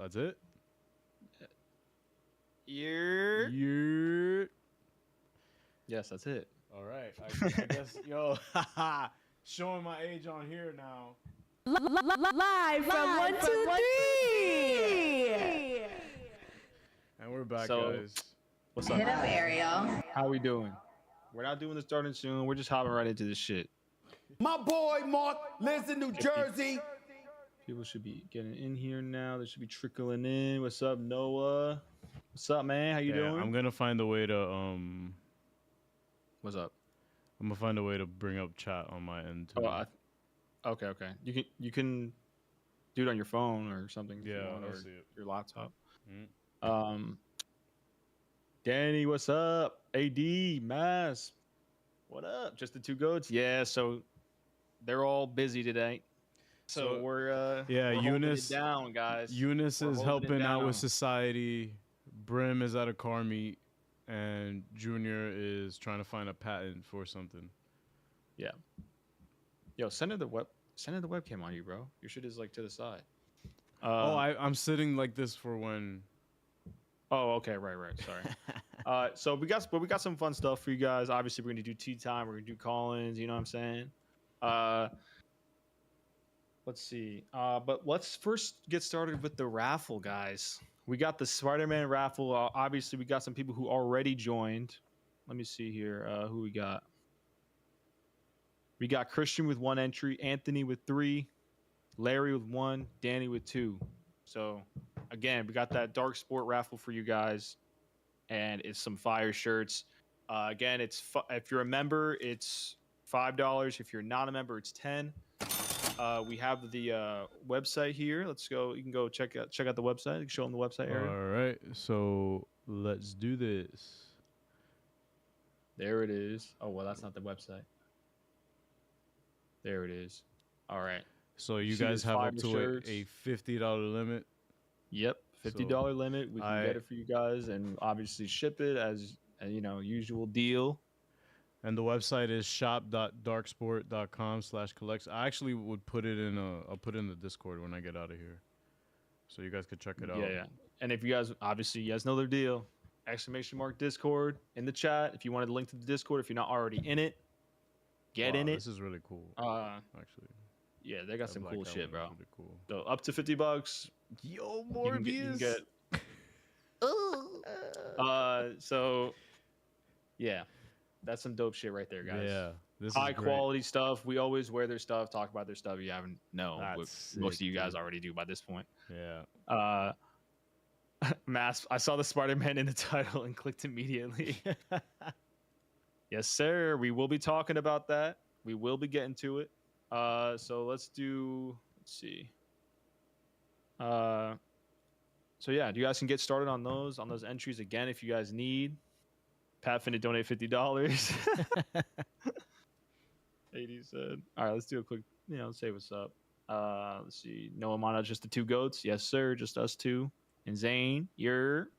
That's it. Yeah. Yes, that's it. All right. I guess, yo, showing my age on here now. Live from 123. And we're back, So, guys. What's up? Hit up Ariel. How we doing? We're not doing the starting soon. We're just hopping right into this shit. My boy Mark lives in New Jersey. People should be getting in here now. They should be trickling in. What's up, Noah? What's up, man? How you doing? I'm gonna find a way to What's up? I'm gonna find a way to bring up chat on my end too. Okay. You can do it on your phone or something. If you Yeah, want, I'll or see it. your laptop. Mhm. Danny, what's up? AD, Mass, what up? Just the two goats? Yeah, so they're all busy today. So we're holding Eunice it down, guys. Eunice We're is holding it helping out down. with society. Brim is at a car meet, and Junior is trying to find a patent for something. Yeah. Yo, send her the webcam on you, bro. Your shit is like to the side. I'm sitting like this for when. Oh, okay, right. Sorry. So we got some fun stuff for you guys. Obviously, we're gonna do tea time. We're gonna do call-ins. You know what I'm saying? Let's see. But let's first get started with the raffle, guys. We got the Spider-Man raffle. Obviously, we got some people who already joined. Let me see here. Who we got? We got Christian with 1 entry, Anthony with 3, Larry with 1, Danny with 2. So again, we got that Dark Sport raffle for you guys, and it's some fire shirts. Again, if you're a member, it's $5. If you're not a member, it's 10. We have the website here. Let's go. You can go check out the website. You can show them the website area. All right, so let's do this. There it is. Oh well, that's not the website. There it is. All right. So you See guys this have fire up to shirts? a $50 limit. Yep, $50 limit. We can get I- it for you guys, and obviously ship it as usual deal. And the website is shop.darksport.com/collects. I actually would put it in I'll put it in the Discord when I get out of here, so you guys could check it out. Yeah. And if you guys know their deal, ! Discord in the chat. If you wanted a link to the Discord, if you're not already in it, get in it. This is really cool. Actually, Yeah, they got that some black cool shit, outline bro. is really cool. So up to $50. Yo, You can get. So yeah, that's some dope shit right there, guys. Yeah, this High is great. quality stuff. We always wear their stuff, talk about their stuff. You haven't That's most of sick, you guys dude. already do by this point. Yeah. Mass, I saw the Spider-Man in the title and clicked immediately. Yes, sir. We will be talking about that. We will be getting to it. So let's see. So yeah, you guys can get started on those entries again if you guys need. Pat finna donate $50. 80 said. All right, let's do a quick, say what's up. Let's see. Noah Mana, just the two goats. Yes, sir. Just us two. And Zane, you're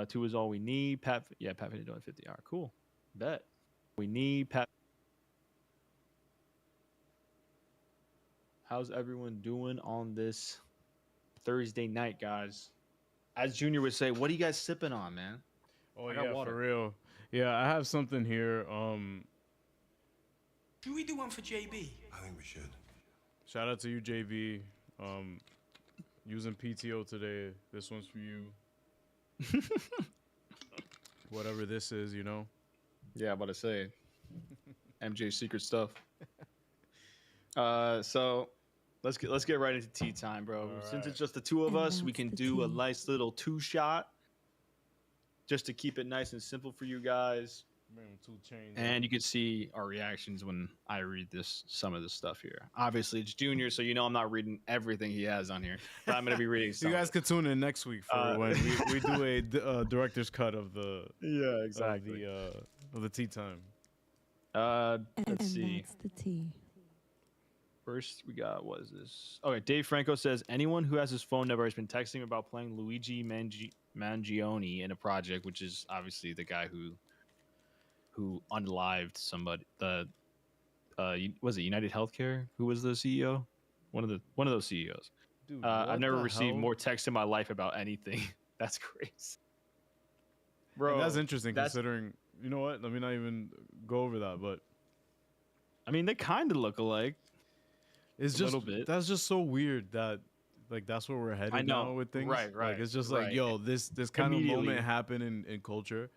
2 is all we need. Pat finna donate 50. All right, cool. Bet. We need Pat. How's everyone doing on this Thursday night, guys? As Junior would say, what are you guys sipping on, man? Oh I got yeah, water. for real. Yeah, I have something here. Can we do one for JB? I think we should. Shout out to you, JB. Using PTO today. This one's for you. Whatever this is, Yeah, I'm about to say. MJ secret stuff. So let's get right into tea time, bro. Since it's just the two of us, we can do a nice little 2-shot just to keep it nice and simple for you guys. And you can see our reactions when I read some of this stuff here. Obviously, it's Junior, so I'm not reading everything he has on here, but I'm going to be reading some. You guys could tune in next week for when we do a director's cut of the exactly of the tea time. Let's see. That's the tea. First, we got, what is this? Okay, Dave Franco says, anyone who has his phone number has been texting about playing Luigi Mangione in a project, which is obviously the guy who unlived somebody. Was it United Healthcare? Who was the CEO? One of those CEOs. Dude, I've what never the received hell? more texts in my life about anything. That's crazy, And bro. that's interesting that's- considering. You know what? Let me not even go over that, but I mean, they kind of look alike. it's A just little bit. that's just so weird that like that's where we're headed know. now with things. Right, Like it's just like, right. yo, this kind of Immediately. moment happened in culture.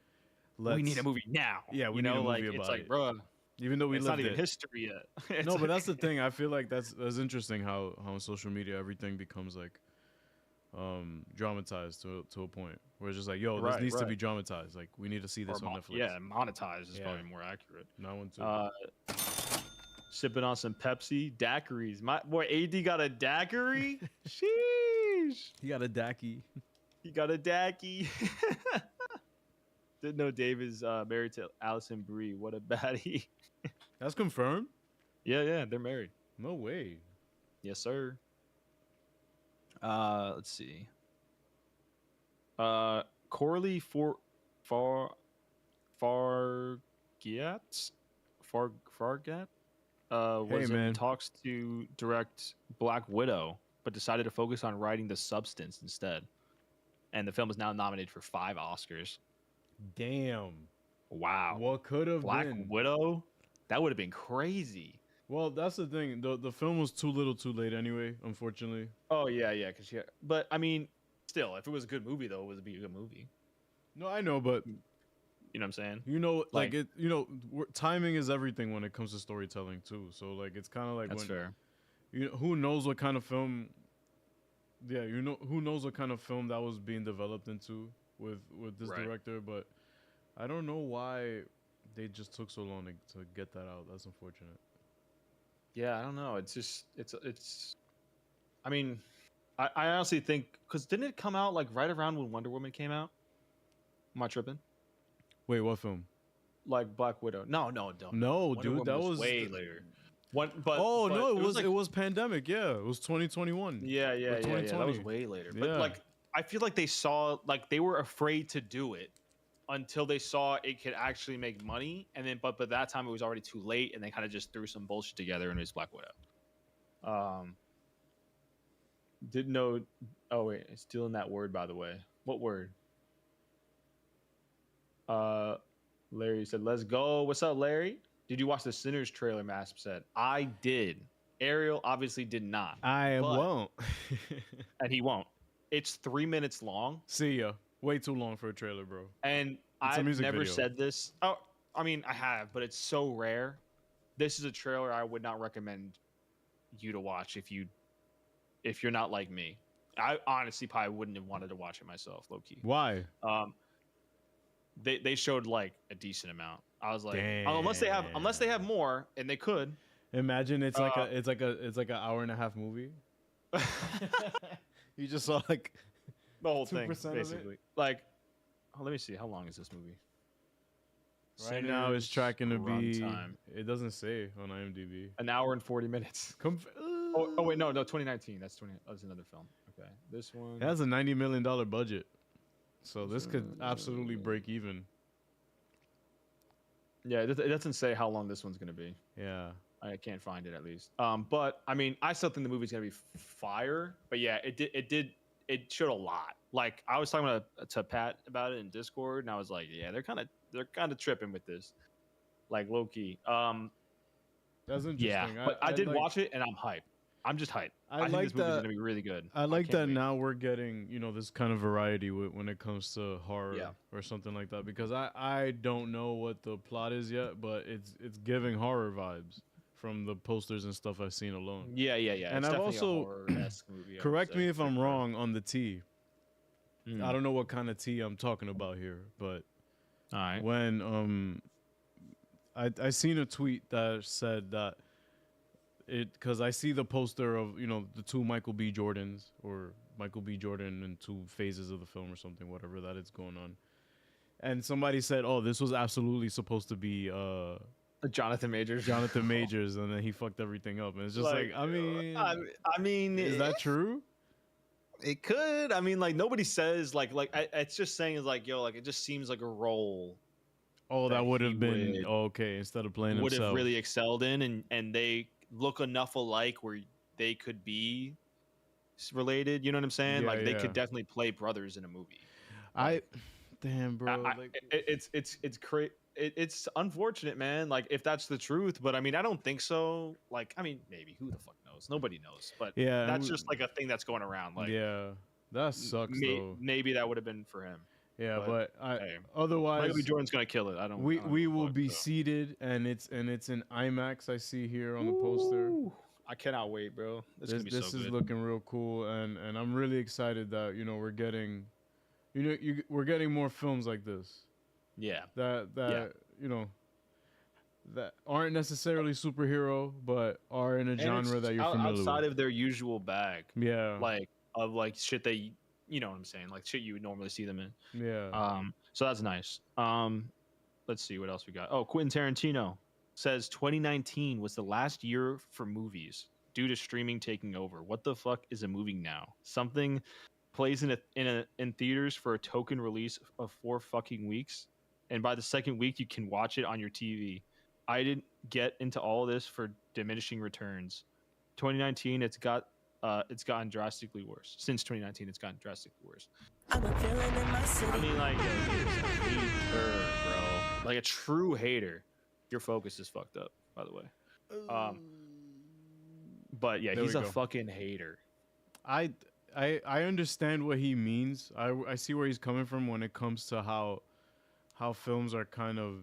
We need a movie now. Yeah, we you need a know, movie like, about it's like, it. bro, Even though we it's lived not even it. history yet. It's No, but like- that's the thing. I feel like that's interesting how on social media everything becomes like dramatized to a point where it's just like, yo, this Right, needs to right. be dramatized. Like we need to see or this on Netflix. Yeah, monetized is Yeah. probably more accurate. Not one too. Sipping on some Pepsi daiquiris. My boy AD got a daiquiri. Sheesh. He got a Dacky. He got a daiquiri. Didn't know Dave is married to Allison Brie. What a baddie. That's confirmed? Yeah, they're married. No way. Yes, sir. Let's see. Corley Fargat was man. in talks to direct Black Widow, but decided to focus on writing The Substance instead. And the film is now nominated for 5 Oscars. Damn. Wow. What could have Black been? Widow? That would have been crazy. Well, that's the thing. The film was too little, too late anyway. Unfortunately. Oh yeah, but I mean, still, if it was a good movie though, it would be a good movie. No, I know, but You know what I'm saying? you know, like Like- it. You know, timing is everything when it comes to storytelling too. So like, it's kind of like That's when fair. you know, who knows what kind of film. Yeah, you know who knows what kind of film that was being developed into with this Right. director, but I don't know why they just took so long to get that out. That's unfortunate. Yeah, I don't know. It's just it's. I mean, I honestly think because didn't it come out like right around when Wonder Woman came out? Am I tripping? Wait, what film? Like Black Widow? No, don't. No, Wonder dude, Woman that was way later. But Oh but no, it was like, it was pandemic. Yeah, it was 2021. yeah. That was 2020. way later. But Yeah. like, I feel like they saw like they were afraid to do it until they saw it could actually make money, and then but that time it was already too late, and they kind of just threw some bullshit together and it was Black Widow. Didn't know. Oh wait, stealing that word by the way. What word? Larry said, "Let's go." What's up, Larry? Did you watch the Sinners trailer? Masp said, "I did." Ariel obviously did not, I But- won't. and he won't. It's 3 minutes long, See ya. Way too long for a trailer, bro. and It's a I've music never video. said this. Oh, I mean, I have, but it's so rare. This is a trailer I would not recommend you to watch if you're not like me. I honestly probably wouldn't have wanted to watch it myself, low key. Why? They showed like a decent amount. I was like, unless they have more, and they could. Imagine it's like an hour and a half movie. You just saw like The whole thing, 2% of it? basically. Like, let me see. How long is this movie? right now it's Sinners tracking to be. runtime. It doesn't say on IMDb. An hour and 40 minutes. Oh wait, no, 2019. That's another film. Okay, this one. It has a $90 million budget, so this could absolutely break even. Yeah, it doesn't say how long this one's gonna be. Yeah. I can't find it at least. But I mean, I still think the movie's gonna be fire. But yeah, it showed a lot. Like I was talking to Pat about it in Discord, and I was like, yeah, they're kind of tripping with this, like low key. That's interesting. Yeah, but I did like- watch it, and I'm hyped. I'm just hyped. I think like this movie's that- gonna be really good. I like can't that wait. now we're getting, this kind of variety when it comes to horror Yeah. or something like that, because I don't know what the plot is yet, but it's giving horror vibes from the posters and stuff I've seen alone. Yeah. And It's I've definitely a also- horror-esque movie, I would Correct say, me if for I'm sure. wrong on the tea. Mm. I don't know what kind of tea I'm talking about here, but All right. when I seen a tweet that said that because I see the poster of the two Michael B. Jordans, or Michael B. Jordan in two phases of the film or something, whatever that is going on, and somebody said, oh, this was absolutely supposed to be Jonathan Majors. Jonathan Majors, and then he fucked everything up, and it's just like, I mean, I mean, is that true? It could. I mean, like nobody says it's just saying is like, yo, like it just seems like a role Oh, that that would he have been would- okay instead of playing would have himself. really excelled in, and they look enough alike where they could be related. You know what I'm saying? Yeah, Like they yeah. could definitely play brothers in a movie. I, damn, bro. It's unfortunate, man. Like if that's the truth, but I mean, I don't think so. Like, I mean, maybe who the fuck knows? Nobody knows. But yeah, that's just like a thing that's going around. Like, yeah, that sucks though. maybe that would have been for him. Yeah, but, but hey, otherwise, Michael B. Jordan's gonna kill it. I don't. we I don't we give a will fuck, be so. seated, and it's in IMAX. I see here on the poster. Ooh, I cannot wait, bro. This is gonna be This so is good. looking real cool, and I'm really excited that we're getting, we're getting more films like this Yeah. that that aren't necessarily superhero, but are in a And genre it's that you're familiar outside with. of their usual bag, Yeah, like of like shit they, you know what I'm saying, like shit you would normally see them in. yeah. So that's nice. Let's see what else we got. Oh, Quentin Tarantino says 2019 was the last year for movies due to streaming taking over. What the fuck is a movie now? Something plays in theaters for a token release of 4 fucking weeks, and by the second week you can watch it on your TV. I didn't get into all this for diminishing returns. 2019, it's gotten drastically worse. Since 2019, it's gotten drastically worse. I'm a villain in my city. I mean, like, he's a hater, bro. Like a true hater. Your focus is fucked up, by the way. But yeah, There he's we a go. fucking hater. I understand what he means. I see where he's coming from when it comes to how films are kind of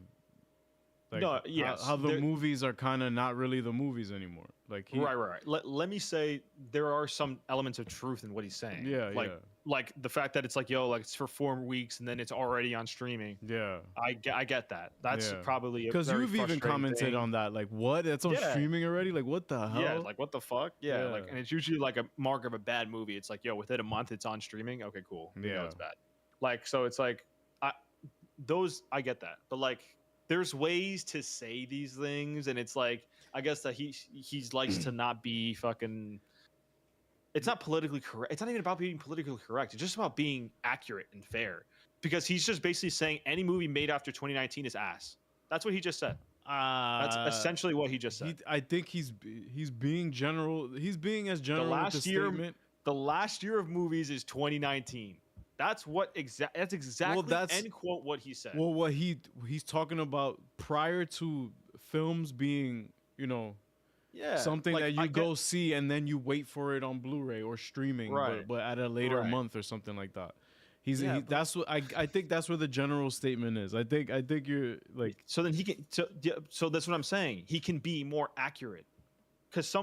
like No, yes, how the they're- movies are kind of not really the movies anymore. Like Right. Let me say there are some elements of truth in what he's saying. Yeah, like the fact that it's like, yo, like it's for 4 weeks and then it's already on streaming. yeah. I get that. That's Yeah. probably Because because you've even commented on that. Like, what? That's on Yeah. streaming already? Like, what the hell? Yeah, like what the fuck? Yeah, like, Yeah. and it's usually like a mark of a bad movie. It's like, yo, within a month it's on streaming. Okay, cool. We know Yeah. it's bad. Like, so it's like, I get that, but like, there's ways to say these things, and it's like, I guess that he's likes to not be fucking. It's not politically correct. It's not even about being politically correct. It's just about being accurate and fair. Because he's just basically saying any movie made after 2019 is ass. That's what he just said. That's essentially what he just said. I think he's being general. He's being as general with last the year- statement. The last year of movies is 2019. That's what that's exactly that's- end quote what he said. Well, what he's talking about prior to films being, yeah, something like, that you I go see and then you wait for it on Blu-ray or streaming, Right. but at a later Right. month or something like that. Yeah, but- That's what I think. That's where the general statement is. I think you're like, So then he can. So that's what I'm saying. He can be more accurate. Because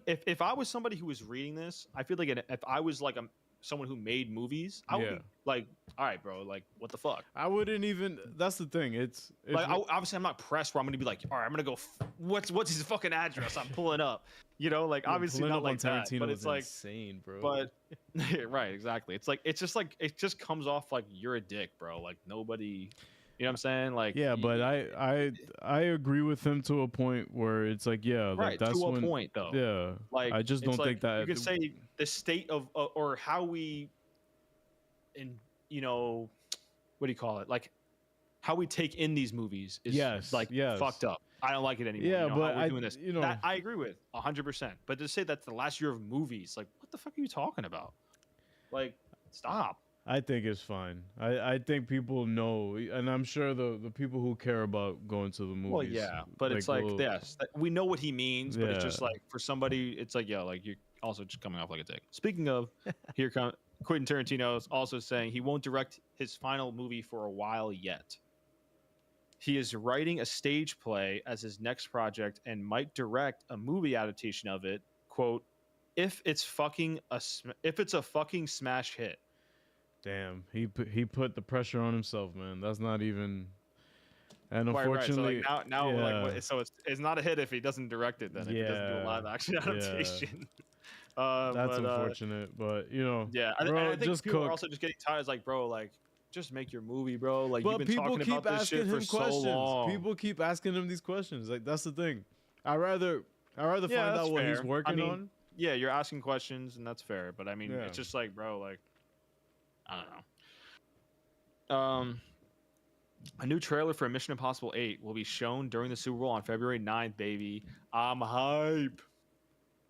if I was somebody who was reading this, I feel like if I was like someone who made movies, I would Yeah. be like, all right, bro, like what the fuck? I wouldn't even. That's the thing. It's Like obviously I'm not pressed where I'm gonna be like, all right, I'm gonna go. What's his fucking address? I'm pulling up. Like obviously pulling not up like on that. Tarantino But is it's like, insane, bro. but right, exactly. It's like it just comes off like you're a dick, bro. Like nobody, you know what I'm saying? Like yeah, but I agree with him to a point where it's like, yeah, like right that's to a when, point though. yeah. Like I just it's don't like, think that you could say the state of or how we, what do you call it? Like how we take in these movies is Yes, like yes. fucked up. I don't like it anymore. Yeah, how but we're I- doing this. you know- That I agree with 100%. But to say that's the last year of movies, like what the fuck are you talking about? Like stop. I think it's fine. I think people know, and I'm sure the people who care about going to the movies. Well, yeah, but it's like will- yes, we know what he means, but it's just Yeah. like for somebody, it's like yo, like you're also just coming off like a dick. Speaking of, here come Quentin Tarantino is also saying he won't direct his final movie for a while yet. He is writing a stage play as his next project and might direct a movie adaptation of it. "Quote: If it's a fucking smash hit." Damn, he put the pressure on himself, man. That's not even. And Right. unfortunately, So like now we're like, yeah. so it's not a hit if he doesn't direct it. Then if he doesn't do a Yeah. live action Yeah. adaptation. that's but, unfortunate. But Yeah, bro, and I think just people cook. are also just getting tired. It's like, bro, like just make your movie, bro. Like But you've been people talking keep about this asking shit for him so questions. long. People keep asking him these questions. Like that's the thing. I rather Yeah, find that's out what he's fair. I working mean, on. Yeah, you're asking questions, and that's fair. But I mean, Yeah. it's just like, bro, like I don't know. A new trailer for Mission Impossible 8 will be shown during the Super Bowl on February 9th, baby. I'm hype.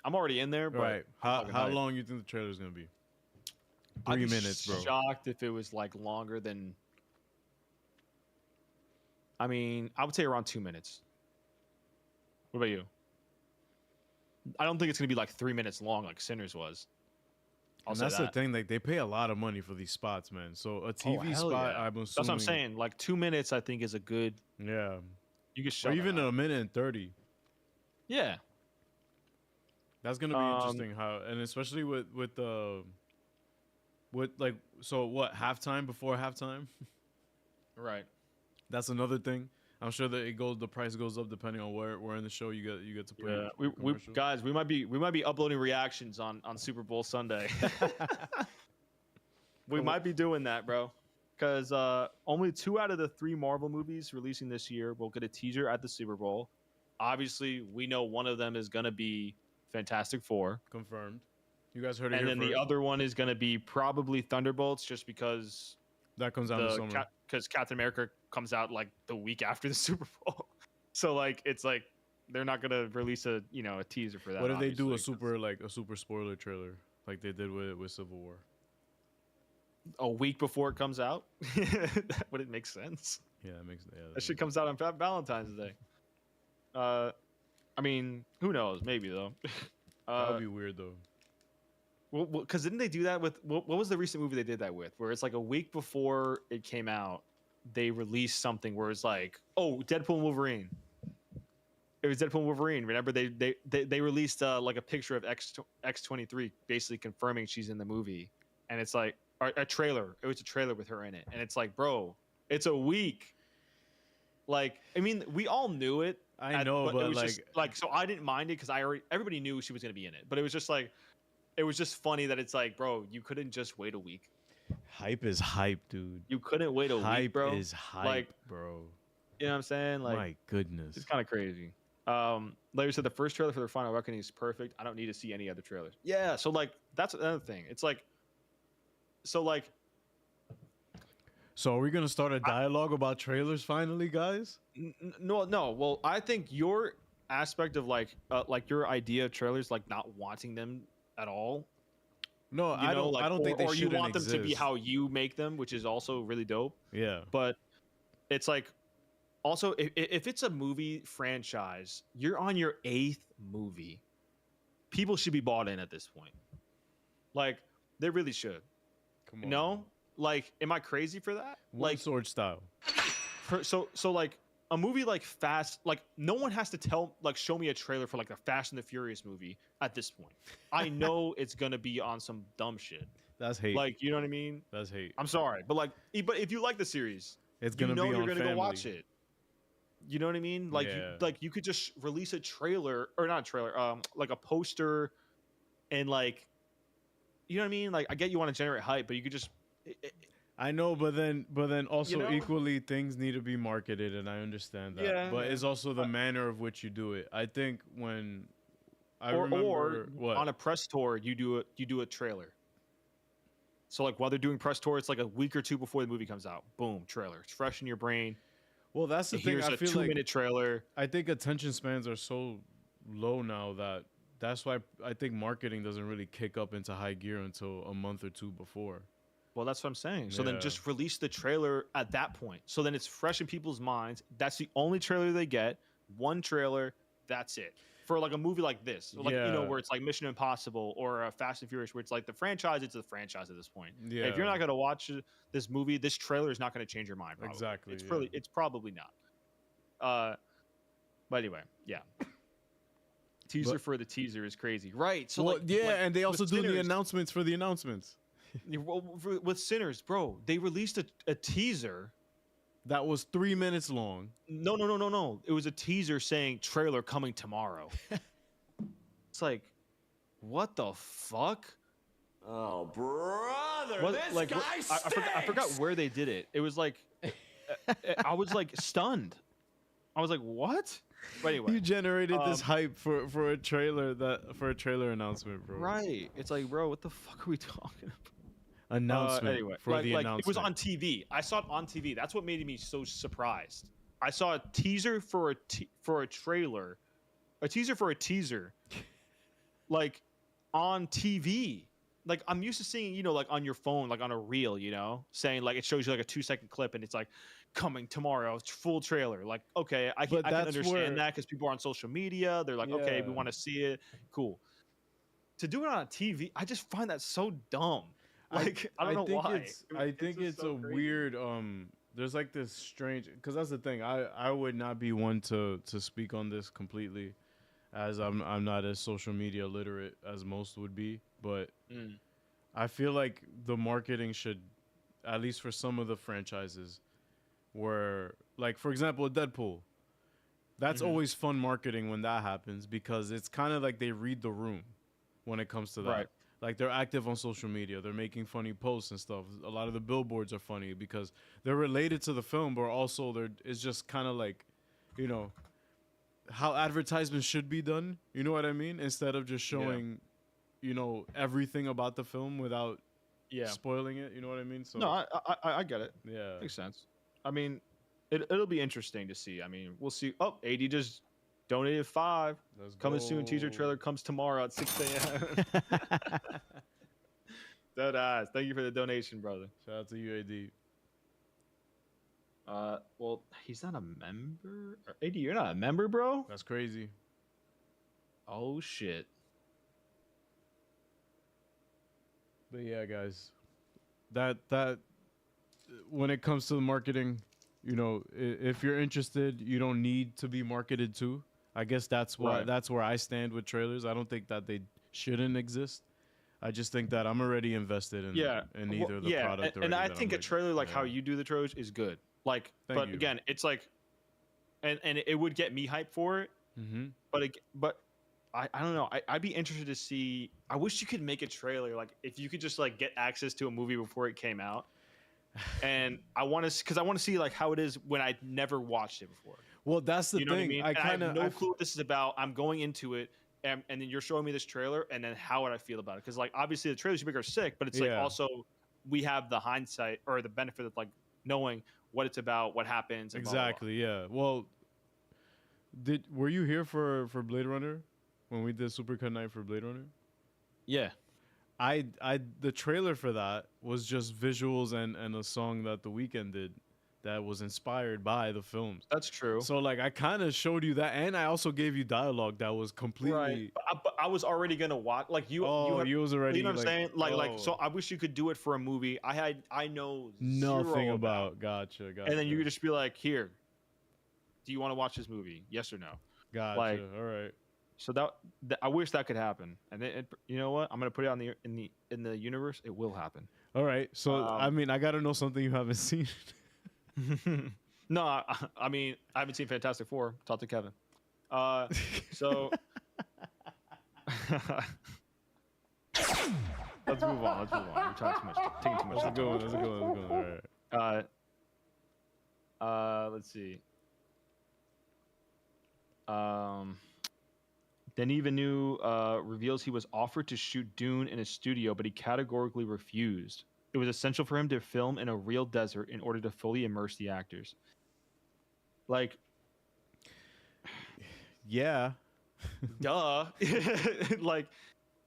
I'm already in there, but Right. I'm How fucking how hyped. long you think the trailer's gonna be? I'd 3 be minutes, bro. Shocked if it was like longer than. I mean, I would say around 2 minutes. What about you? I don't think it's gonna be like 3 minutes long like Sinners was. I'll And say that's that. the thing. Like they pay a lot of money for these spots, man. So a TV hell spot, yeah. I'm assuming. That's what I'm saying. Like 2 minutes, I think is a good. Yeah. You can Or shove even it out. a minute and 30. Yeah. That's gonna be interesting how, and especially with like, so what, halftime before halftime? Right. That's another thing. I'm sure that the price goes up depending on where in the show you get to play. Yeah. your We commercial. guys, we might be uploading reactions on Super Bowl Sunday. We might be doing that, bro. Because only 2 out of the 3 Marvel movies releasing this year will get a teaser at the Super Bowl. Obviously, we know one of them is gonna be Fantastic Four, Confirmed. You guys heard it and here then the first. other one is gonna be probably Thunderbolts, just because That comes out in the summer. because Captain America comes out like the week after the Super Bowl. So like it's like they're not gonna release a teaser for that. What if they do a obviously, 'cause super spoiler trailer like they did with Civil War? a week before it comes out? That wouldn't make sense. Yeah, That shit comes out on Valentine's Day. I mean, who knows? Maybe though. That would be weird though. Well, because didn't they do that with what was the recent movie they did that with? Where it's like a week before it came out, they released something where it's like, oh, Deadpool and Wolverine. It was Deadpool and Wolverine. Remember they released like a picture of X-23, basically confirming she's in the movie, and it's like a trailer. It was a trailer with her in it, and it's like, bro, it's a week. Like, I mean, we all knew it. I know, but it was like, just, like, so I didn't mind it because everybody knew she was gonna be in it, but it was just like. It was just funny that it's like, bro, you couldn't just wait a week. hype is hype, dude. You couldn't wait a Hype week, bro. is hype, Like, bro. you know what I'm saying? Like, My goodness. it's kind of crazy. Larry said the first trailer for their Final Reckoning is perfect. I don't need to see any other trailers. Yeah, so like that's another thing. It's like, so like, So are we gonna start a dialogue about trailers finally, guys? no. Well, I think your aspect of like your idea of trailers, like not wanting them at all. No, You I know, don't. like, I don't think they or you shouldn't want them to be exist. how you make them, which is also really dope. Yeah. But it's like also if it's a movie franchise, you're on your 8th movie. People should be bought in at this point. Like they really should. Come on. No? Like am I crazy for that? One Like sword style. so like a movie like Fast, like no one has to show me a trailer for like the Fast and the Furious movie at this point. I know it's going to be on some dumb shit. That's hate. Like, you know what I mean? That's hate. I'm sorry, but like but if you like the series, It's you gonna know be you're on gonna family. go watch it. You know what I mean? Like, Yeah. you could just release a trailer or not a trailer, like a poster, and like, you know what I mean? Like, I get you want to generate hype, but you could just. I know, but then also know? equally things need to be marketed, and I understand that. Yeah, but yeah. it's also the manner of which you do it. I think when I or remember what on a press tour, you do a trailer. So like while they're doing press tour, it's like a week or 2 before the movie comes out. Boom, trailer. It's fresh in your brain. well, that's the thing. Here's I a feel 2-minute like trailer. I think attention spans are so low now that's why I think marketing doesn't really kick up into high gear until a month or 2 before. Well, that's what I'm saying. So then Yeah. just release the trailer at that point. So then it's fresh in people's minds. That's the only trailer they get. One trailer, that's it. For like a movie like this, like Yeah. where it's like Mission Impossible or Fast and Furious, where it's like the franchise, it's a franchise at this point. Yeah. If you're not gonna watch this movie, this trailer is not gonna change your mind. Probably. Exactly, It's yeah. really, it's probably not. But anyway, yeah. Teaser But- for the teaser is crazy, right? So well, like, yeah, like, and they also with do the Sinners- announcements for the announcements. with Sinners, bro. They released a teaser. That was 3 minutes long. No. It was a teaser saying trailer coming tomorrow. It's like, what the fuck? Oh, brother, What, this like, guy I forgot stinks. where they did it. It was like, I was like stunned. I was like, what? But anyway, You generated this Um, hype for a trailer announcement, bro. right? It's like, bro, what the fuck are we talking about? Announcement Anyway, for like, the like announcement. it was on TV. I saw it on TV. That's what made me so surprised. I saw a teaser for a trailer, a teaser for a teaser like on TV. Like I'm used to seeing, like on your phone, like on a reel, saying like it shows you like a 2-second clip and it's like coming tomorrow, it's full trailer. Like, okay, I can But that's understand where- that because people are on social media. They're like, okay, we Yeah. want to see it. Cool. To do it on TV, I just find that so dumb. Like I don't know think why. I think just it's so a crazy. weird there's like this strange, because that's the thing. I would not be one to speak on this completely, as I'm not as social media literate as most would be, but Mm. I feel like the marketing should, at least for some of the franchises, where like for example Deadpool, that's Mhm. always fun marketing when that happens, because it's kind of like they read the room when it comes to that. Right. Like they're active on social media, they're making funny posts and stuff. A lot of the billboards are funny because they're related to the film, but also it's just kind of like, you know, how advertisements should be done. You know what I mean? Instead of just showing, everything about the film without Yeah. spoiling it. You know what I mean? So No, I get it. yeah, Makes sense. I mean, it'll be interesting to see. I mean, we'll see. Oh, AD just donated 5. let's Coming soon. Teaser go. trailer comes tomorrow at 6 a.m. Dead ass. Thank you for the donation, brother. Shout out to UAD. Well, he's not a member. AD, you're not a member, bro. That's crazy. Oh shit. But yeah, guys, that when it comes to the marketing, if you're interested, you don't need to be marketed to. I guess that's why Right. that's where I stand with trailers. I don't think that they shouldn't exist. I just think that I'm already invested in Yeah. either the product. and I already that think I'm a trailer like how yeah. you do the trailers is good. Like, Thank but you. again, it's like, and it would get me hyped for it. Mm-hmm. But I don't know. I'd be interested to see. I wish you could make a trailer like if you could just like get access to a movie before it came out. And I want to, because I want to see like how it is when I never watched it before. Well, that's the You know thing. what I mean? I And kind have of no clue what this is about. I'm going into it, and then you're showing me this trailer, and then how would I feel about it? Because like obviously the trailers you make are sick, but it's like Yeah. also we have the hindsight or the benefit of like knowing what it's about, what happens. And blah, blah, blah. Exactly. Yeah. Well, were you here for Blade Runner when we did Supercut Night for Blade Runner? Yeah. The trailer for that was just visuals and a song that The Weeknd did that was inspired by the films. That's true. So like I kind of showed you that, and I also gave you dialogue that was completely. Right. But I was already gonna watch. Like you. Oh, have, you was already. You know what I'm saying? Like. oh, So I wish you could do it for a movie. I know nothing zero about. Gotcha. And then you could just be like, here. Do you want to watch this movie? Yes or no? Gotcha. like- All right. So that I wish that could happen. And you know what? I'm gonna put it on in the universe. It will happen. All right. So Um, I mean, I gotta know something you haven't seen. No, I mean I haven't seen Fantastic Four. Talk to Kevin. So let's move on. We're talking too much. Taking too much. That's a time. good one. That's a good one. That's a good one. All right. Let's see. Denis Villeneuve reveals he was offered to shoot Dune in a studio, but he categorically refused. It was essential for him to film in a real desert in order to fully immerse the actors. Like, Yeah. duh. Like,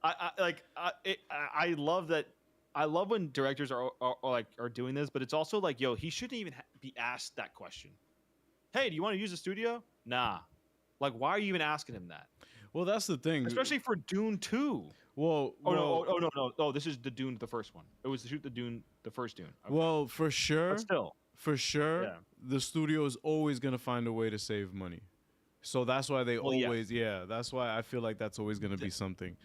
I love that. I love when directors are doing this, but it's also like, yo, he shouldn't even be asked that question. Hey, do you want to use the studio? Nah. Like, why are you even asking him that? Well, that's the thing. Especially for Dune 2. Well, No. This is the Dune, the first one. It was to shoot the first Dune. Okay. well, for sure, But still. the studio is always gonna find a way to save money. So that's why they Well, yeah. always, that's why I feel like that's always gonna be something.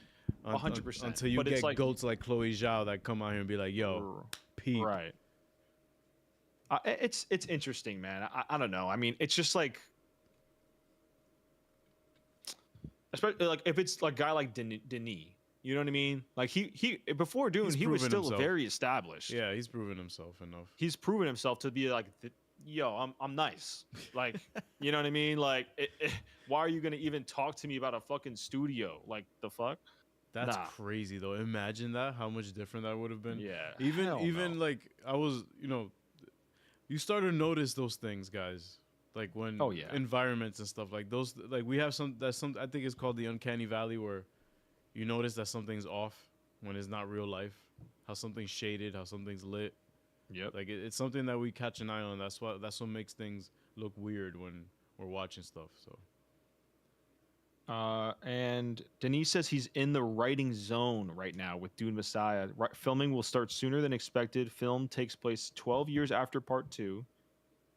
100%. Until you But it's get like- goats like Chloe Zhao that come out here and be like, "Yo, peep." Right. It's interesting, man. I don't know. I mean, it's just like, especially like if it's like a guy like Denis, you know what I mean? Like he before Dune, He's he was proven still himself. very established. Yeah, he's proven himself enough. He's proven himself to be like, yo, I'm nice. Like, you know what I mean? Like, why are you gonna even talk to me about a fucking studio? Like, the fuck? That's Nah. crazy though. Imagine that, how much different that would have been. Yeah. Even hell no. like I was, you start to notice those things, guys. Like when Oh, yeah. environments and stuff like those, like we have some I think it's called the uncanny valley, where you notice that something's off when it's not real life. How something's shaded, how something's lit. Yep. Like it's something that we catch an eye on. That's what makes things look weird when we're watching stuff. So And Denise says he's in the writing zone right now with Dune Messiah. Filming will start sooner than expected. Film takes place 12 years after Part 2,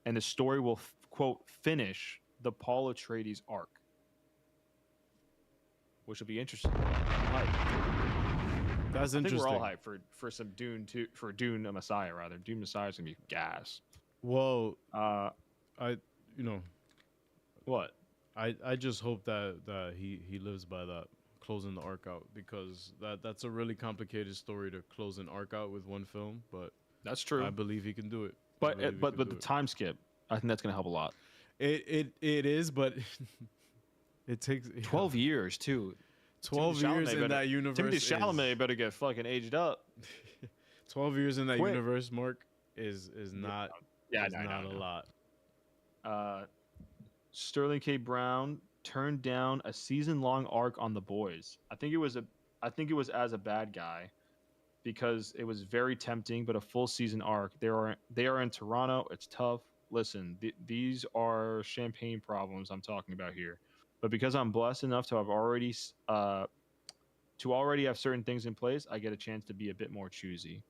and the story will, quote, finish the Paul Atreides arc, which will be interesting. I'm hyped. that's I think interesting. we're all hyped for some Dune for Dune Messiah rather. Dune Messiah is gonna be gas. Well, Uh, what? I just hope that he lives by that, closing the arc out, because that's a really complicated story to close an arc out with one film. But That's true. I believe he can do it. I But believe he but can but do the it. time skip, I think that's gonna help a lot. It is, but it takes 12 years too. 12 Timothée years Chalamet in better- that universe. Timothy is- Chalamet better get fucking aged up. 12 years in that Quick. universe, Mark, is not Yeah, is I know, not I a know. lot. Sterling K. Brown turned down a season-long arc on The Boys. I think it was as a bad guy because it was very tempting, but a full season arc. They are in Toronto. It's tough. Listen, these are champagne problems I'm talking about here. But because I'm blessed enough to have already have certain things in place, I get a chance to be a bit more choosy.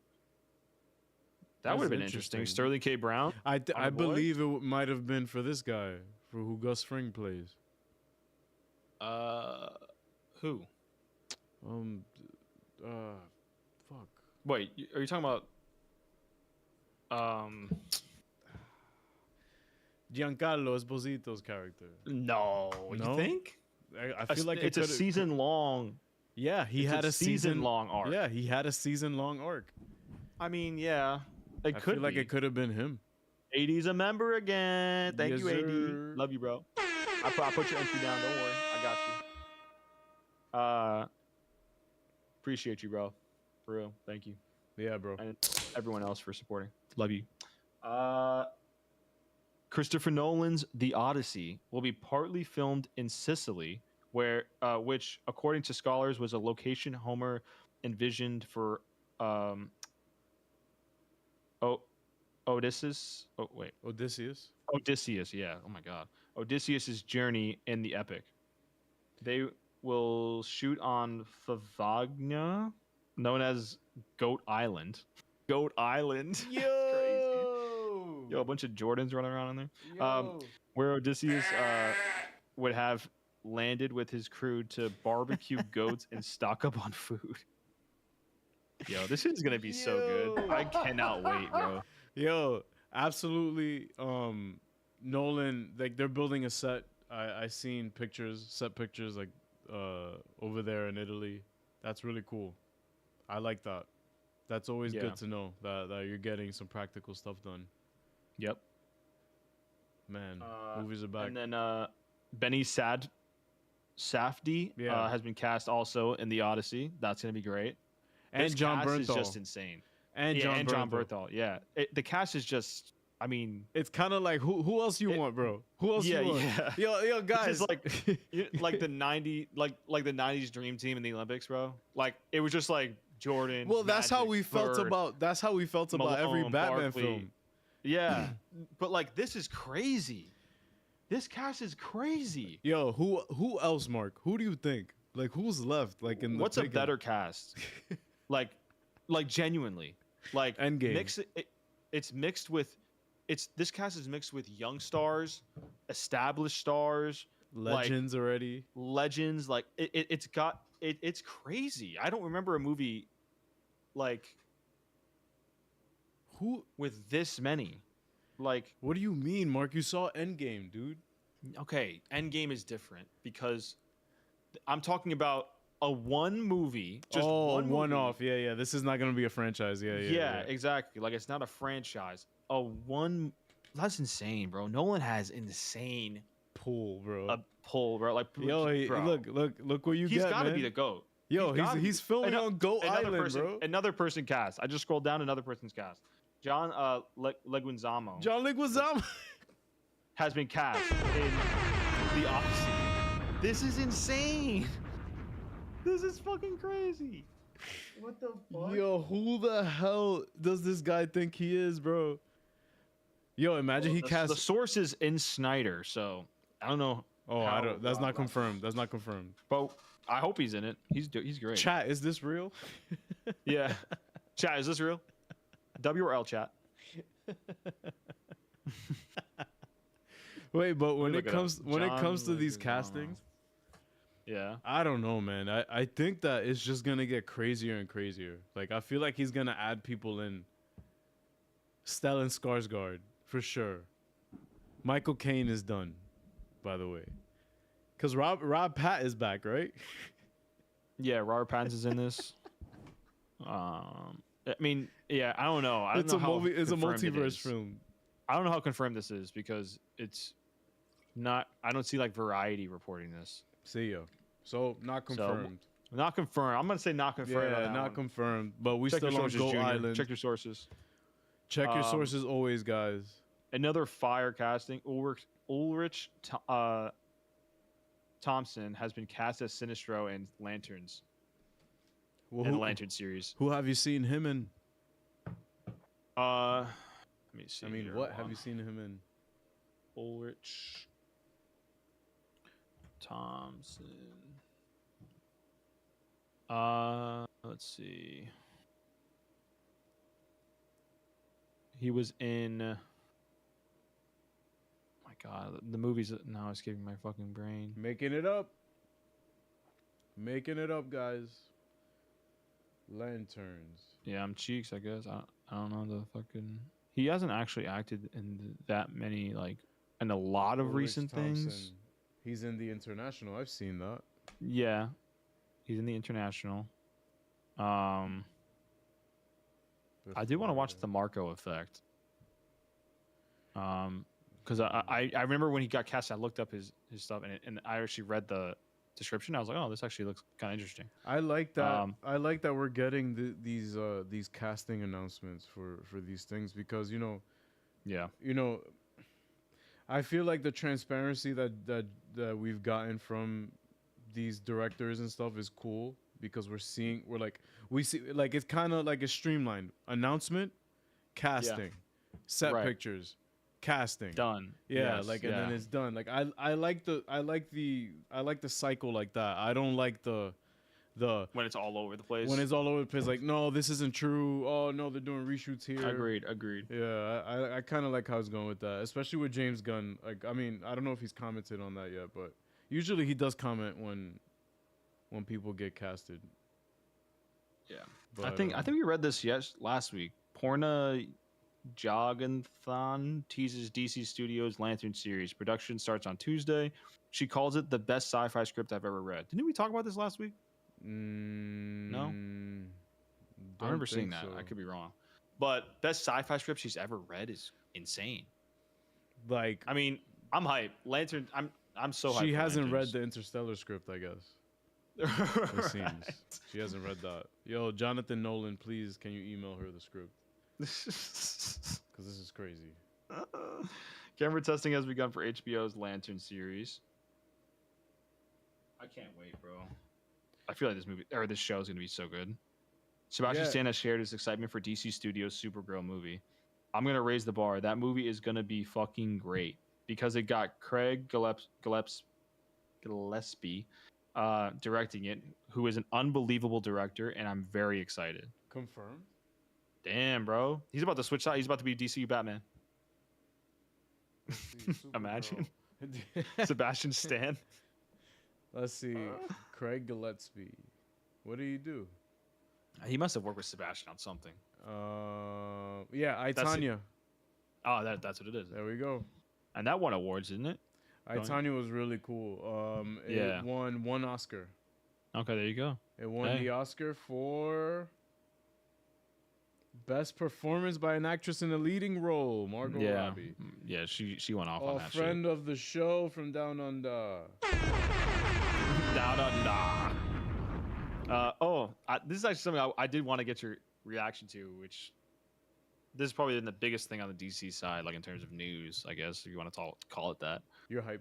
That That's would have been interesting. interesting. Sterling K. Brown. I On The Boys? believe it might have been for this guy, for who Gus Fring plays. Who? Fuck. Wait, are you talking about? Giancarlo Esposito's character. No, you No? think? I feel like it's a season long. Yeah, he it's had a season long arc. Yeah, he had a season long arc. I mean, yeah, it I could feel like be. it could have been him. AD's a member again. Thank Yes, you, AD. sir. Love you, bro. I put your entry down. Don't worry, I got you. Appreciate you, bro. For real, thank you, Yeah, bro. and everyone else for supporting. Love you. Christopher Nolan's The Odyssey will be partly filmed in Sicily, which, according to scholars, was a location Homer envisioned for Odysseus. Oh wait, Odysseus. Odysseus. Yeah. Oh my God, Odysseus's journey in the epic. They will shoot on Favagna, known as Goat Island. Goat Island. Yo, a bunch of Jordans running around in there. Where Odysseus would have landed with his crew to barbecue goats and stock up on food. Yo, this is gonna be so good. I cannot wait, bro. Yo, absolutely. Nolan, like they're building a set. I seen set pictures like over there in Italy. That's really cool. I like that. That's always Yeah. good to know that you're getting some practical stuff done. Yep. Man, movies are back. And then Benny Safdie Yeah. has been cast also in The Odyssey. That's gonna be great. And This John cast is Bernthal. just insane. And Yeah, John Bernthal. Bernthal. Yeah, the cast is just. I mean, It's kind of like who else you want, bro? Who else yeah, you want? yeah. Yo, guys. It's like like the the '90s dream team in the Olympics, bro. Like it was just like Jordan. well, that's how Magic, we felt Bird. about. That's how we felt about every Malone, Batman Barkley. film. Yeah, but like this is crazy. This cast is crazy. Yo, who else, Mark? Who do you think? Like, who's left? Like in the What's a picking? better cast? like genuinely, like Endgame. It's mixed with. This cast is mixed with young stars, established stars, legends already? legends. Like it's crazy. I don't remember a movie like Who? with this many. Like, What do you mean, Mark? You saw Endgame, dude. okay, Endgame is different because I'm talking about a one movie, just one movie. off. Yeah. This is not gonna be a franchise. Yeah. Exactly. Like it's not a franchise. That's insane, bro. Nolan has insane Pull, bro. pull, bro. Like, Yo, bro. look what you He's get, got to man. be the GOAT. Yo, gotta he's be- filming ano- on Goat another Island, person, bro. Another person cast. I just scrolled down. Another person's cast. John Leguizamo John Leguizamo. has been cast in The Odyssey. This is insane. This is fucking crazy. What the fuck? Yo, who the hell does this guy think he is, bro? Yo, imagine he The cast. source is in Snyder, so I don't know. Oh, I how don't. That's Rob not Liefeld- confirmed. That's not confirmed. But I hope he's in it. He's great. Chat, is this real? Yeah. Chat, is this real? W or L chat? Wait, but when look it it up. comes when it John comes to these Leguizamo. castings, Yeah. I don't know, man. I think that it's just gonna get crazier and crazier. Like I feel like he's gonna add people in. Stellan Skarsgård for sure. Michael Caine is done, by the way. Cause Rob Pat is back, right? Yeah, Robert Pattinson's in this. I mean, yeah, I don't know. I don't It's know a how movie. It's a confirmed it multiverse is. film. I don't know how confirmed this is because it's not. I don't see like Variety reporting this. See ya. So not confirmed. Not confirmed. I'm gonna say not confirmed. on Yeah, that not one. confirmed. But we Check your still on sources, Goat Junior. Island. Check your sources. Check your sources always, guys. Another fire casting. Ulrich Thompson has been cast as Sinestro in Lanterns Well, in the Lantern series. who have you seen him in? Let me see. I mean, here, what hold have on. you seen him in? Ulrich Thompson. Let's see. He was in. My God, the movies now escaping my fucking brain. Making it up. Making it up, guys. Lanterns. Yeah, I'm Cheeks, I guess. I don't know the fucking. He hasn't actually acted in that many in a lot of Ulrich recent things. Thompson. He's in the International. I've seen that. Yeah, he's in the International. I do want to watch the Marco Effect. Because I remember when he got cast, I looked up his stuff and I actually read the description. I was like, oh, this actually looks kind of interesting. I like that. I like that we're getting these casting announcements for these things because Yeah. I feel like the transparency that we've gotten from these directors and stuff is cool because we see it's kind of like a streamlined announcement, casting, set Right. pictures, casting. Done. Yeah, Yes, and then it's done. Like I like the cycle like that. I don't like the when it's all over the place. when it's all over the place. Like no, this isn't true. Oh no, they're doing reshoots here. Agreed. Yeah, I kind of like how it's going with that, especially with James Gunn. Like, I mean, I don't know if he's commented on that yet, but usually he does comment when people get casted. Yeah. But, I think we read this last week. Porna Jagannathan teases DC Studios Lantern series. Production starts on Tuesday. She calls it the best sci-fi script I've ever read. Didn't we talk about this last week? no, I remember seeing that. I could be wrong. But best sci-fi script she's ever read is insane. like I mean, I'm hyped. Lantern. I'm so hyped. she for hasn't read Lanterns. the Interstellar script, I guess. It Right. seems she hasn't read that. Yo, Jonathan Nolan, please, can you email her the script? Because this is crazy. Camera testing has begun for HBO's Lantern series. I can't wait, bro. I feel like this show is gonna be so good. Sebastian Yeah. Stan has shared his excitement for DC Studios' Supergirl movie. I'm gonna raise the bar. That movie is gonna be fucking great because it got Craig Gillespie directing it, who is an unbelievable director, and I'm very excited. Confirmed. Damn, bro. He's about to switch sides. He's about to be DCU Batman. Imagine. Sebastian Stan. Let's see. Craig Gillespie. What do you do? He must have worked with Sebastian on something. Yeah, I, That's it. Tonya. Oh, that's what it is. There we go. And that won awards, didn't it? I, Go ahead. Tonya was really cool. Yeah. It won one Oscar. Okay, there you go. It won Hey. the Oscar for Best Performance by an Actress in a Leading Role, Margot Yeah, Robbie. yeah. She went off A on that friend of the show from Down Under. shit. Down under. This is actually something I did want to get your reaction to, which this is probably the biggest thing on the DC side, like in terms of news, I guess if you want to call it that. You're hyped.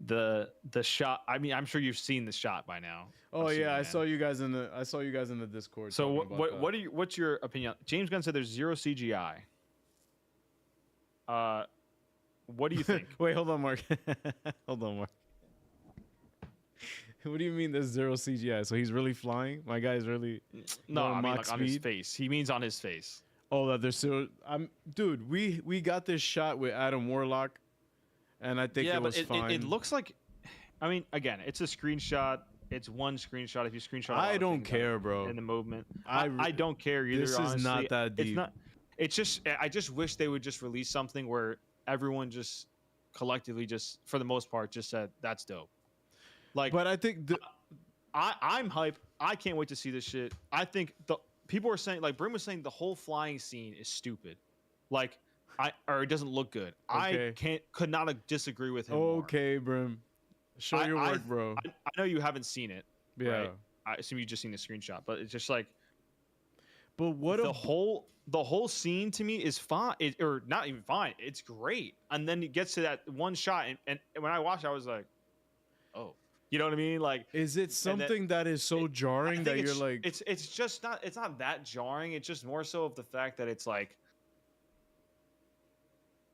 the shot. I mean, I'm sure you've seen the shot by now. Oh of yeah, I Superman. saw you guys in the Discord. So talking about that. what's your opinion? James Gunn said there's zero CGI. What do you think? Wait, hold on, Mark. Hold on, Mark. What do you mean there's zero CGI? So he's really flying? My guy's really No, going I mean Mach like on his speed? face. He means on his face. Oh, that there's still. Dude. We got this shot with Adam Warlock, and I think Yeah, it but was fine. it looks like. I mean, again, it's a screenshot. It's one screenshot. If you screenshot, a lot I of don't things care, bro. in the movement. I I don't care either. This is honestly. not that It's deep. not. It's just. I just wish they would just release something where everyone just collectively, just for the most part, just said that's dope. Like, But I think I'm hype. I can't wait to see this shit. I think the people are saying, like Brim was saying, the whole flying scene is stupid. Like, or it doesn't look good. Okay. Could not disagree with him. more. okay, Brim. Show I- your I- work, bro. I know you haven't seen it. Yeah. right? I assume you just seen the screenshot, but it's just like But what the a whole scene to me is fine, or not even fine. It's great, and then it gets to that one shot, and when I watched, I was like, oh, you know what I mean? Like, is it something that is so I jarring think that you're it's, like it's just not, it's not that jarring. It's just more so of the fact that it's like,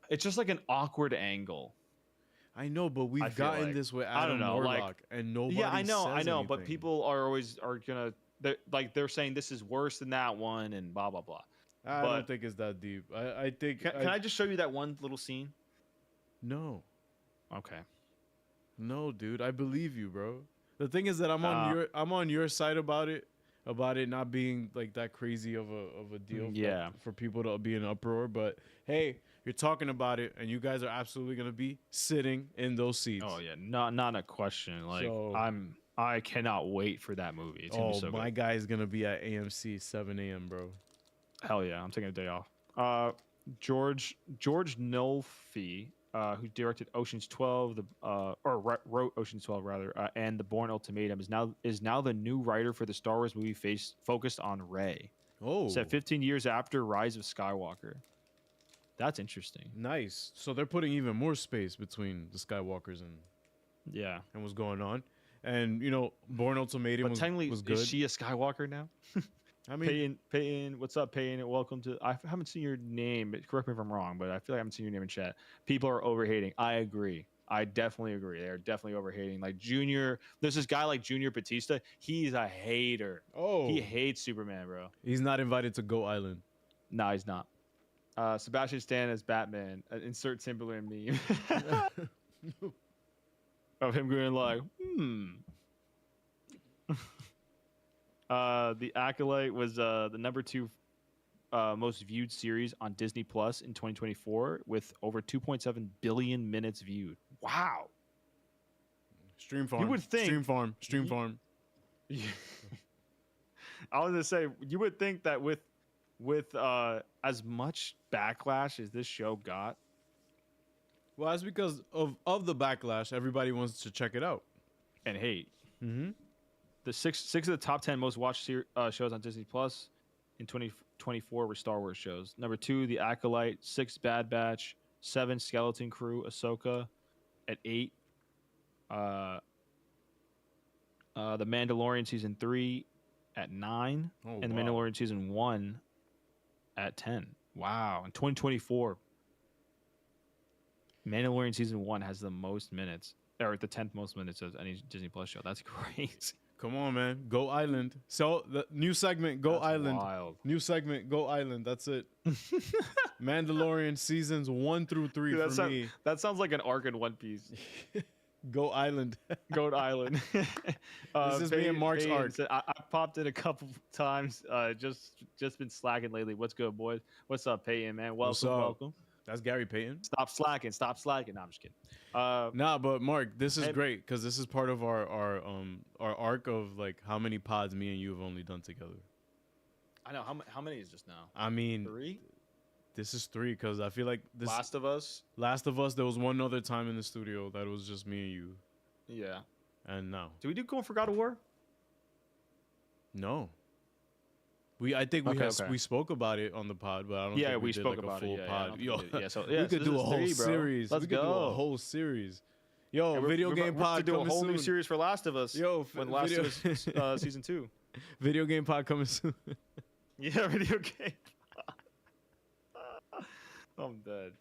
it's just like an awkward angle. I know, but I we've feel gotten like. this with I Adam don't know, like- Warlock, and nobody. Yeah, I know, says but anything. people are always gonna, they're saying this is worse than that one, and blah blah blah. I but- don't think it's that deep. I think. Can I just show you that one little scene? No, Okay. no, dude. I believe you, bro. The thing is that I'm on your side about it not being like that crazy of a deal. Yeah. For people to be in uproar, but hey, you're talking about it, and you guys are absolutely gonna be sitting in those seats. Oh yeah, not a question. Like So- I cannot wait for that movie. It's gonna be Oh, so my good. guy is gonna be at AMC 7 a.m., bro. Hell yeah, I'm taking a day off. George Nolfi, who directed Ocean's 12, wrote Ocean's 12 rather, and The Bourne Ultimatum, is now the new writer for the Star Wars movie focused on Rey. Oh, Set 15 years after Rise of Skywalker. That's interesting. nice. So they're putting even more space between the Skywalkers Yeah, and what's going on. And you know, Bourne Ultimatum but technically, was good. is she a Skywalker now? I mean, Peyton, what's up, Peyton? Welcome to. I haven't seen your name. Correct me if I'm wrong, but I feel like I haven't seen your name in chat. People are overhating. I agree. I definitely agree. They are definitely overhating. Like Junior, there's this guy like Junior Batista. He's a hater. oh, He hates Superman, bro. he's not invited to Go Island. No, he's not. Sebastian Stan as Batman. Insert Timberland meme of him going like, The Acolyte was the number 2 most viewed series on Disney Plus in 2024 with over 2.7 billion minutes viewed. Wow. Stream Farm. would think- Stream Farm. I was gonna say you would think that with as much backlash as this show got, Well, that's because of the backlash. Everybody wants to check it out. and hate. Mm-hmm. The six of the top 10 most watched shows on Disney Plus in 2024 were Star Wars shows. Number 2, The Acolyte. 6, Bad Batch. 7, Skeleton Crew. Ahsoka. At 8, The Mandalorian season 3 at 9, Oh, and The wow. Mandalorian season 1 at 10. Wow! In 2024, Mandalorian season 1 has the most minutes, or the 10th most minutes of any Disney Plus show. That's crazy. Come on, man. Go Island. So the new segment, Go That's Island. Wild. New segment, Go Island. That's it. Mandalorian seasons 1 through 3 Dude, for me. that sounds like an arc in One Piece. Go Island. Goat Island. This is me and Mark's arc. said, I popped in a couple times. Just been slacking lately. What's good, boys? What's up, Peyton, man? What's Welcome, up? welcome. That's Gary Payton. Stop slacking. No, I'm just kidding. Nah, but Mark, this is And- great because this is part of our arc of like how many pods me and you have only done together. I know how many is this now? I mean, 3. this is 3 because I feel like this Last of Us. Last of Us. There was one other time in the studio that was just me and you, Yeah. and now Do we do Going for God of War? no. I think we Okay, had, okay. we spoke about it on the pod, but I don't Yeah, think we did spoke like about a full it. Yeah, I pod. don't Yo, think we did. Yeah, so we yeah, could so do this a is whole 3, bro. series. Let's we could do a go. whole series. Yo, And video game we're to pod do a coming whole soon. new series for Last of Us. Yo, when Last video, of Us season 2. video game pod coming soon. Yeah, video game. I'm dead.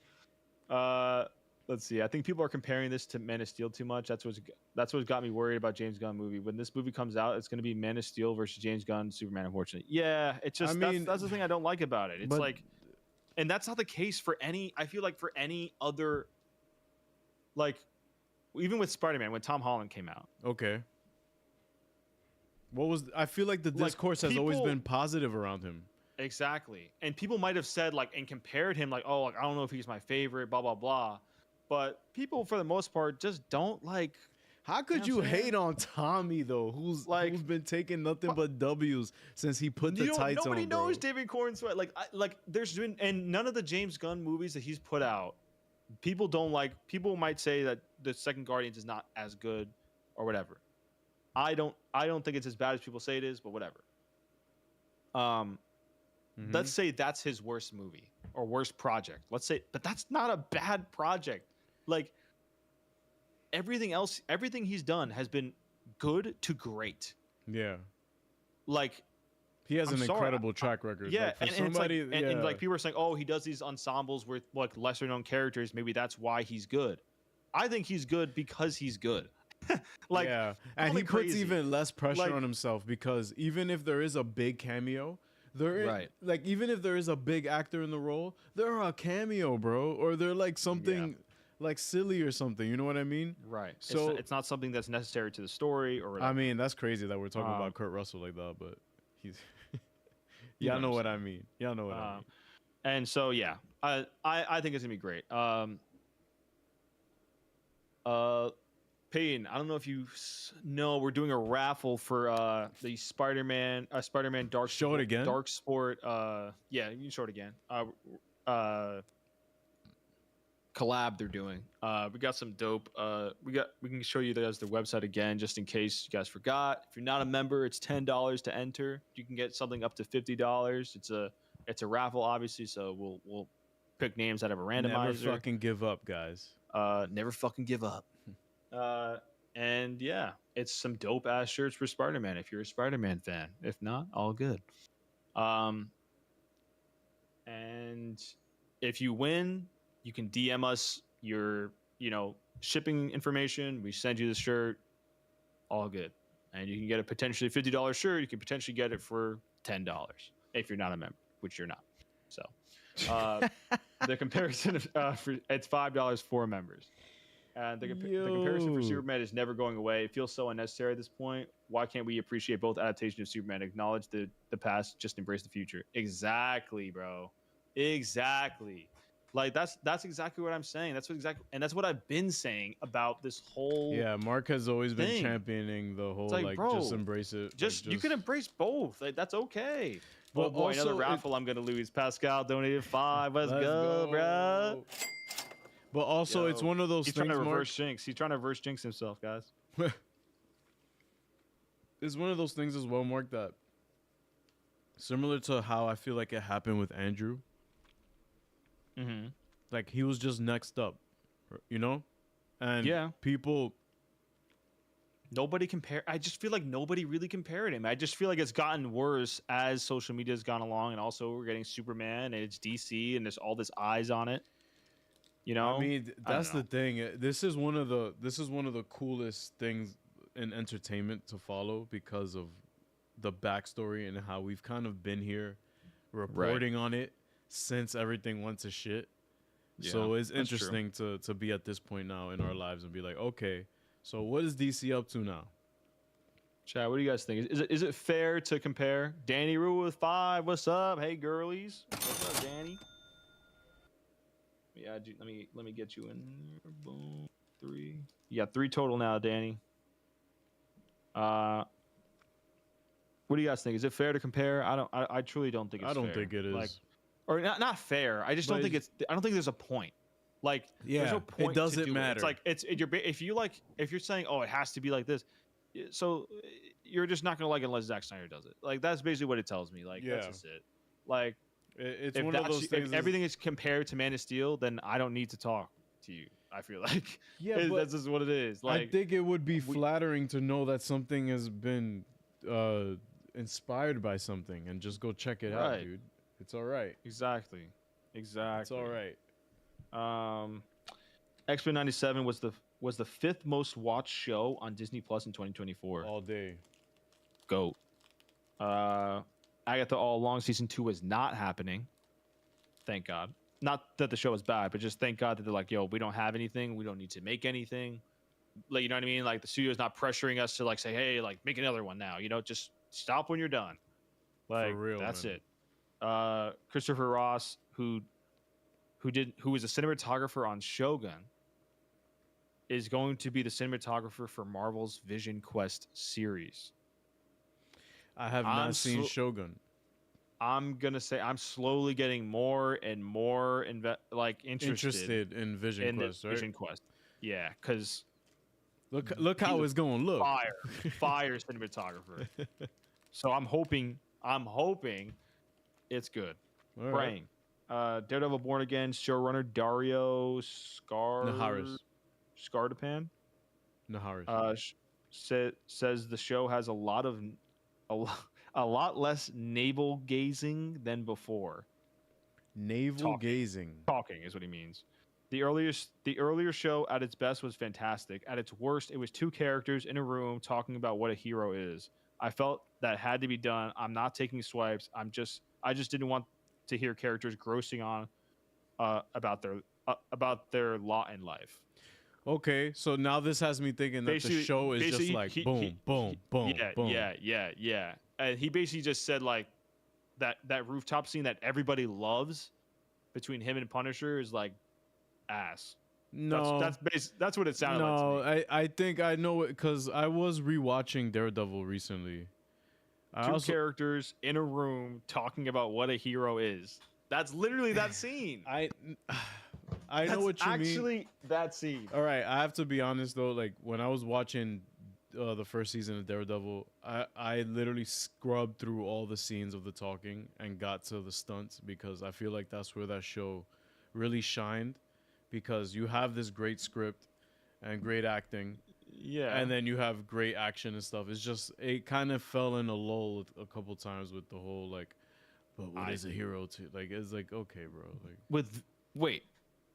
Let's see. I think people are comparing this to Man of Steel too much. That's what got me worried about James Gunn movie. When this movie comes out, it's going to be Man of Steel versus James Gunn Superman. Unfortunately, yeah, it's just that's the thing I don't like about it. It's but- like, and that's not the case for any. I feel like for any other, like, even with Spider-Man when Tom Holland came out. Okay. I feel like the Like, discourse has always people- been positive around him. Exactly. And people might have said like and compared him like, oh, like, I don't know if he's my favorite, blah blah blah. But people for the most part just don't like. How could You you know what I'm saying? hate on Tommy though, who's Like- been taking nothing but W's since he put the tights Nobody on, bro. knows David Corn Sweat. Like there's been and none of the James Gunn movies that he's put out, people don't like. People might say that the second Guardians is not as good or whatever. I don't think it's as bad as people say it is, but whatever. Mhm. Let's say that's his worst movie or worst project. Let's say, but that's not a bad project. Like everything else, everything he's done has been good to great. Yeah. Like, He has I'm an sorry, incredible track record. yeah, Like, for and it's like, somebody, and like people are saying, oh, he does these ensembles with like lesser known characters. Maybe that's why he's good. I think he's good because he's good. Like, yeah, and call he it puts crazy. even less pressure Like- on himself because even if there is a big cameo, Right. like even if there is a big actor in the role, they're a cameo, bro, or they're like something like silly or something. You know what I mean? right. So- It's not something that's necessary to the story or whatever. I mean, that's crazy that we're talking Um, about Kurt Russell like that, but he's. You Y'all know know what what I mean. Y'all know what I mean. And so yeah, I think it's gonna be great. Payne, I don't know if you know, we're doing a raffle for the Spider-Man Dark Show it again? Dark Sport. Yeah, you can show it again. Collab they're doing. We got some dope. We can show you guys their website again just in case you guys forgot. If you're not a member, it's $10 to enter. You can get something up to $50. It's a raffle, obviously, so we'll pick names out of a randomizer. Never fucking give up, guys. Never fucking give up. And yeah, it's some dope ass shirts for Spider-Man if you're a Spider-Man fan. If not, all good. And if you win, you can DM us your, shipping information. We send you the shirt. All good. And you can get a potentially $50 shirt. You can potentially get it for $10 if you're not a member, which you're not. So the comparison it's $5 for members. And the comparison for Yo. Superman is never going away. It feels so unnecessary at this point. Why can't we appreciate both adaptation of Superman, acknowledge the past, just embrace the future? Exactly, bro. Exactly. Like that's exactly what I'm saying. That's what I've been saying about this whole. Yeah, Mark has always been thing. championing the whole like, like bro, just embrace it. Just like, you can embrace both. Like that's okay. But Oh boy, another also, raffle I'm gonna lose. Pascal donated $5. Let's go, bro. But also, it's Yo, one of those He's things, trying to Mark. reverse jinx. He's trying to reverse jinx himself, guys. It's one of those things as well, Mark, that similar to how I feel like it happened with Andrew. Mm-hmm. Like he was just next up, you know, and Yeah. people. Nobody compare. I just feel like nobody really compared him. I just feel like it's gotten worse as social media has gone along, and also we're getting Superman and it's DC and there's all this eyes on it. You know, I mean, I don't that's the thing. This is one of the coolest things in entertainment to follow because of the backstory and how we've kind of been here reporting on it since everything went to shit. So Yeah, it's that's true. interesting to be at this point now in our lives and be like, okay, so what is DC up to now? Chad, what do you guys think? Is it fair to compare Danny Rule with 5? What's up? Hey, girlies. What's up, Danny? Yeah, let me get you in here. Boom. 3. You got 3 total now, Danny. What do you guys think? Is it fair to compare? I truly don't think it's I don't fair. think it is. Like, or not fair. I just don't But think I don't think there's a point. Like, Yeah, there's no it point. doesn't to do matter. It's like if you're saying, oh, it has to be like this, so you're just not gonna like it unless Zack Snyder does it. Like that's basically what it tells me. Like that's Yeah. just it. Like It's if one of those things. if everything is compared to Man of Steel, then I don't need to talk to you. I feel like Yeah, but that's just what it is. I Like, think it would be flattering to know that something has been inspired by something, and just go check it out, Right. dude. It's all right. exactly. It's all right. X-Men 97 was the fifth most watched show on Disney Plus in 2024. All day. Goat. Agatha All Along season 2 is not happening. Thank God. Not that the show is bad, but just thank God that they're like, yo, we don't have anything. We don't need to make anything. Like, you know what I mean? Like, the studio's not pressuring us to like say, hey, like make another one now. You know, just stop when you're done. Like, real, that's man. it. Christopher Ross, who was a cinematographer on Shogun, is going to be the cinematographer for Marvel's Vision Quest series. I have I'm not seen slo- Shogun. I'm gonna say I'm slowly getting more and more interested In Vision in Quest, the right? Vision Quest. Yeah, because Look how he's a it's going to look. fire cinematographer. So I'm hoping it's good. All right. Praying. Daredevil Born Again showrunner Dario Naharis. Scardapan Naharis. says the show has a lot less navel gazing than before. Navel talking. gazing. Talking is what he means. The earlier show at its best was fantastic. At its worst, it was two characters in a room talking about what a hero is. I felt that had to be done. I'm not taking swipes. I just didn't want to hear characters grossing on about their lot in life. Okay, so now this has me thinking that the show is just like boom, boom. Yeah. And he basically just said like that rooftop scene that everybody loves between him and Punisher is like ass. No, That's what it sounded like to me. No, I think I know it because I was rewatching Daredevil recently. Two characters in a room talking about what a hero is. That's literally that scene. I know what you mean. Actually, that scene. All right, I have to be honest though. Like when I was watching the first season of Daredevil, I literally scrubbed through all the scenes of the talking and got to the stunts because I feel like that's where that show really shined, because you have this great script and great acting. Yeah. And then you have great action and stuff. It's just, it kind of fell in a lull a couple times with the whole like, but what is a hero to like? It's like, okay, bro. Like wait,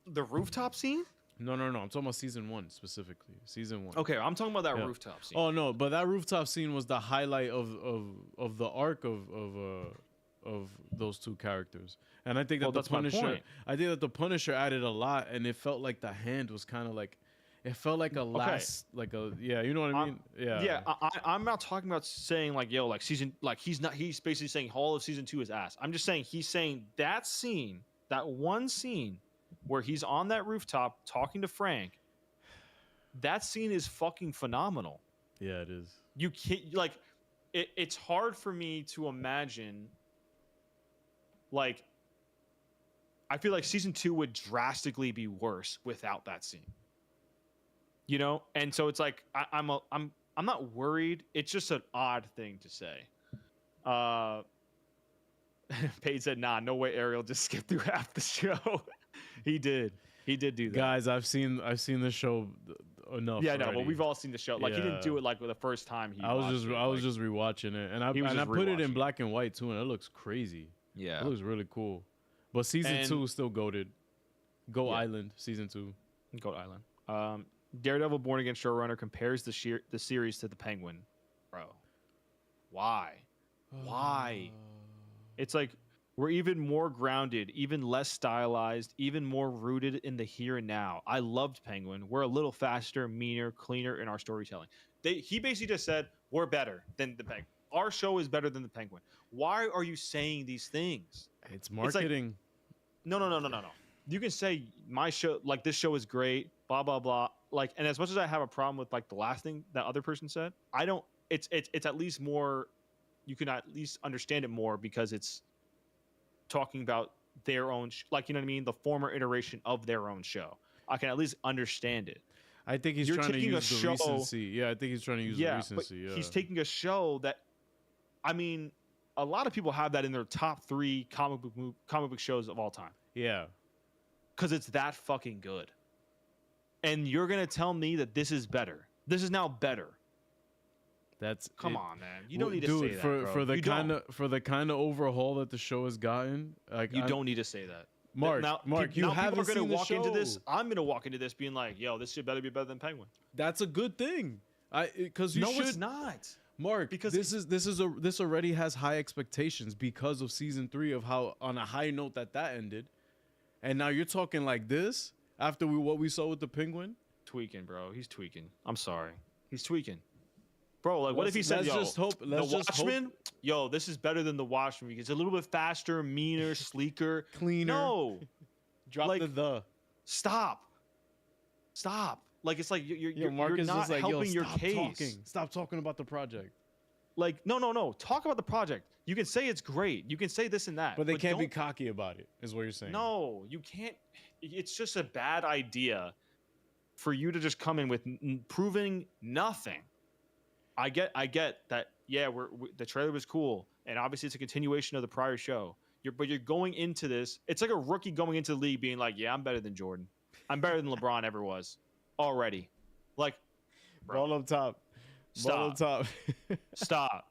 the rooftop scene? no. I'm talking about season 1 specifically. Season 1. Okay, I'm talking about that Yeah. rooftop scene. Oh no, but that rooftop scene was the highlight of the arc of those two characters. And I think that Well, the that's my Punisher, point. I think that the Punisher added a lot, and it felt like the hand was kind of like, it felt like a last, like a, yeah, you know what I mean? Yeah, I'm not talking about saying like, yo, like season, like he's basically saying all of season 2 is ass. I'm just saying he's saying that scene, that one scene where he's on that rooftop talking to Frank, that scene is fucking phenomenal. Yeah, it is. You can't, like, it's hard for me to imagine, like, I feel like season 2 would drastically be worse without that scene. You know, and so it's like I'm not worried. It's just an odd thing to say. Paige said, "Nah, no way, Ariel just skipped through half the show." He did do that. Guys, I've seen the show enough. Yeah, no, already. but we've all seen the show. Like he didn't do Yeah. it like the first time he. I was watched just it. I was Like, just rewatching it, and I He was just put it in rewatching black and white too, and it looks crazy. yeah. It looks really cool. But season And- 2 is still goated. Go Yeah. Island season 2. Goat Island. Daredevil Born Again showrunner compares the series to The Penguin. Bro, why? Why? It's like we're even more grounded, even less stylized, even more rooted in the here and now. I loved Penguin. We're a little faster, meaner, cleaner in our storytelling. He basically just said we're better than the Penguin. Our show is better than the Penguin. Why are you saying these things? It's marketing. No. You can say my show, like this show is great, blah blah blah. Like, and as much as I have a problem with like the last thing that other person said, I don't. It's at least more. You can at least understand it more because it's talking about their own, like, you know what I mean, the former iteration of their own show. I can at least understand it. I think he's You're trying to taking a use the show- recency. Yeah, I think he's trying to use the recency. Yeah, He's taking a show that, I mean, a lot of people have that in their top 3 comic book shows of all time yeah. because it's that fucking good. and you're gonna tell me that this is better. This is now better. That's Come it. on, man. You don't Well, need to dude, say that, for bro. for the You kind don't. of for the kind of overhaul that the show has gotten. Like You don't need to say that. Mark, now, Mark, you now haven't people are seen gonna the walk into this. show. I'm gonna walk into this being like, "Yo, this shit better be better than Penguin." That's a good thing. Because you No, should. it's not. Mark, Because this already has high expectations because of season 3 of how on a high note that ended, and now you're talking like this after what we saw with the Penguin. Tweaking, bro. He's tweaking. I'm sorry. He's tweaking. Bro, like, what if he said, let's "Yo, just hope- let's the just hope- Watchmen, yo, this is better than the Watchmen because it's a little bit faster, meaner, sleeker, Cleaner. No, Drop like- the. stop. Like, it's like you're Marcus not is like, helping yo, your stop case. talking. Stop talking about the project. Like, no. Talk about the project. You can say it's great. You can say this and that. But they can't be don't- cocky about it, is what you're saying. No, you can't. It's just a bad idea for you to just come in with proving nothing. I get that. Yeah, the trailer was cool, and obviously it's a continuation of the prior show. But you're going into this. It's like a rookie going into the league, being like, "Yeah, I'm better than Jordan. I'm better than LeBron ever was already." Like, bro, Ball up top. Ball up top. stop.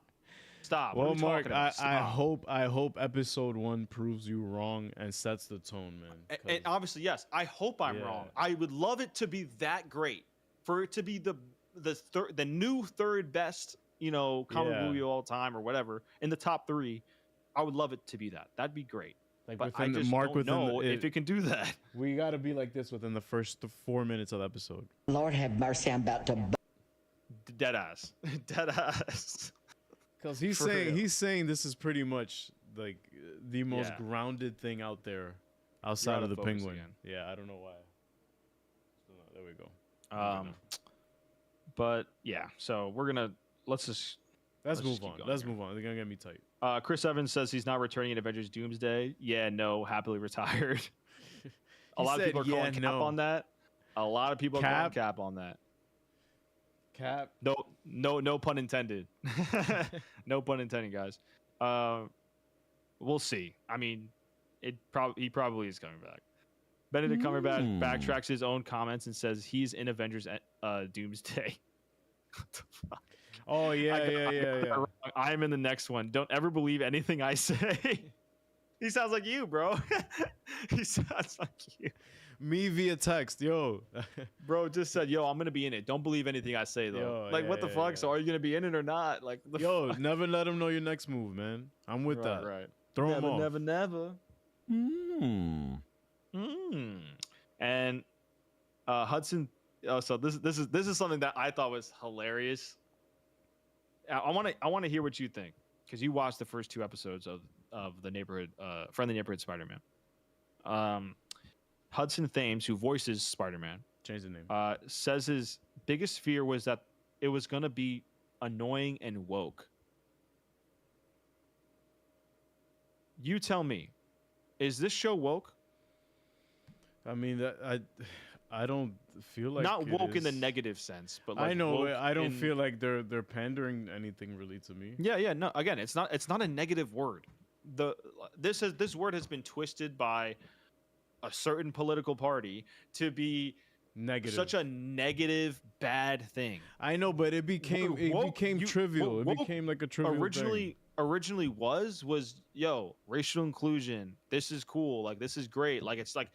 What Well, are we Mark, talking about? I hope episode 1 proves you wrong and sets the tone, man. And 'cause- obviously, yes, I hope I'm Yeah. wrong. I would love it to be that great, for it to be the new third best, comic Yeah. movie of all time or whatever in the top 3. I would love it to be that. That'd be great. like But I within just Mark don't within know if it can do that. we got to be like this within the first 4 minutes of the episode. Lord have mercy, I'm about to. Dead ass. Dead ass. Because he's For saying real. this is pretty much like the most Yeah. grounded thing out there outside gotta of the focus Penguin. again. Yeah, I don't know why. There we go. But yeah, so let's just. Let's Let's move just keep on. going Let's here. move on. They're gonna get me tight. Chris Evans says he's not returning in Avengers Doomsday. Yeah, no, happily retired. A He lot of said, people are calling "Yeah, cap no." on that. A lot of people are calling Cap? cap on that. Cap. No pun intended. No pun intended, guys. We'll see. I mean, he probably is coming back. Benedict Cumberbatch backtracks his own comments and says he's in Avengers Doomsday. What the fuck? Oh yeah, I got yeah. that wrong. I'm in the next one. Don't ever believe anything I say. He sounds like you, bro. He sounds like you. Me via text, yo. Bro just said, "Yo, I'm gonna be in it. Don't believe anything I say, though." Yo, like, yeah, what the yeah, fuck? yeah. So, are you gonna be in it or not? Like, the Yo, fuck? never let him know your next move, man. I'm with that. Right. Throw him off. never. And Hudson. Oh, so this is something that I thought was hilarious. I want to hear what you think, because you watched the first 2 episodes of the Friendly Neighborhood Spider-Man. Hudson Thames, who voices Spider-Man, Change the name. says his biggest fear was that it was gonna be annoying and woke. You tell me, is this show woke? I mean, I don't feel like Not it woke in the is. negative sense, but like I know. woke I don't in- feel like they're pandering anything really to me. Yeah. No, again, it's not a negative word. This word has been twisted by a certain political party to be Negative. such a negative, bad thing. I know, but it became Woke- trivial. It woke became like a trivial thing. Originally was yo, racial inclusion. This is cool. Like, this is great. Like, it's like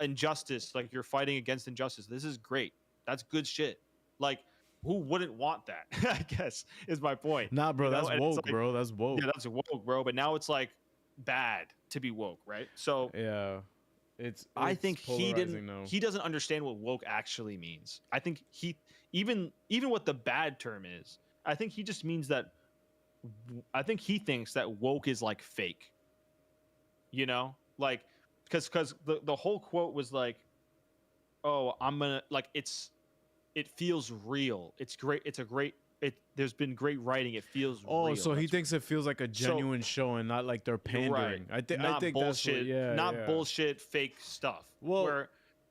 injustice. Like, you're fighting against injustice. This is great. That's good shit. Like, who wouldn't want that? I guess is my point. Nah, bro, You know, that's and it's woke, like- bro. That's woke. Yeah, that's woke, bro. But now it's like bad to be woke, right? So Yeah. It's I think he polarizing now. he doesn't understand what woke actually means. I think he even what the bad term is. I think he just means that. I think he thinks that woke is like fake. You know, like because the whole quote was like, "Oh, I'm gonna like it feels real. It's great. It's a great. There's been great writing. It feels Oh, real." so he That's thinks it feels like a genuine show and not like they're You're right. pandering. I think Not that's bullshit. what, yeah, not yeah. bullshit. Fake stuff. Well-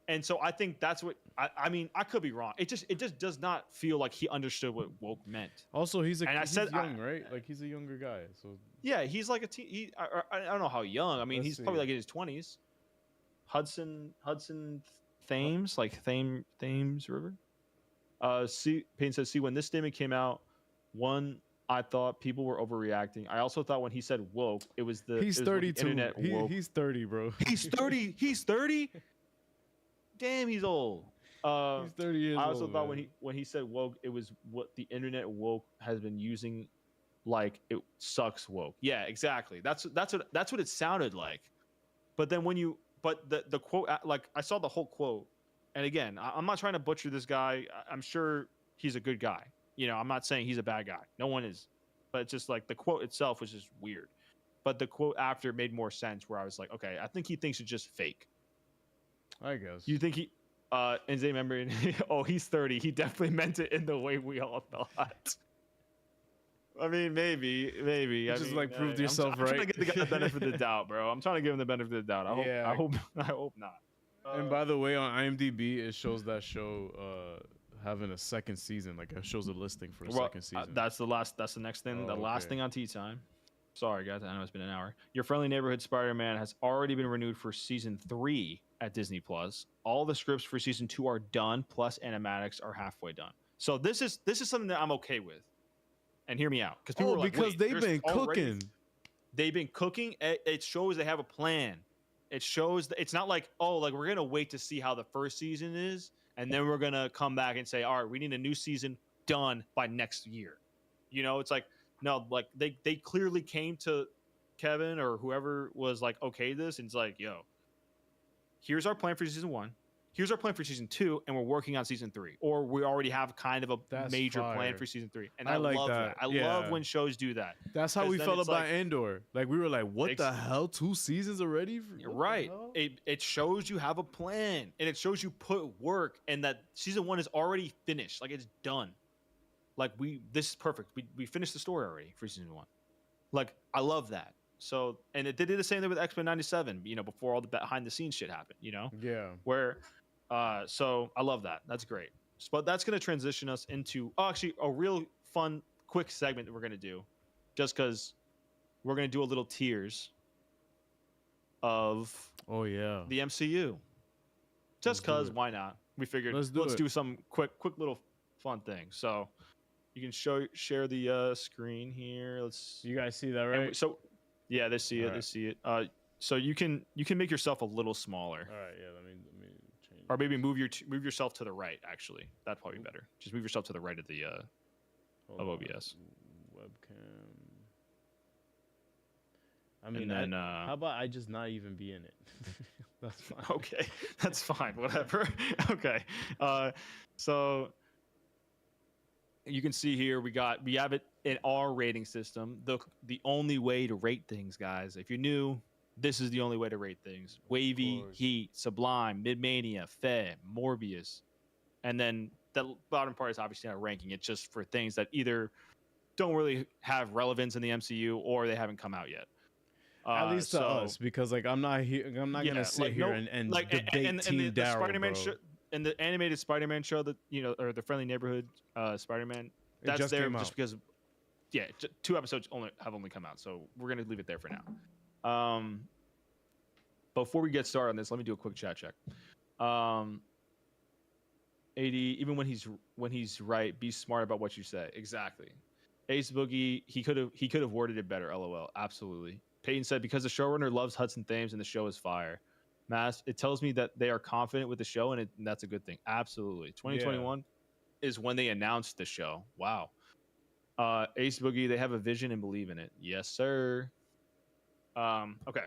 and so I think that's what I mean. I could be wrong. It just does not feel like he understood what woke meant. Also, he's And I he's said- young, right? Like he's a younger guy. So Yeah, he's like a I don't know how young. I mean, Let's he's probably see. like in his 20s. Hudson Thames, like Thames River. Payne says, see, when this statement came out, one, I thought people were overreacting. I also thought when he said woke, it was the He's it was when the 32. internet woke. He's 30, bro. He's 30. He's 30. Damn, he's old. He's 30 years I also old, thought man. when he said woke, it was what the internet woke has been using, like it sucks woke. Yeah, exactly. That's what it sounded like. But then the quote, like I saw the whole quote, and again, I'm not trying to butcher this guy. I'm sure he's a good guy. You know, I'm not saying he's a bad guy. No one is. But it's just like the quote itself was just weird. But the quote after made more sense, where I was like, okay, I think he thinks it's just fake. I guess. You think he? And they remember, oh, he's 30. He definitely meant it in the way we all thought. I mean, maybe. I just mean, like proved yourself I'm trying to right. get the guy the benefit of the doubt, bro. I'm trying to give him the benefit of the doubt. I hope not. And by the way, on IMDb, it shows that show having a second season. Like it shows a listing for a second season. That's the next thing. The last okay. thing on Tea Time. Sorry, guys. I know it's been an hour. Your Friendly Neighborhood Spider-Man has already been renewed for season 3 at Disney Plus. All the scripts for season 2 are done, plus animatics are halfway done. So this is something that I'm okay with. And hear me out, because people were like, because wait, they've there's been already- cooking. They've been cooking. It shows they have a plan. It shows that it's not like, oh, like we're gonna wait to see how the first season is, and then we're gonna come back and say, all right, we need a new season done by next year. You know, it's like, no, like they clearly came to Kevin or whoever was like, okay, this, and it's like, yo, here's our plan for season 1. Here's our plan for season 2, and we're working on season 3, or we already have kind of a That's major plan fire. for season 3. And I I like love that. I Yeah. love when shows do that. That's how 'Cause we then felt it's about like- Andor. Like we were like, what the Ex- hell? 2 seasons already? You're What the right. hell? It shows you have a plan, and it shows you put work, and that season 1 is already finished. Like it's done. Like this is perfect. We finished the story already for season 1. Like I love that. So, and they did the same thing with X-Men 97. You know, before all the behind the scenes shit happened. You know, Yeah. where, so I love that. That's great. But that's gonna transition us into actually a real fun, quick segment that we're gonna do, just because we're gonna do a little tiers of Oh yeah. the MCU. Just Let's do cause, it. why not? We figured Let's let's do do it. some quick little fun thing. So you can share the screen here. Let's You guys see that, and right? so yeah, they see it. They Alright. see it. So you can make yourself a little smaller, All right. Yeah. Let me change. or maybe move yourself to the right. Actually, that'd probably be better. Just move yourself to the right of the Hold of on. OBS. Webcam. I mean, And then how about I just not even be in it? That's fine. okay, that's fine. Whatever. Okay. So you can see here we have it in our rating system. The only way to rate things, guys. If you're new, this is the only way to rate things. Wavy, course. Heat, Sublime, Midmania, Fed, Morbius, and then the bottom part is obviously not ranking. It's just for things that either don't really have relevance in the MCU or they haven't come out yet. At least to so- us, because like I'm not here. I'm not Yeah, gonna sit like, here no- and like debate and Team the Daryl, Spider-Man bro. show and the animated Spider-Man show that or the Friendly Neighborhood Spider-Man. It That's just there came just out. because, yeah, 2 episodes have only come out, so we're gonna leave it there for now. Before we get started on this, let me do a quick chat check. 80, even when he's right, be smart about what you say. Exactly. Ace Boogie, he could have worded it better. LOL. Absolutely. Peyton said because the showrunner loves Hudson Thames and the show is fire. Mass, it tells me that they are confident with the show and that's a good thing. Absolutely. 2021 is when they announced the show. Wow. Ace Boogie, they have a vision and believe in it. Yes, sir. Okay.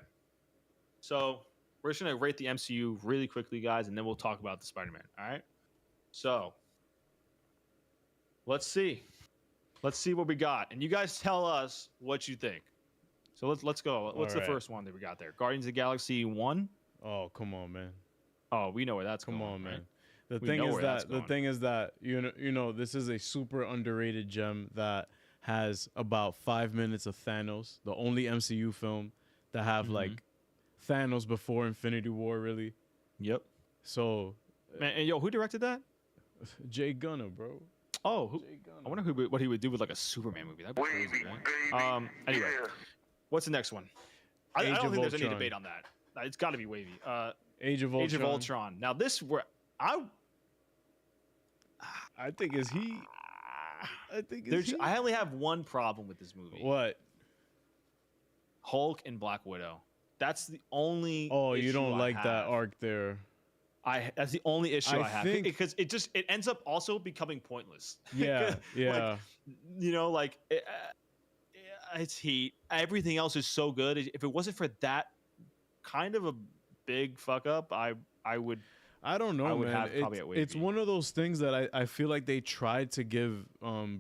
So we're just gonna rate the MCU really quickly, guys, and then we'll talk about the Spider-Man. All right. So let's see what we got, and you guys tell us what you think. So let's go. What's the Alright. first one that we got there? Guardians of the Galaxy 1. Oh come on, man. Oh, we know where that's Come going. on, man. right? The We thing know is where that's that the going. thing is that you know this is a super underrated gem that has about 5 minutes of Thanos, the only MCU film that have like Thanos before Infinity War, really. Yep. So Man, and yo, who directed that? Jay Gunner, bro. Oh, who, Jay Gunner. I wonder what he would do with like a Superman movie. That'd be crazy, man. Anyway, what's the next one? I Age don't of think there's any Ultron. debate on that. It's got to be Wavy. Age of Ultron. Age of Ultron. Now this where I think is he. I think is there's he. I only have one problem with this movie. What? Hulk and Black Widow. That's the only. Oh, you issue don't I like that have. arc there. That's the only issue I I have think- because it ends up also becoming pointless. Yeah, yeah. Like, you know, like it's Heat. Everything else is so good. If it wasn't for that kind of a big fuck up, I would. I don't know, I would man. have probably at It's Wavy. one of those things that I feel like they tried to give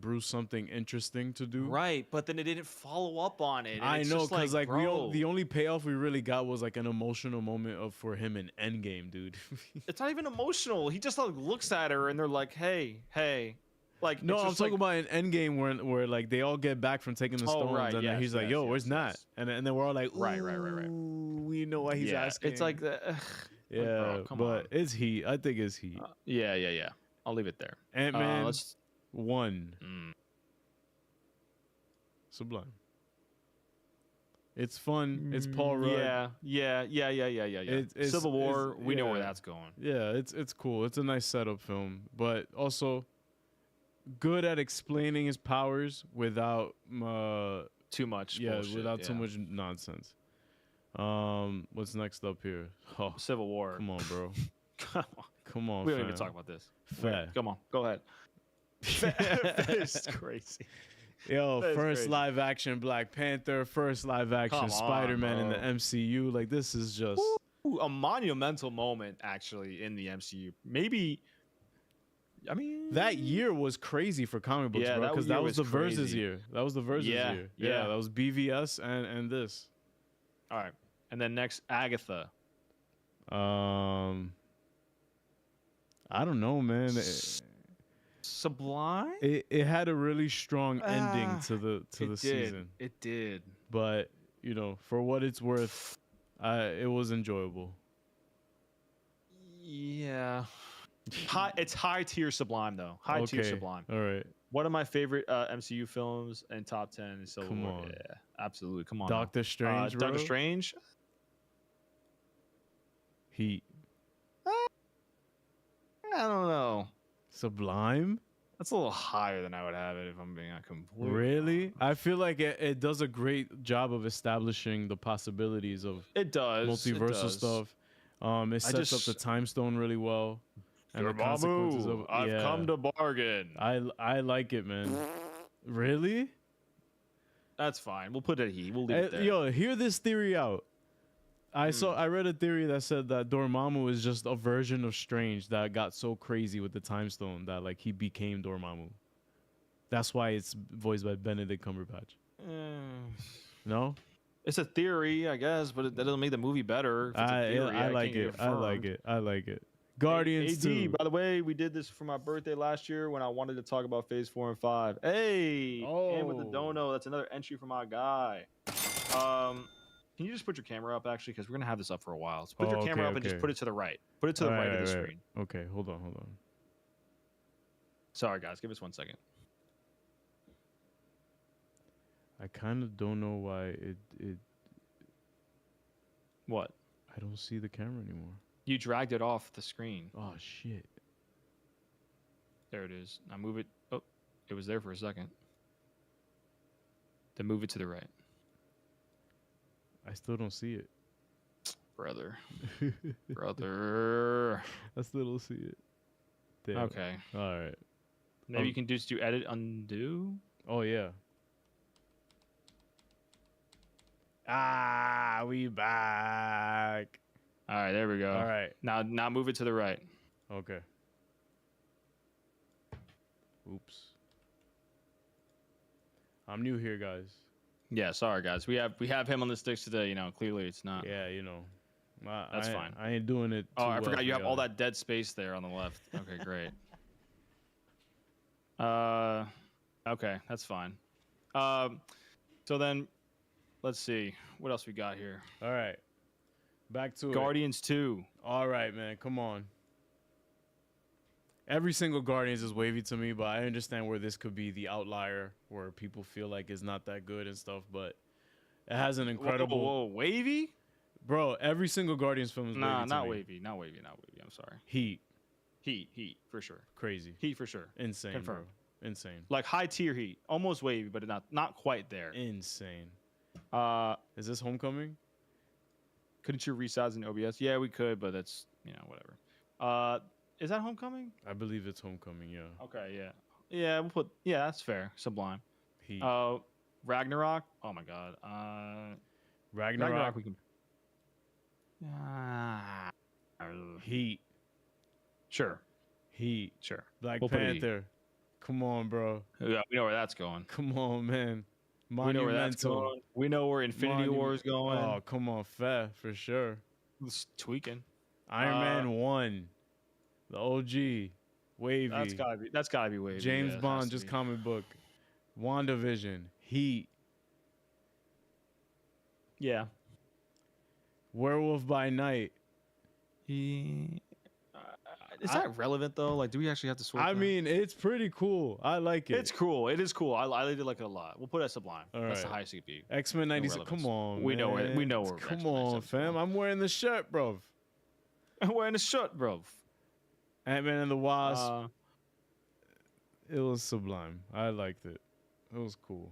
Bruce something interesting to do. Right, but then it didn't follow up on it. and I it's know, just because like bro, the only payoff we really got was like an emotional moment for him in Endgame, dude. it's not even emotional. He just like looks at her and they're like, "Hey, hey," like No, it's I'm just talking like, about an Endgame where like they all get back from taking the Oh, stones, right, and then yes, he's like, yes, "Yo, yes, where's Nat?" yes. And then we're all like, Right. "Ooh, we know why he's yeah, asking." it's like the. yeah, bro, come but on. it's Heat. I think it's Heat. Yeah. I'll leave it there. Ant-Man Let's. 1. Mm. Sublime. It's fun. It's Paul Rudd. Yeah. It's- Civil War. it's- We know where yeah. that's going. Yeah, it's cool. It's a nice setup film, but also good at explaining his powers without Too much. yeah, bullshit, without too yeah. much nonsense. What's next up here? Oh, Civil War. come on, bro. Come on. Come on, We don't even fam. talk about this. Fair. Come on. Go ahead. It's crazy. Yo, That is first crazy. live action Black Panther, first live action Come on, Spider-Man in the bro. MCU. Like this is just Ooh, a monumental moment actually in the MCU. Maybe. I mean. that year was crazy for comic books, Yeah, bro. that Because year that was the was Versus crazy. year. That was the Versus Yeah, year. yeah. That was BVS and this. All right. And then next, Agatha. I don't know, man. Sublime. It had a really strong ending Ah, to the season, It did. but you know, for what it's worth, it was enjoyable. Yeah. It's high tier Sublime though. High tier Okay, Sublime. All right, One of my favorite MCU films and top 10 is Civil Come War. on. Yeah, absolutely. Come on. now. Doctor Strange, bro. Doctor Strange. Heat, I don't know. Sublime. That's a little higher than I would have it if I'm being completely. Really? I feel like it does a great job of establishing the possibilities of It does. multiversal stuff. It sets up just- the time stone really well, and the Dormammu, consequences of I've yeah. come to bargain. I like it, man. Really? That's fine. We'll put it at he. We'll leave it there. Yo, hear this theory out. I read a theory that said that Dormammu is just a version of Strange that got so crazy with the time stone that like he became Dormammu. That's why it's voiced by Benedict Cumberbatch. No? It's a theory, I guess, but that doesn't make the movie better. If it's a theory, I like can't it. get I like affirmed. it. I like it. Guardians AD, 2. by the way, we did this for my birthday last year when I wanted to talk about Phase 4 and 5. Hey, and with the Oh. dono, that's another entry for my guy. Can you just put your camera up actually, because we're gonna have this up for a while. So put your Oh, camera okay, up and just okay. put it to the right. Put it to the right of the screen. Okay, hold on. Sorry, guys, give us 1 second. I kind of don't know why it. What? I don't see the camera anymore. You dragged it off the screen. Oh shit. There it is. Now move it. Oh, it was there for a second. Then move it to the right, I still don't see it. brother. Brother. I still don't see it. Damn. Okay. All right. Maybe you can just do edit undo. Oh yeah. We back. All right, there we go. All right. Now move it to the right. Okay. Oops. I'm new here, guys. Yeah, sorry guys. We have him on the sticks today. You know, clearly it's not. Yeah, you know. That's I fine. I ain't doing it. Oh, too I well forgot you for have all y'all. that dead space there on the left. Okay, great. Okay, that's fine. So then, let's see what else we got here. All right. Back to it. Guardians 2. All right, man. Come on. Every single Guardians is wavy to me, but I understand where this could be the outlier where people feel like it's not that good and stuff. But it has an incredible. Whoa, wavy? Bro, every single Guardians film is Nah, wavy to not me. wavy, not wavy, not wavy. I'm sorry. Heat, Heat for sure. crazy, Heat for sure. insane, Confirmed. bro, insane, Like high tier Heat, almost wavy, but not quite there. insane. Uh, Is this Homecoming? couldn't you resize in OBS? Yeah, we could, but that's whatever. Is that Homecoming? I believe it's Homecoming. Yeah. Okay, yeah, we'll put that's fair. Sublime. Heat, Ragnarok. Oh my God. Ragnarok, we can. Heat, Sure. Heat, Sure. Black We'll put it Heat. Panther. Come on, bro. Yeah, we know where that's going. Come on, man. We know where that's Monumental. going. We know where Infinity War is going. Oh, come on, fair for sure. It's tweaking. Iron Man 1, the OG, wavy. That's gotta be wavy. James yeah, it has Bond, to just be. comic book. WandaVision, Heat, Yeah. Werewolf by Night. Is that relevant though? Like, do we actually have to switch? I mean, it's pretty cool. I like it. it's cool. It is cool. I did like it a lot. We'll put it at Sublime. That's the Alright. highest CP. X-Men 96. relevance. Come on, We know man. we know where Come X-Men on, 97 fam. I'm wearing the shirt, bro. I'm wearing a shirt, bro. Ant-Man and the Wasp. It was sublime. I liked it. It was cool.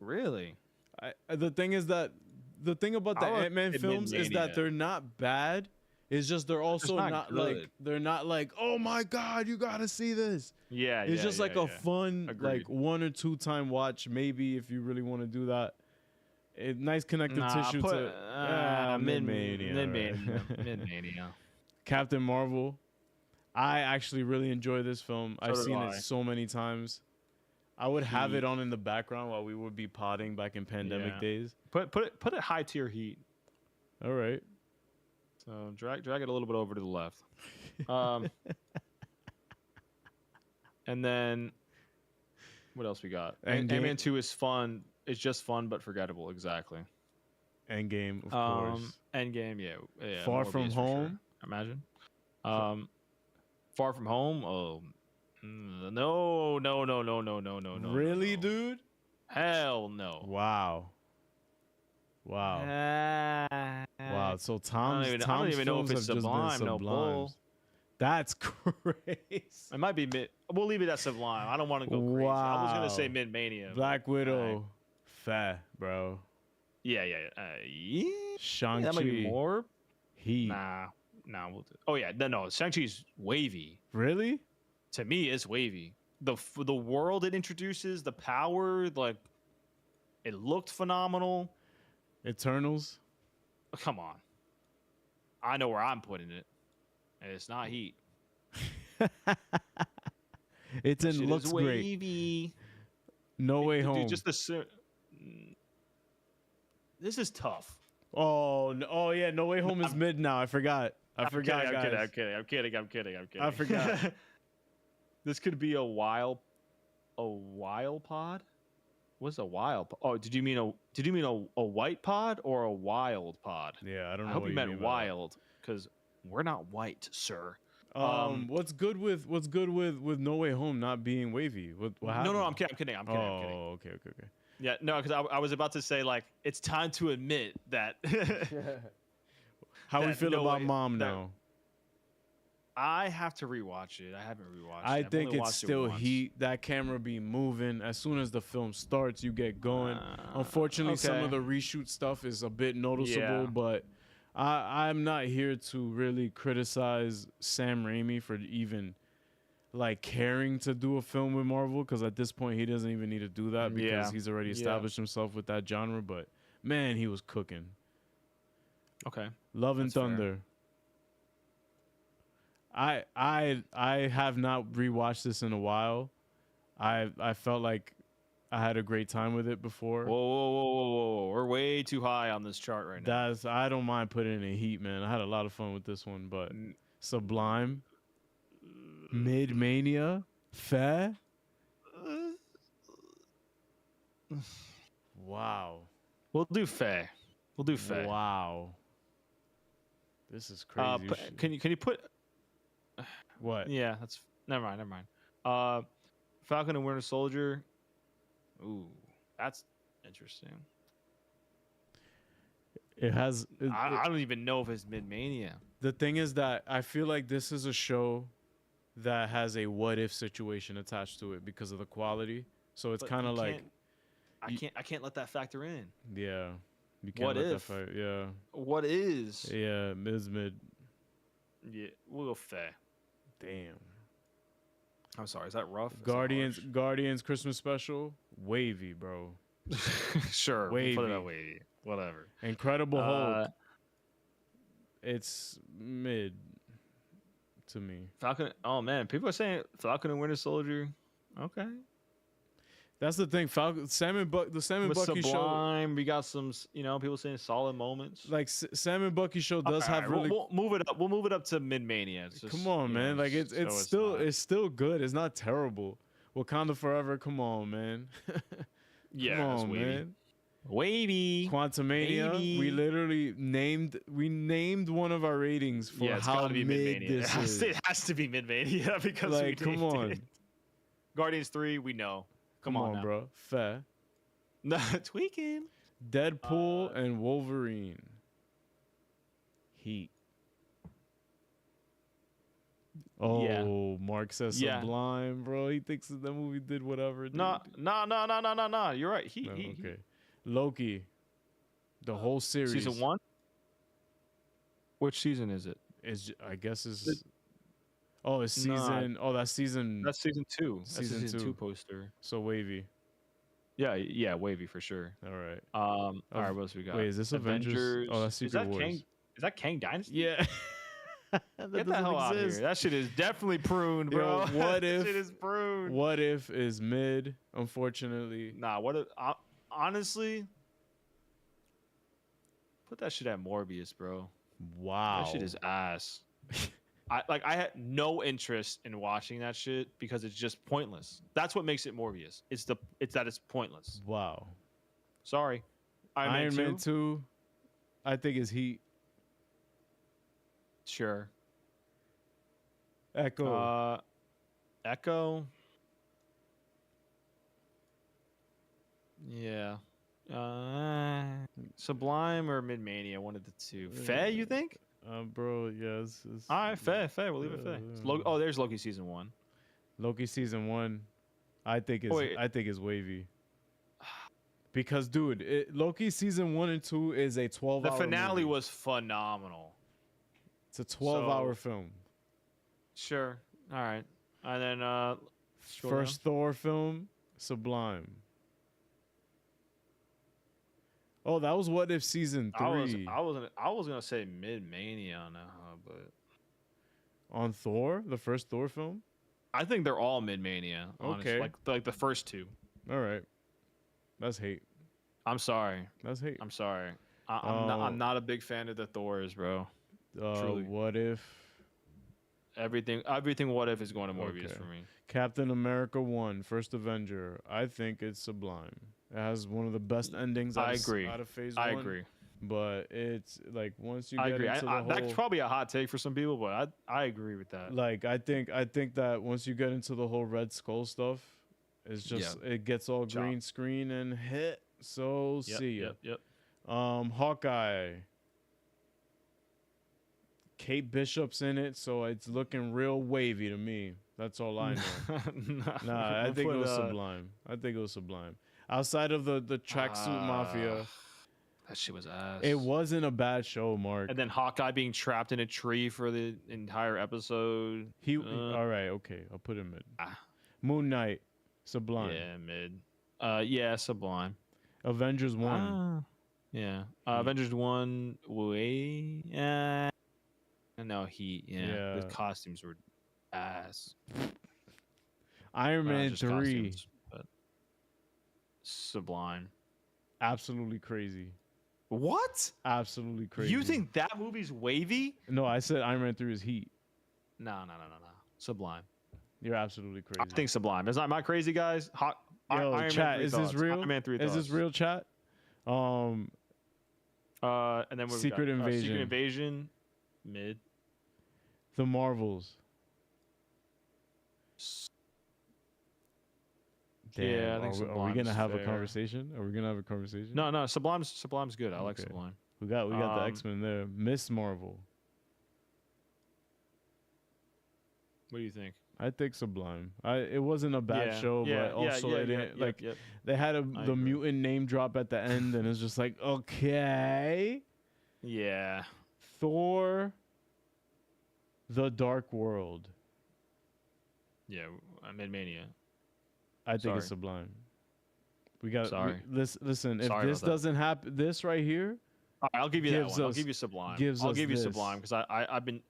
Really? The thing is that the thing about the I would Ant-Man say films is that Mid-Mania. they're not bad. It's just they're also not not good. like they're not like, oh my god, you gotta see this. Yeah. It's just like a fun, Agreed. like 1 or 2 time watch, maybe if you really want to do that. Nice connective tissue to Mid-Mania. Mid-Mania. Captain Marvel. I actually really enjoy this film. I've do seen I. it so many times. I would have it on in the background while we would be potting back in pandemic Yeah. days. Put it high tier Heat. All right. So drag it a little bit over to the left. And then what else we got? Endgame. Ant-Man 2 is fun. It's just fun but forgettable. Exactly. Endgame, of course. Endgame, yeah. Far Morbius From for sure, Home? imagine. Far From Home. Oh, no. Really, no. dude? Hell no. Wow. Wow. So Tom's I don't Tom's even know if films it's have just been Sublime, no bull. sublimes. That's crazy. It might be mid. We'll leave it at Sublime. I don't want to go crazy. I was gonna say Wow. Mid-Mania. Black Widow. Fat, bro. Yeah. Shang-Chi. That might be more. Heat. Nah. We'll do. Oh yeah, no. Shang-Chi's wavy. Really? To me, it's wavy. The world it introduces, the power, like, it looked phenomenal. Eternals. Come on. I know where I'm putting it, and it's not Heat. It's Shit in is looks great. wavy. No Way Dude, Home. just this is tough. Oh yeah, No Way Home is mid now. I forgot. I forgot, guys. I'm kidding. I forgot. This could be a wild pod. What's a wild? Oh, did you mean a white pod or a wild pod? Yeah, I don't know. I hope what you meant mean by that. wild, because we're not white, sir. What's good with No Way Home not being wavy? What happened? No, I'm kidding. I'm kidding. Okay. Yeah, no, because I was about to say, like, it's time to admit that. How we That feel No about Way- Mom that- now? I have to rewatch it. I haven't rewatched it. I I've think only it's watched it still once. heat. That camera be moving. As soon as the film starts, you get going. Unfortunately, some of okay. the reshoot stuff is a bit noticeable, Yeah. but I'm not here to really criticize Sam Raimi for even like caring to do a film with Marvel, because at this point he doesn't even need to do that because Yeah. he's already Yeah. established himself with that genre. But man, he was cooking. Okay. Love and That's fair. Thunder. I have not rewatched this in a while. I felt like I had a great time with it before. Whoa. We're way too high on this chart right now. I don't mind putting it in heat, man. I had a lot of fun with this one, but Sublime, Mid-Mania, Fair. Wow. We'll do Faye. Wow. This is crazy. Can you put? What? Yeah, that's never mind. Falcon and Winter Soldier. Ooh, that's interesting. It has. I don't even know if it's Mid Mania. The thing is that I feel like this is a show that has a what if situation attached to it because of the quality. So it's But kind of you like, I can't let that factor in. yeah, you can't What let that if? fight. Yeah, What is? yeah, mid. Yeah, we'll go fair. Damn. I'm sorry, is that rough? Is that Guardians Christmas special, wavy, bro. harsh? Sure, we'll put it Wavy. at wavy. Whatever. Incredible Uh, Hulk. It's mid to me. Falcon. Oh man, people are saying Falcon and Winter Soldier. Okay. That's the thing. the Sam and With Bucky show, Sublime, we got some. People saying solid moments. like Sam and Bucky show does Okay, have alright, really. We'll move it up. We'll move it up to Mid Mania. Come on, man. Like it's not- it's still good. It's not terrible. Wakanda Forever. Come on, man. yeah, Come it's on, wavy. man. Wavy. Quantumania. We Maybe. literally named one of our ratings for Yeah, it's how gotta be Mid mid Mania. this is. It has to be Mid Mania because we Like, come named on. it. Guardians 3, we know. Come on, now. bro. Fair. No, tweaking. Deadpool and Wolverine. Heat. Oh, Yeah. Mark says Yeah. Sublime, bro. He thinks that movie did whatever. It No, did. no. You're right. No, okay. Loki. The whole series. Season 1? Which season is it? I guess is. Oh, it's Nah. season. Oh, that's season. That's season 2. That's the Season season 2 two. poster. So wavy. Yeah, wavy for sure. All right. All right, what else we got? Wait, is this Avengers? Oh, that's Is Secret that Wars. Kang? Is that Kang Dynasty? Yeah. That Get the doesn't hell out of exist. here. That shit is definitely pruned, Yo, bro. what That if- shit is pruned? What if is mid? Unfortunately. Nah, what if honestly put that shit at Morbius, bro. Wow. That shit is ass. I had no interest in watching that shit because it's just pointless. That's what makes it Morbius. It's that it's pointless. Wow. Sorry. Iron Man 2, I think is Heat. Sure. Echo. Echo. Yeah. Sublime or Mid Mania, one of the two. Faye, you think? Bro, yes. All right, Faye. We'll leave it Faye. Oh, there's Loki season 1. Loki season 1, I think is Wait. I think is wavy. Because dude, Loki season 1 and 2 is a 12-hour The finale movie. was phenomenal. It's a 12-hour so- film. Sure. All right. And then scroll First Thor film, Sublime. Oh, that was What If season 3 I was gonna say Mid Mania on that, but on Thor, the first Thor film. I think they're all Mid Mania. Okay. Like the first two. All right, that's hate. I'm sorry. That's hate. I'm sorry. I'm not a big fan of the Thors, bro. truly. What If? Everything What If is going to Morbius Okay. for me. Captain America 1, First Avenger. I think it's sublime. It has one of the best endings. I agree. Out of Phase I 1. agree. But it's like once you I get agree. into the whole, That's probably a hot take for some people, but I agree with that. like I think that once you get into the whole Red Skull stuff, it's just it gets all Chop. green screen and hit. So see ya. Yep. Hawkeye. Kate Bishop's in it, so it's looking real wavy to me. That's all I know. Nah, I think it was sublime. I think it was sublime. Outside of the tracksuit mafia, That shit was ass. it wasn't a bad show, Mark. And then Hawkeye being trapped in a tree for the entire episode. All right, okay, I'll put him mid. Ah. Moon Knight, sublime. Yeah, mid. Yeah, Sublime. Avengers 1. Yeah. Avengers 1, no, Heat. Yeah. The Yeah. costumes were ass. Iron Well, not Man just 3, costumes, but Sublime. absolutely crazy. What? Absolutely crazy. You think that movie's wavy? No, I said Iron Man 3 is Heat. No. Sublime. You're absolutely crazy. I think Sublime. Am I crazy, guys? Yo, Iron chat, Man 3 is this thoughts. real? Iron Man 3 Is this thoughts. real, chat? And then what we Secret got? Invasion. Secret Invasion. Mid. The Marvels. Yeah, I think are we Sublime's gonna have a fair. conversation? Are we gonna have a conversation? No. Sublime's good. I like Okay. Sublime. We got the Um, X-Men there. Miss Marvel. What do you think? I think Sublime. It wasn't a bad show, but also it didn't like they had the agree. mutant name drop at the end, and it's just like, okay, Yeah. Thor, The Dark World. Yeah. Mid-Mania. I think it's Sorry. Sublime. We got. Sorry. Listen, if Sorry this about that. doesn't happen, this right here, All right, I'll give you that Gives one. I'll us- give you Sublime. gives I'll us give you this. Sublime because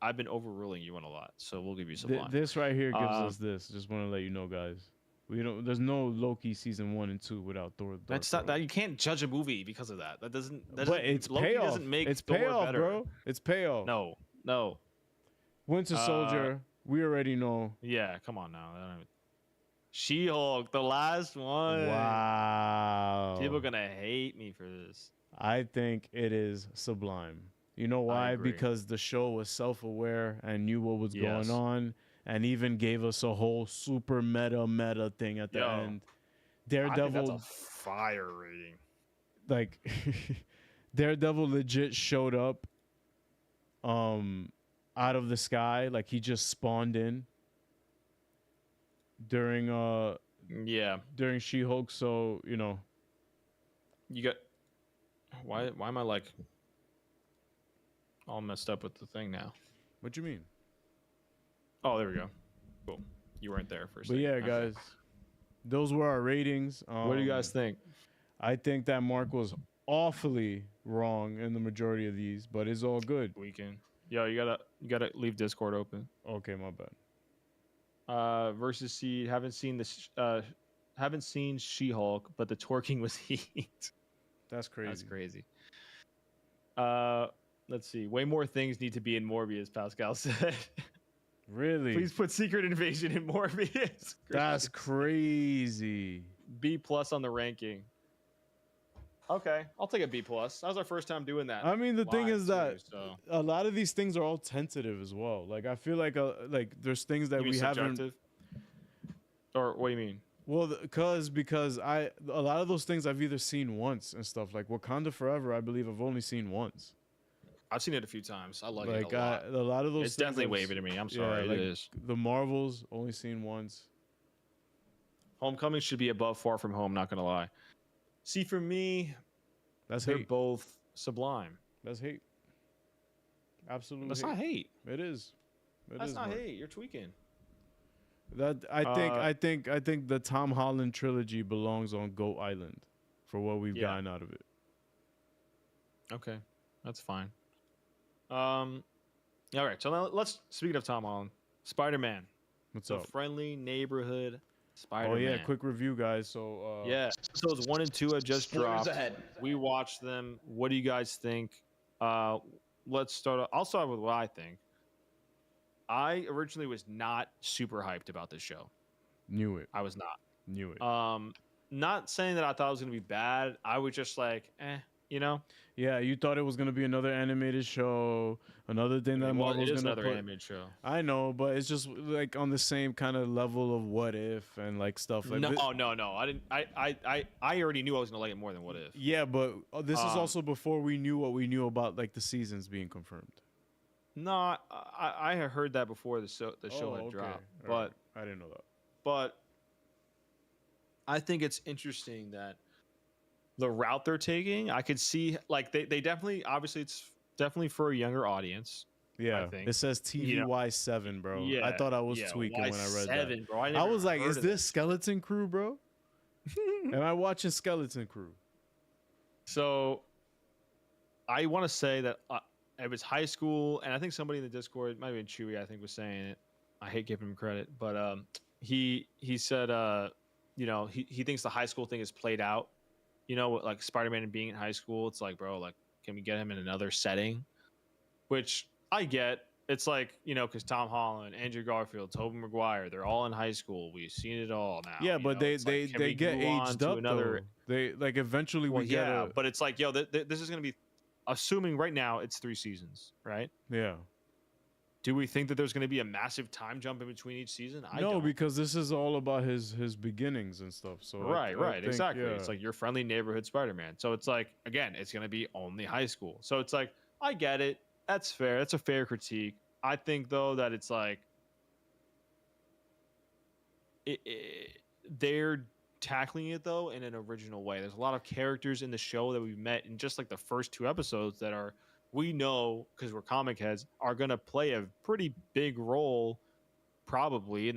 I've been overruling you on a lot. So we'll give you Sublime. this right here gives Um, us this. Just want to let you know, guys. We don't. There's no Loki season 1 and 2 without Thor. The Dark That's not World. that you can't judge a movie because of that. That doesn't. That But doesn't- it's Loki payoff. doesn't make It's Thor payoff, better. bro. It's payoff. No. Winter Soldier. We already know. Yeah, come on now. She-Hulk, the last one. Wow. People are gonna hate me for this. I think it is Sublime. You know why? agree. Because the show was self-aware and knew what was Yes. going on, and even gave us a whole super meta thing at the Yo, end. I think that's Daredevil, a fire rating. like Daredevil, legit showed up, out of the sky, like he just spawned in during Yeah, She-Hulk. So you know, you got. Why am I like all messed up with the thing now? what you mean? Oh, there we go. Cool. You weren't there for a But second. yeah, Okay. guys, those were our ratings. What do you guys think? I think that Mark was awfully wrong in the majority of these, but it's all good. Weekend. Yo, you gotta leave Discord open. Okay, my bad. Versus Seed. Haven't seen this. Haven't seen She-Hulk, but the twerking was heat. That's crazy. That's crazy. Let's see. Way more things need to be in Morbius. Pascal said. Really? Please put Secret Invasion in Morbius. That's crazy. B+ on the ranking. Okay, I'll take a B+. That was our first time doing that. I mean, the thing live is that too, so. a lot of these things are all tentative as well. Like I feel like there's things that You mean we haven't. subjective? Or what do you mean? Well, because a lot of those things I've either seen once and stuff like Wakanda Forever. I believe I've only seen once. I've seen it a few times. I like Like it a lot. a lot of those. It's things definitely I've wavy to me. I'm sorry. like It is. the Marvels only seen once. Homecoming should be above Far From Home. Not gonna lie. See, for me, That's they're hate. both sublime. That's hate. Absolutely. That's not hate. It is. It That's is, not Mark. hate. You're tweaking. That I think the Tom Holland trilogy belongs on Goat Island for what we've Yeah. gotten out of it. Okay, that's fine. All right. So now let's. Speaking of Tom Holland, Spider-Man, What's the up? friendly neighborhood Spider-Man. Oh yeah, quick review, guys. So Yeah. Episodes 1 and 2 have just dropped. We watched them. What do you guys think? Let's start. I'll start with what I think. I originally was not super hyped about this show. knew it. I was not. Knew it. Not saying that I thought it was gonna be bad. I was just like, you know. Yeah, you thought it was gonna be another animated show, another thing that Well, Marvel's it is gonna another put. animated show. I know, but it's just like on the same kind of level of What If and like stuff like No, this. no. I didn't. I already knew I was gonna like it more than What If. Yeah, but this is Um, also before we knew what we knew about like the seasons being confirmed. No, I had heard that before the show had okay. dropped, All but right. I didn't know that. but I think it's interesting that the route they're taking. I could see like they definitely obviously it's definitely for a younger audience. Yeah, think. it says TVY7, bro. I thought I was tweaking when I read that. Bro. I was like, is this Skeleton Crew, bro? Am I watching Skeleton Crew? So I want to say that it was high school, and I think somebody in the Discord, might have been Chewy, I think, was saying it. I hate giving him credit, but he said, you know, he thinks the high school thing is played out. You know, like Spider-Man being in high school, it's like, bro, like, can we get him in another setting? Which I get. It's like, you know, because Tom Holland, Andrew Garfield, Tobey Maguire, they're all in high school. We've seen it all now. Yeah, you but know? they It's like, can they we get move on aged to up another. though. They like eventually Well, we get yeah, a but it's like, yo, this is gonna be, assuming right now it's 3 seasons, right? yeah. Do we think that there's going to be a massive time jump in between each season? I No, don't. because this is all about his beginnings and stuff. So I Right, think, exactly. yeah. It's like your friendly neighborhood Spider-Man. So it's like, again, it's going to be only high school. So it's like, I get it. That's fair. That's a fair critique. I think though that it's like they're tackling it though in an original way. There's a lot of characters in the show that we've met in just like the first 2 episodes that are, we know because we're comic heads, are going to play a pretty big role probably in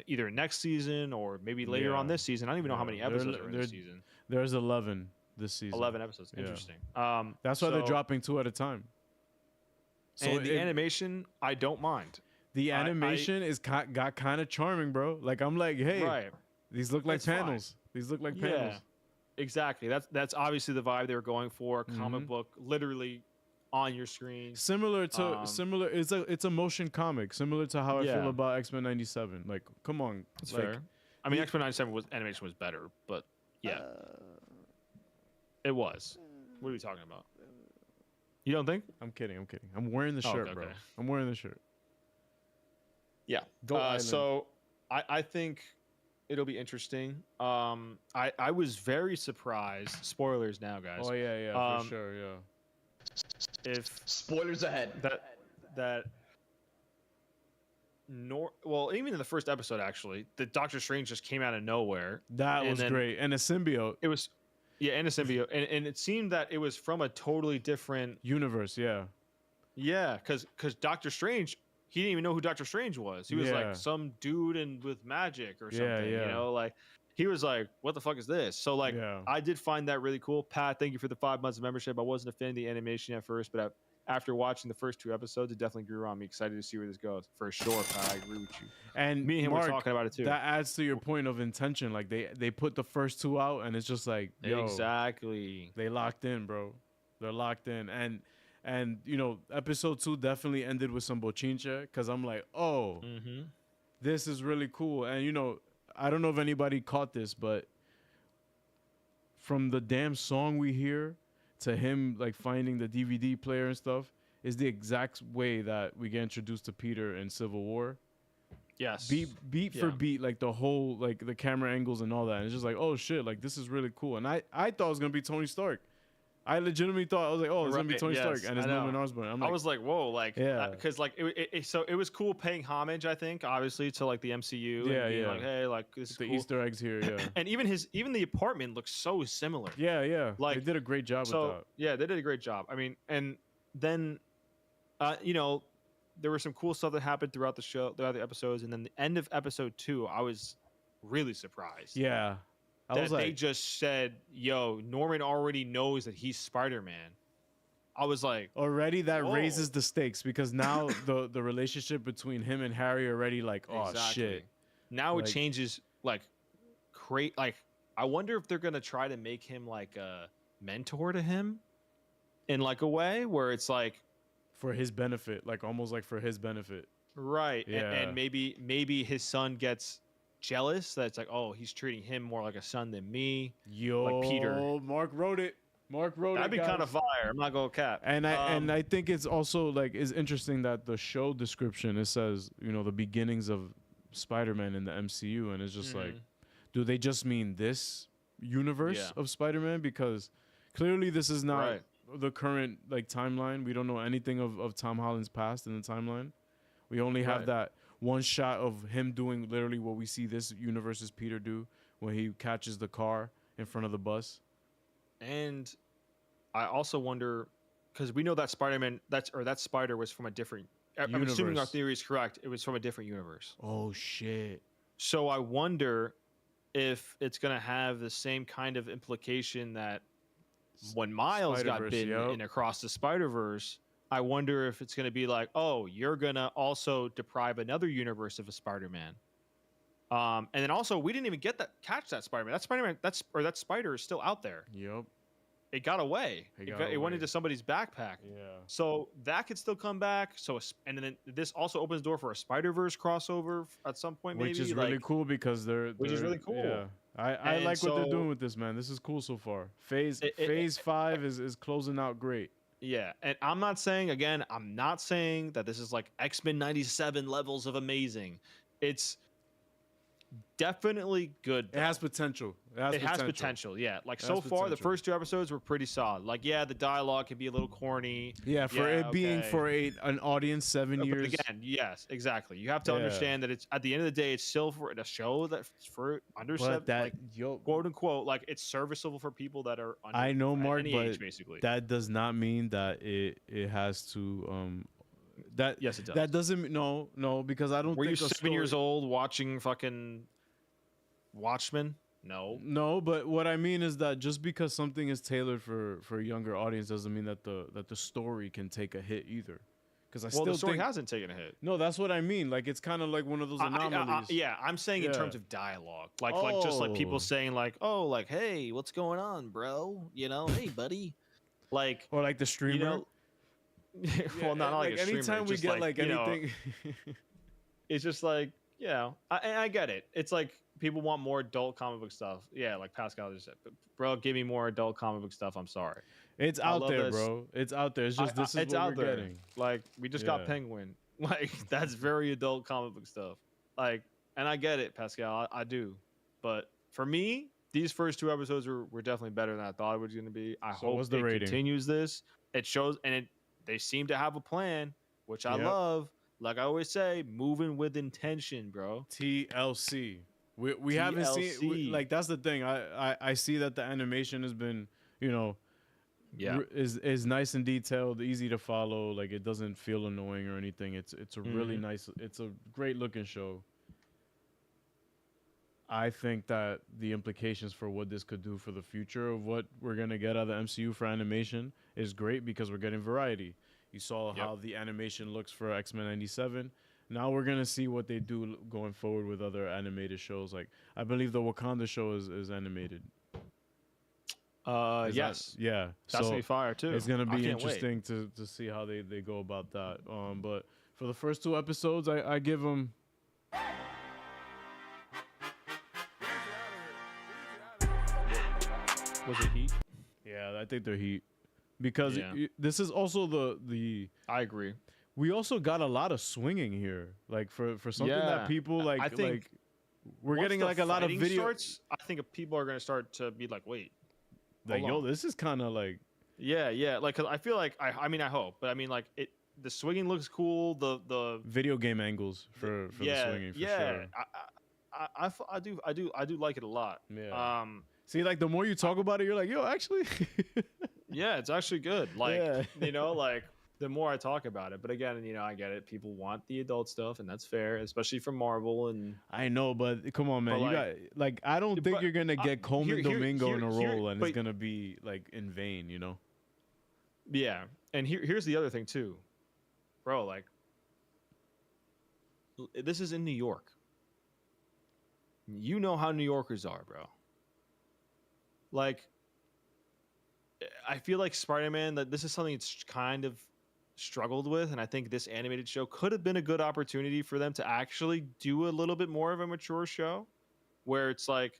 either next season or maybe later on Yeah. this season. I don't even know how Yeah. many episodes are in They're- this season. There's 11 this season. 11 episodes. Yeah. Interesting. That's why they're so- dropping 2 at a time. So and the animation, I don't mind. the I- animation got kind of charming, bro. Like I'm like, hey, Right. these look like It's fine. panels. These look like Yeah. panels. Exactly. That's obviously the vibe they were going for. Comic Mhm. book, literally on your screen. Similar to Um, similar. It's a motion comic, similar to how I Yeah. feel about X-Men '97. Like, come on, That's like, fair. I mean, the- X-Men '97 animation was better, but yeah, it was. What are we talking about? You don't think? I'm kidding. I'm wearing the Oh, shirt, okay, bro. okay. I'm wearing the shirt. Yeah. Go Island. So I think it'll be interesting. I was very surprised. Spoilers now, guys. Oh yeah, Um, for sure, yeah. If Spoilers ahead. that well, even in the first episode, actually, the Doctor Strange just came out of nowhere. That and was then- great, and a symbiote It was, yeah, and a symbiote, and it seemed that it was from a totally different, universe. Yeah, yeah, because Doctor Strange, he didn't even know who Doctor Strange was. He was Yeah. like some dude and with magic or Yeah, something, yeah. you know, like he was like, what the fuck is this? So like, Yeah. I did find that really cool. Pat, thank you for the 5 months of membership. I wasn't a fan of the animation at first, but after watching the first 2 episodes, it definitely grew on me. Excited to see where this goes. For sure, Pat, I agree with you. and Me and him Mark, were talking about it too. that adds to your point of intention. Like they put the first 2 out, and it's just like, yo, Exactly. they locked in, bro. They're locked in, and you know, episode 2 definitely ended with some bochincha, because I'm like, oh, Mm-hmm. this is really cool. And you know, I don't know if anybody caught this, but from the damn song we hear to him like finding the DVD player and stuff is the exact way that we get introduced to Peter in Civil War. Yes. Beat for Yeah. beat, like the whole, like the camera angles and all that. And it's just like, oh shit, like this is really cool. And I thought it was gonna be Tony Stark. I legitimately thought, I was like, oh, it's gonna be Right, Tony Stark, yes, and it's I know. Norman Osborn. I'm I like, was like, whoa, like, Yeah. because like, so it was cool paying homage, I think, obviously to like the MCU. Yeah, and being yeah. Like, hey, like this is the cool. Easter eggs here, yeah, And even the apartment looks so similar. yeah. Like, they did a great job with So that. yeah, they did a great job. I mean, and then, you know, there was some cool stuff that happened throughout the show, throughout the episodes, and then the end of episode 2, I was really surprised. Yeah, I that was they like, just said, "Yo, Norman already knows that he's Spider-Man." I was like, already that Whoa. raises the stakes, because now the relationship between him and Harry already like, oh shit. Now Like- it changes like like I wonder if they're gonna try to make him like a mentor to him in like a way where it's like For his benefit, like almost like for his benefit. right Yeah. and maybe his son gets jealous that it's like, oh, he's treating him more like a son than me. Yo, Peter. Mark wrote it. That'd be kind of guys. fire. I'm not gonna cap. And I think it's also like is interesting that the show description, it says, you know, the beginnings of Spider-Man in the MCU, and it's just like, Mhm. do they just mean this universe Yeah. of Spider-Man? Because clearly this is not Right. the current like timeline. We don't know anything of Tom Holland's past in the timeline. We only have Right. that one shot of him doing literally what we see this universe's Peter do when he catches the car in front of the bus. And I also wonder because we know that Spider-Man that spider was from a different. I'm assuming our Universe. theory is correct. It was from a different universe. Oh shit. So I wonder if it's gonna have the same kind of implication that when Miles got Spider-Verse, bitten yep. in Across the Spider-Verse. I wonder if it's gonna be like, oh, you're gonna also deprive another universe of a Spider-Man. And then also we didn't even catch that Spider-Man. That Spider-Man, that spider is still out there. Yep. It got away. It It, got it went away. into somebody's backpack. Yeah. So that could still come back. And then this also opens the door for a Spider-Verse crossover at some point, maybe. Which is really like- cool, because Which is they're- really cool. Yeah. I And like what they're so- doing with this, man. This is cool so far. Phase It- phase 5 is closing out great. Yeah, and I'm not saying again, I'm not saying that this is like X-Men 97 levels of amazing. It's definitely good. It has potential. It has potential. Yeah. Like It so has far, the potential. first 2 episodes were pretty solid. Like, yeah, the dialogue can be a little corny. Yeah, for Yeah, it being okay. for an audience 7 But years. again, yes, exactly. You have to Yeah. understand that it's at the end of the day, it's still for a show that's for under But seven, that like yo, quote unquote, like it's serviceable for people that are under I know, Mark, any but age, basically. that does not mean that it has to that Yes, it does. that doesn't no because I don't Were you think 7 years old watching fucking Watchmen? No. No, but what I mean is that just because something is tailored for a younger audience doesn't mean that the story can take a hit either. Because I Well, still the story think hasn't taken a hit. no, that's what I mean. Like it's kind of like one of those anomalies. Yeah, I'm saying in Yeah. terms of dialogue, like just like people Oh. saying like, oh, like hey, what's going on, bro? You know, hey, buddy, like Or like the streamer. you know. Well, not like a streamer. anytime we just get like you know, anything. it's just like you know, I get it. It's like people want more adult comic book stuff. Yeah, like Pascal just said, bro, give me more adult comic book stuff. I'm sorry. It's I out love there, this. bro. It's out there. It's just this is it's what out we're there. getting. Like we just Yeah. got Penguin. Like that's very adult comic book stuff. Like, and I get it, Pascal. I do. But for me, these first 2 episodes were definitely better than I thought it was going to be. I So hope what's the it rating? continues this. It shows, and they seem to have a plan, which I Yep. love. Like I always say, moving with intention, bro. TLC. We haven't seen TLC. like that's the thing. I see that the animation has been Yeah. is nice and detailed, easy to follow. Like it doesn't feel annoying or anything. It's a really Mhm. nice. It's a great looking show. I think that the implications for what this could do for the future of what we're gonna get out of the MCU for animation is great because we're getting variety. You saw Yep. how the animation looks for X-Men 97. Now we're gonna see what they do going forward with other animated shows. Like I believe the Wakanda show is animated. Is that- Yes. yeah. That's gonna be fire too. It's gonna I be can't wait. interesting to see how they go about that. But for the first 2 episodes, I give them. Was it Heat? Yeah, I think they're Heat because Yeah. this is also the I agree. we also got a lot of swinging here. Like for something Yeah. that people like I think we're Once getting the like a lot of fighting video. starts, I think people are gonna start to be like, wait. Like hold yo, on. this is kind of like Yeah. Like, 'cause I feel like I mean, I hope, but I mean, like the swinging looks cool. The video game angles for yeah, the swinging for yeah. sure. I do like it a lot. Yeah. See, like the more you talk about it, you're like, yo, actually. Yeah, it's actually good. Like, Yeah. you know, like the more I talk about it, but again, you know, I get it. People want the adult stuff, and that's fair, especially from Marvel. And I know, but come on, man. But, You got like I don't think but, you're gonna get Coleman here- Domingo in a here- role, and but- it's gonna be like in vain, you know. yeah, and here's the other thing too, bro. Like, this is in New York. You know how New Yorkers are, bro. Like, I feel like Spider-Man, that this is something it's kind of struggled with, and I think this animated show could have been a good opportunity for them to actually do a little bit more of a mature show, where it's like,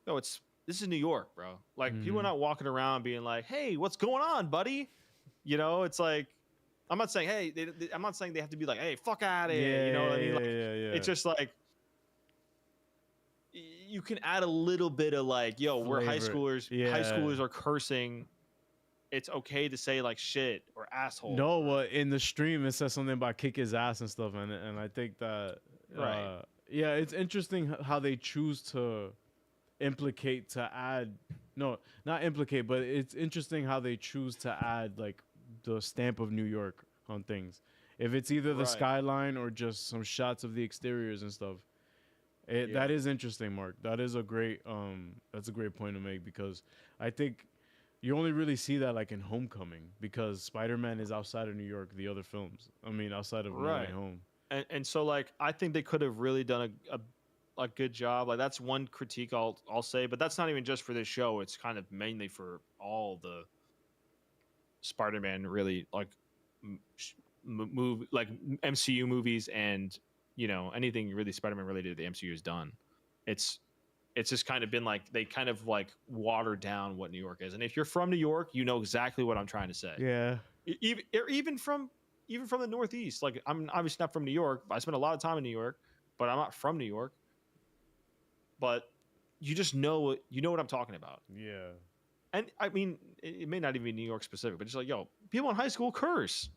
no, this is New York, bro. Like people are Mhm. not walking around being like, hey, what's going on, buddy? You know, it's like, I'm not saying, hey, I'm not saying they have to be like, hey, fuck out of here. You know what I mean? Like, yeah. it's just like you can add a little bit of like, yo, we're high Flavor. schoolers. High Yeah. schoolers are cursing. It's okay to say like shit or asshole. No, well, in the stream it says something about kick his ass and stuff, and I think that Right. yeah, it's interesting how they choose to implicate to add. No, not implicate, but it's interesting how they choose to add like the stamp of New York on things. If it's either the Right. skyline or just some shots of the exteriors and stuff. Yeah. That is interesting, Mark. That is a great that's a great point to make because I think you only really see that like in Homecoming because Spider-Man is outside of New York, the other films. I mean, outside of No Way Right. Home. And so like I think they could have really done a good job. Like that's one critique I'll say, but that's not even just for this show. It's kind of mainly for all the Spider-Man really like MCU movies and you know anything really Spider-Man related to the MCU has done. It's it's just kind of been like they kind of like watered down what New York is. And if you're from New York, you know exactly what I'm trying to say. Yeah. Even from the Northeast. Like I'm obviously not from New York. I spent a lot of time in New York, but I'm not from New York. But you just know what I'm talking about. Yeah. And I mean, it may not even be New York specific, but just like, yo, people in high school curse.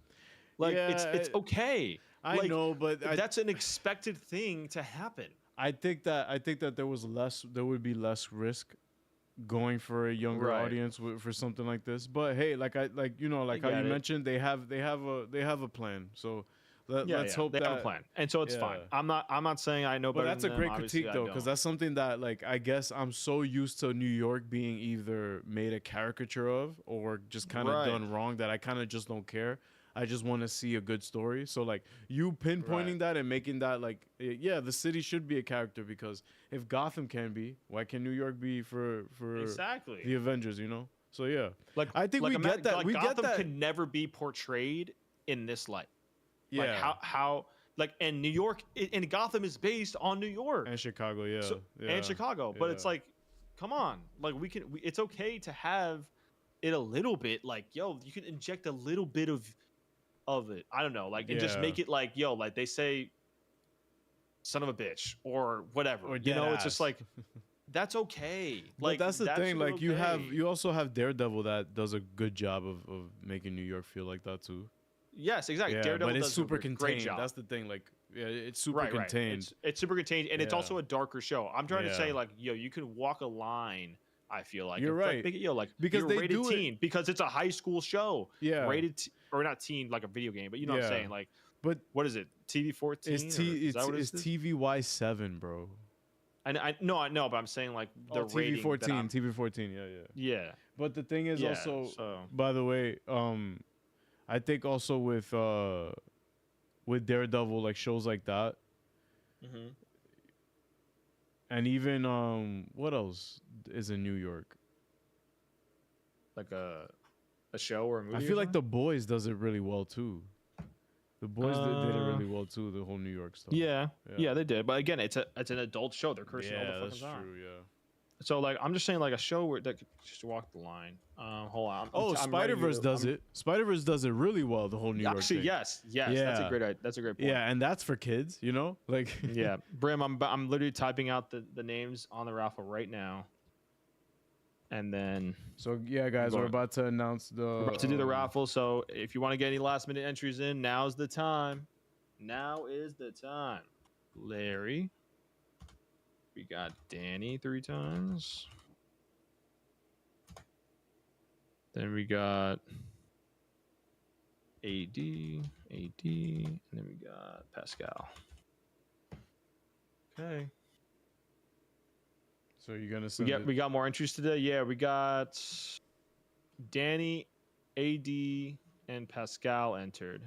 Like Yeah, it's okay. I Like, know, but that's an expected thing to happen. I think that there would be less risk going for a younger Right. audience for something like this. But hey, like how you get it. mentioned, they have a plan. So let's hope they that have a plan, and so it's fine. yeah. I'm not saying I know But better. that's a than great them. Obviously, critique I though, because don't. that's something that like I guess I'm so used to New York being either made a caricature of or just kind of Right. done wrong that I kind of just don't care. I just want to see a good story. So like you pinpointing Right. that and making that like yeah, the city should be a character because if Gotham can be, why can New York be for Exactly. the Avengers? You know. So yeah, Like I think we get that. Like We Gotham get that. could never be portrayed in this light. Yeah. Like how like and New York and Gotham is based on New York And Chicago, yeah, So- yeah. and Chicago, but it's yeah. like, come on, like it's okay to have it a little bit. Like yo, you can inject a little bit of it. I don't know, like and just Yeah. make it like yo, like they say, son of a bitch or whatever. Or You know, dead it's just ass. like that's okay. But Like that's the thing. super Like you okay. also have Daredevil that does a good job of making New York feel like that too. Yes, exactly. Yeah, Daredevil but it's does super a great contained. job. That's the thing. Like, yeah, it's super Right. contained. It's super contained, and it's Yeah. also a darker show. I'm trying to say, Yeah. like, yo, you can walk a line. I feel like You're It's like, right. make it, yo, like Because you're they rated do it- teen because it's a high school show. Yeah. Or not teen like a video game, but you know what I'm Yeah. saying. Like, But what is it? TV 14? it's is TVY7, bro. I know, but I'm saying like the Oh, rating. that TV14, I'm- TV14. Yeah, yeah. Yeah. But the thing is Yeah, also, so- by the way, I think also with Daredevil, like shows like that, Mm-hmm. and even what else is in New York? Like a show or a movie. I or feel like something? The Boys does it really well too. The Boys did it Uh, really well too. The whole New York stuff. Yeah, Yeah. yeah, they did. But again, it's an adult show. They're cursing all Yeah, the that's fucking time. true. Yeah. So like, I'm just saying like a show where that could just walk the line. Hold on. Oh, Spider Verse does it. Spider Verse does it really well. The whole New York Actually, thing. yes. That's a Yeah. great. That's a great point. Yeah, and that's for kids. You know, like Yeah, Brim, I'm literally typing out the names on the raffle right now, and then So yeah, guys, we're Going- about to announce the. we're about to do the raffle. So if you want to get any last minute entries in, now's the time. Now is the time. Larry. We got Danny 3 times. Then we got AD, and then we got Pascal. Okay. So you're gonna send it. We got more entries today. Yeah, we got Danny, AD, and Pascal entered.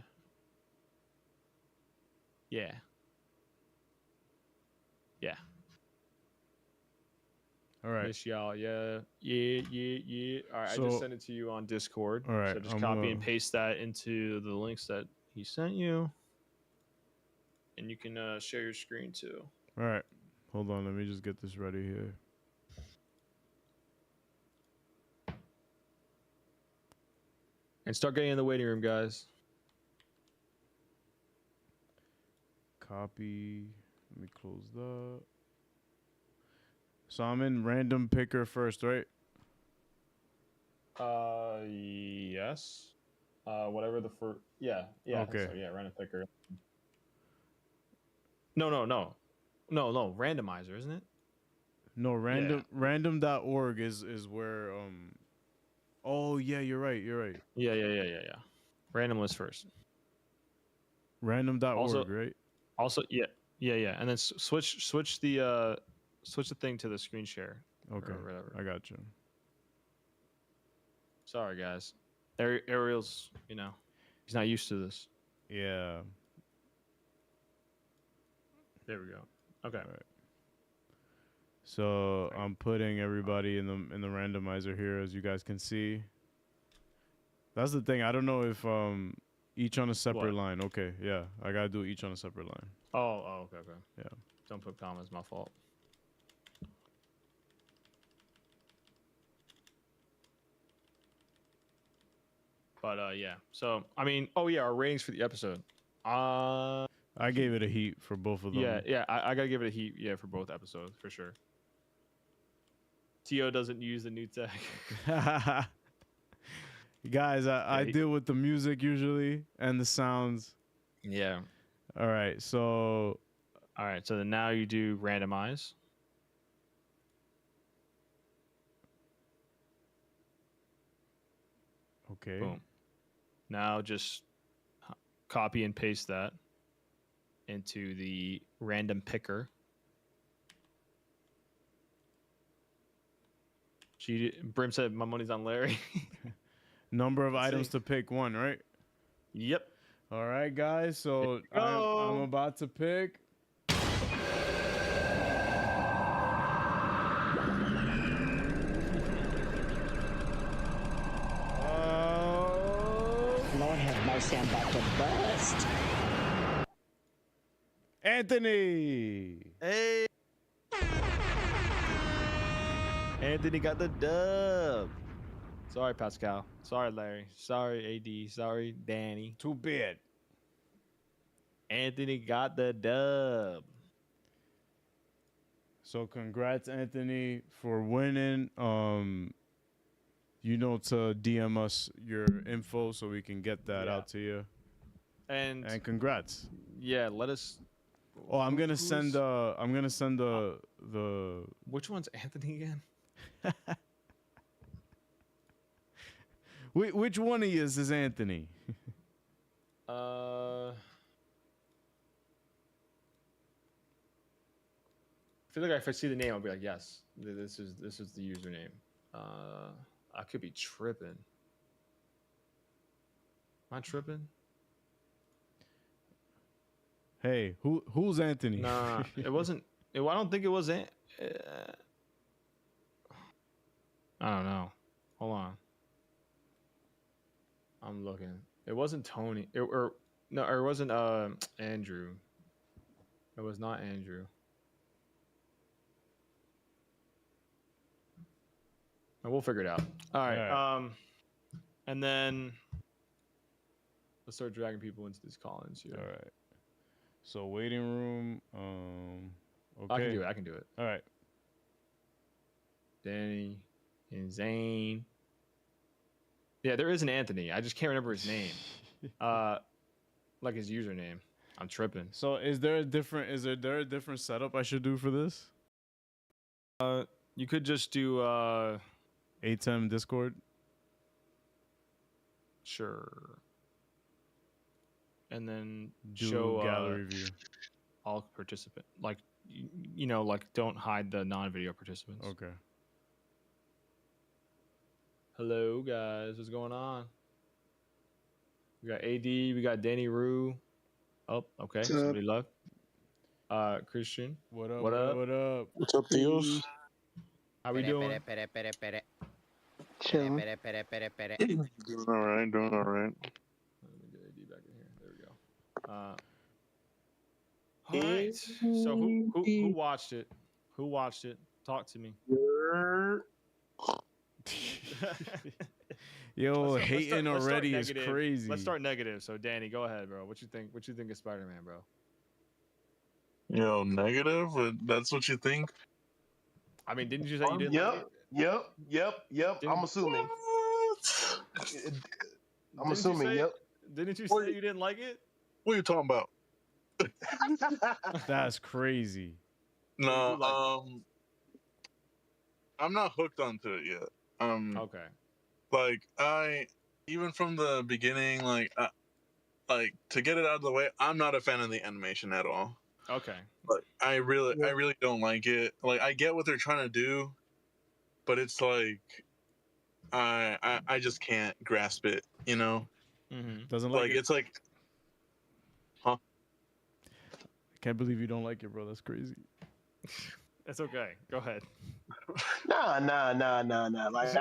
Yeah. Yeah. All right. Miss y'all. Yeah. All right, I So- just sent it to you on Discord. All right, So just I'm copy gonna- and paste that into the links that he sent you. And you can share your screen too. All right. Hold on. Let me just get this ready here. And start getting in the waiting room, guys. Copy. Let me close that. So I'm in random picker first, right? Yes. Whatever the first. Yeah. Yeah. I think Okay. So. Yeah. Random picker. No. Randomizer, isn't it? No, random.org is where Oh yeah, you're right. Yeah. Random list first. Random.org, Also- right? Also, yeah. And then switch the thing to the screen share. Okay. Or whatever. I got you. Sorry, guys. Ariel's, he's not used to this. Yeah. There we go. Okay. All right. So I'm putting everybody in the randomizer here, as you guys can see. That's the thing. I don't know if each on a separate What? line. Okay, yeah, I gotta do each on a separate line. Oh, okay. Yeah. Don't put commas. My fault. But yeah. So I mean, oh yeah, our ratings for the episode. I gave it a heat for both of them. Yeah. I gotta give it a heat. Yeah, for both episodes for sure. Tio doesn't use the new tech. Guys, I he- deal with the music usually and the sounds. Yeah. All right, so All right. So then now you do randomize. okay. Boom. Now just copy and paste that into the random picker. Brim said my money's on Larry. Number of Let's items see. to pick one, right? Yep. All right, guys. So Here we I'm go. about to pick. Lord have mercy, I'm about to bust. Anthony. Hey. Anthony got the dub. Sorry, Pascal. Sorry, Larry. Sorry, AD. Sorry, Danny. Too bad. Anthony got the dub. So congrats, Anthony, for winning. You know to DM us your info so we can get that Yeah. out to you. And And congrats. yeah, let us. Oh, I'm gonna who's- send the Which one's Anthony again? which one of you is Anthony? I feel like if I see the name, I'll be like, yes, this is the username. I could be tripping. Am I tripping? Hey, who's Anthony? Nah, it wasn't. I don't think it was. I don't know. Hold on. I'm looking. It wasn't Tony. Or it wasn't Andrew. It was not Andrew. We'll figure it out. All right. Alright. And then let's start dragging people into these call-ins here. All right. So waiting room. Okay. I can do it. All right. Danny and Zane. Yeah, there is an Anthony. I just can't remember his name. Like his username. I'm tripping. So is there a different setup I should do for this? You could just do ATEM Discord. sure. And then Do show gallery view. all participant. Like you know, like don't hide the non-video participants. Okay. Hello guys, what's going on? We got AD, we got Danny Rue. Oh, okay. Somebody left. Christian, What up? What up? What up? What's up, Theos? how we doing? Chilling. Doing all right. Doing all right. Let me get AD back in here. There we go. All right. So who watched it? Who watched it? Talk to me. Yo, Let's hating start already is negative. crazy. Let's start negative. So Danny, go ahead, bro. What you think? What you think of Spider-Man, bro? Yo, negative? That's what you think? I mean, didn't you say you didn't? Like Yep. Didn't- I'm assuming. What? I'm Didn't assuming. you say, Yep. Didn't you Wait. say you didn't like it? What are you talking about? That's crazy. No, you like? I'm not hooked onto it yet. Okay. Like even from the beginning, like to get it out of the way, I'm not a fan of the animation at all. Okay. Like I really don't like it. Like I get what they're trying to do, but it's like I just can't grasp it, you know? Mm-hmm. Doesn't like, Like it. it's like Can't believe you don't like it, bro. That's crazy. It's okay. Go ahead. Nah. Like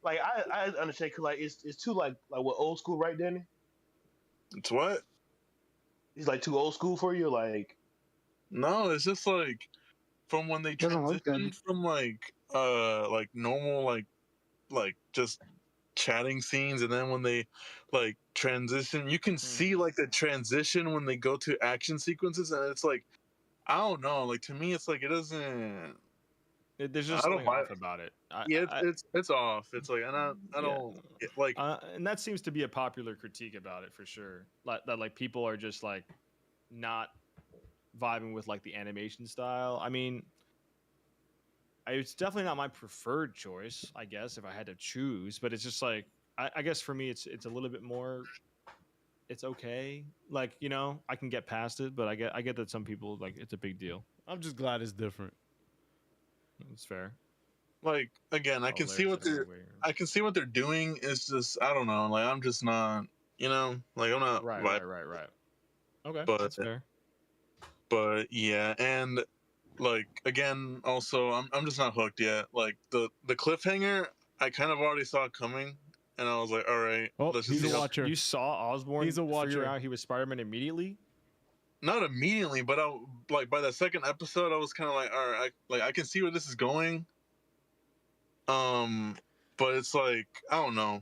But- I understand. Cause like it's too like what old school, right, Danny? it's what? He's like too old school for you, like. No, it's just like from when they Doesn't look good. transitioned from like normal like just chatting scenes, and then when they like transition, you can see like the transition when they go to action sequences, and it's like I don't know. Like to me, it's like it doesn't. There's I just don't something buy off about it. Yeah, it's off. It's like I Yeah. don't like. And that seems to be a popular critique about it for sure. Like people are just like not vibing with like the animation style. I mean, it's definitely not my preferred choice, I guess, if I had to choose. But it's just like I guess for me, it's a little bit more. It's okay, like I can get past it, but I get that some people like it's a big deal. I'm just glad it's different. It's fair. Like again, I Oh, can see Larry what said they're. I'm waiting. I can see what they're doing. It's just I don't know. Like I'm just not. Like I'm not. Right. Okay, But- that's fair. But yeah, and like again, also I'm just not hooked yet. Like the cliffhanger, I kind of already saw it coming, and I was like, all right, Oh, let's he's just a see. watcher. You saw Osborn He's a figure watcher. out he was Spider-Man immediately? Not immediately, but I like by the second episode, I was kind of like, all right, I can see where this is going. But it's like I don't know.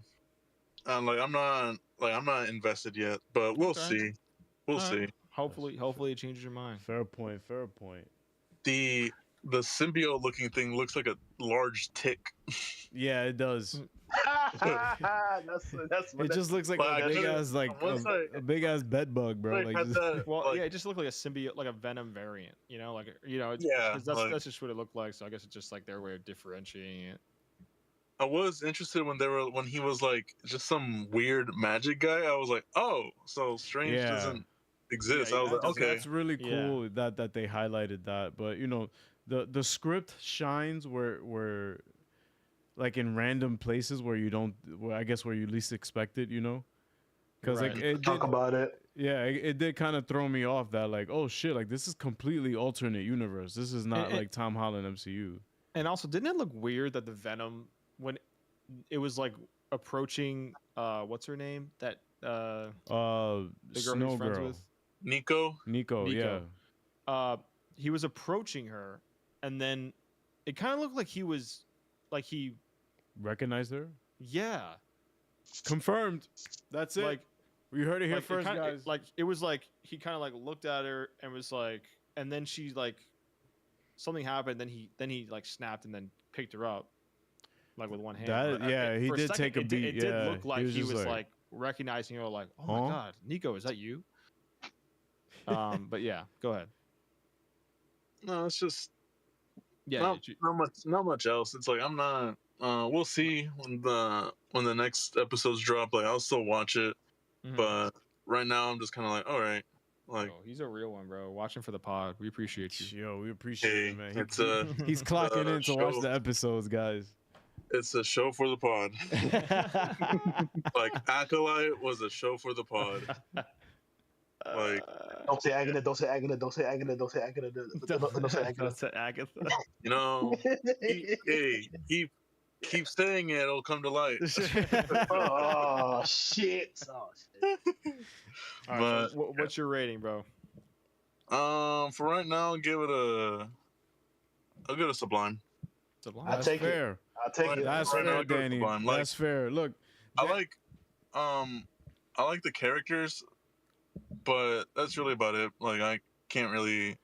I'm not invested yet, but we'll Okay. see. We'll All see. right. Hopefully it changes your mind. Fair point. Fair point. The symbiote looking thing looks like a large tick. Yeah, it does. that's It just looks like Like, a I big could've- ass like once a big ass bed bug, bro. Like, Like, had just- that, Well, like, yeah, it just looked like a symbiote, like a Venom variant. It's, Yeah, 'cause that's like- that's just what it looked like. So I guess it's just like their way of differentiating it. I was interested when he was like just some weird magic guy. I was like, oh, so Strange Yeah. doesn't exist. Yeah, I was like, that's, okay, that's really Yeah. cool that they highlighted that. But the script shines where like in random places where you don't, where I guess where you least expect it. Because like Right. it Talk did, about it. yeah, it did kind of throw me off that like, oh shit, like this is completely alternate universe. This is not And- like Tom Holland MCU. And also, didn't it look weird that the Venom, when it was like approaching, what's her name? That the girl Snow he's friends Girl, with. Nico. Nico, yeah. Nico. He was approaching her, and then it kind of looked like he was, like he, Recognized her? yeah, Confirmed. That's it. like We heard it here like, it first, kinda- guys. like it was like he kind of like looked at her and was like, and then she like something happened. Then he like snapped and then picked her up, like with one hand. That- But, yeah, he for did take a it, beat, It yeah. did look He like was he just was like, like recognizing her, like, oh Huh? my god, Nico, is that you? But yeah, go ahead. No, it's just Yeah, not much else. It's like I'm not. We'll see when the next episodes drop. Like I'll still watch it, Mhm. but right now I'm just kind of like, all right, like Oh, he's a real one, bro. Watching for the pod. We appreciate you. Yo, we appreciate hey, it, man. it's He's clocking in to watch show. the episodes, guys. it's a show for the pod. Like Acolyte was a show for the pod. Like Don't say Agatha. Don't say Agatha. Don't say Agatha. Don't say Agatha. Don't say Agatha. That's Agatha. you know, he keep saying it, it'll come to light. Oh shit! Oh shit! All right, But- so what's your rating, bro? For right now, I'll give it I'll give it a Sublime. Sublime. I That's take it. fair. I'll take it. That's Right now, fair, I'll go with Danny. Sublime. Like- That's fair. Look, I like the characters, but that's really about it. Like I can't really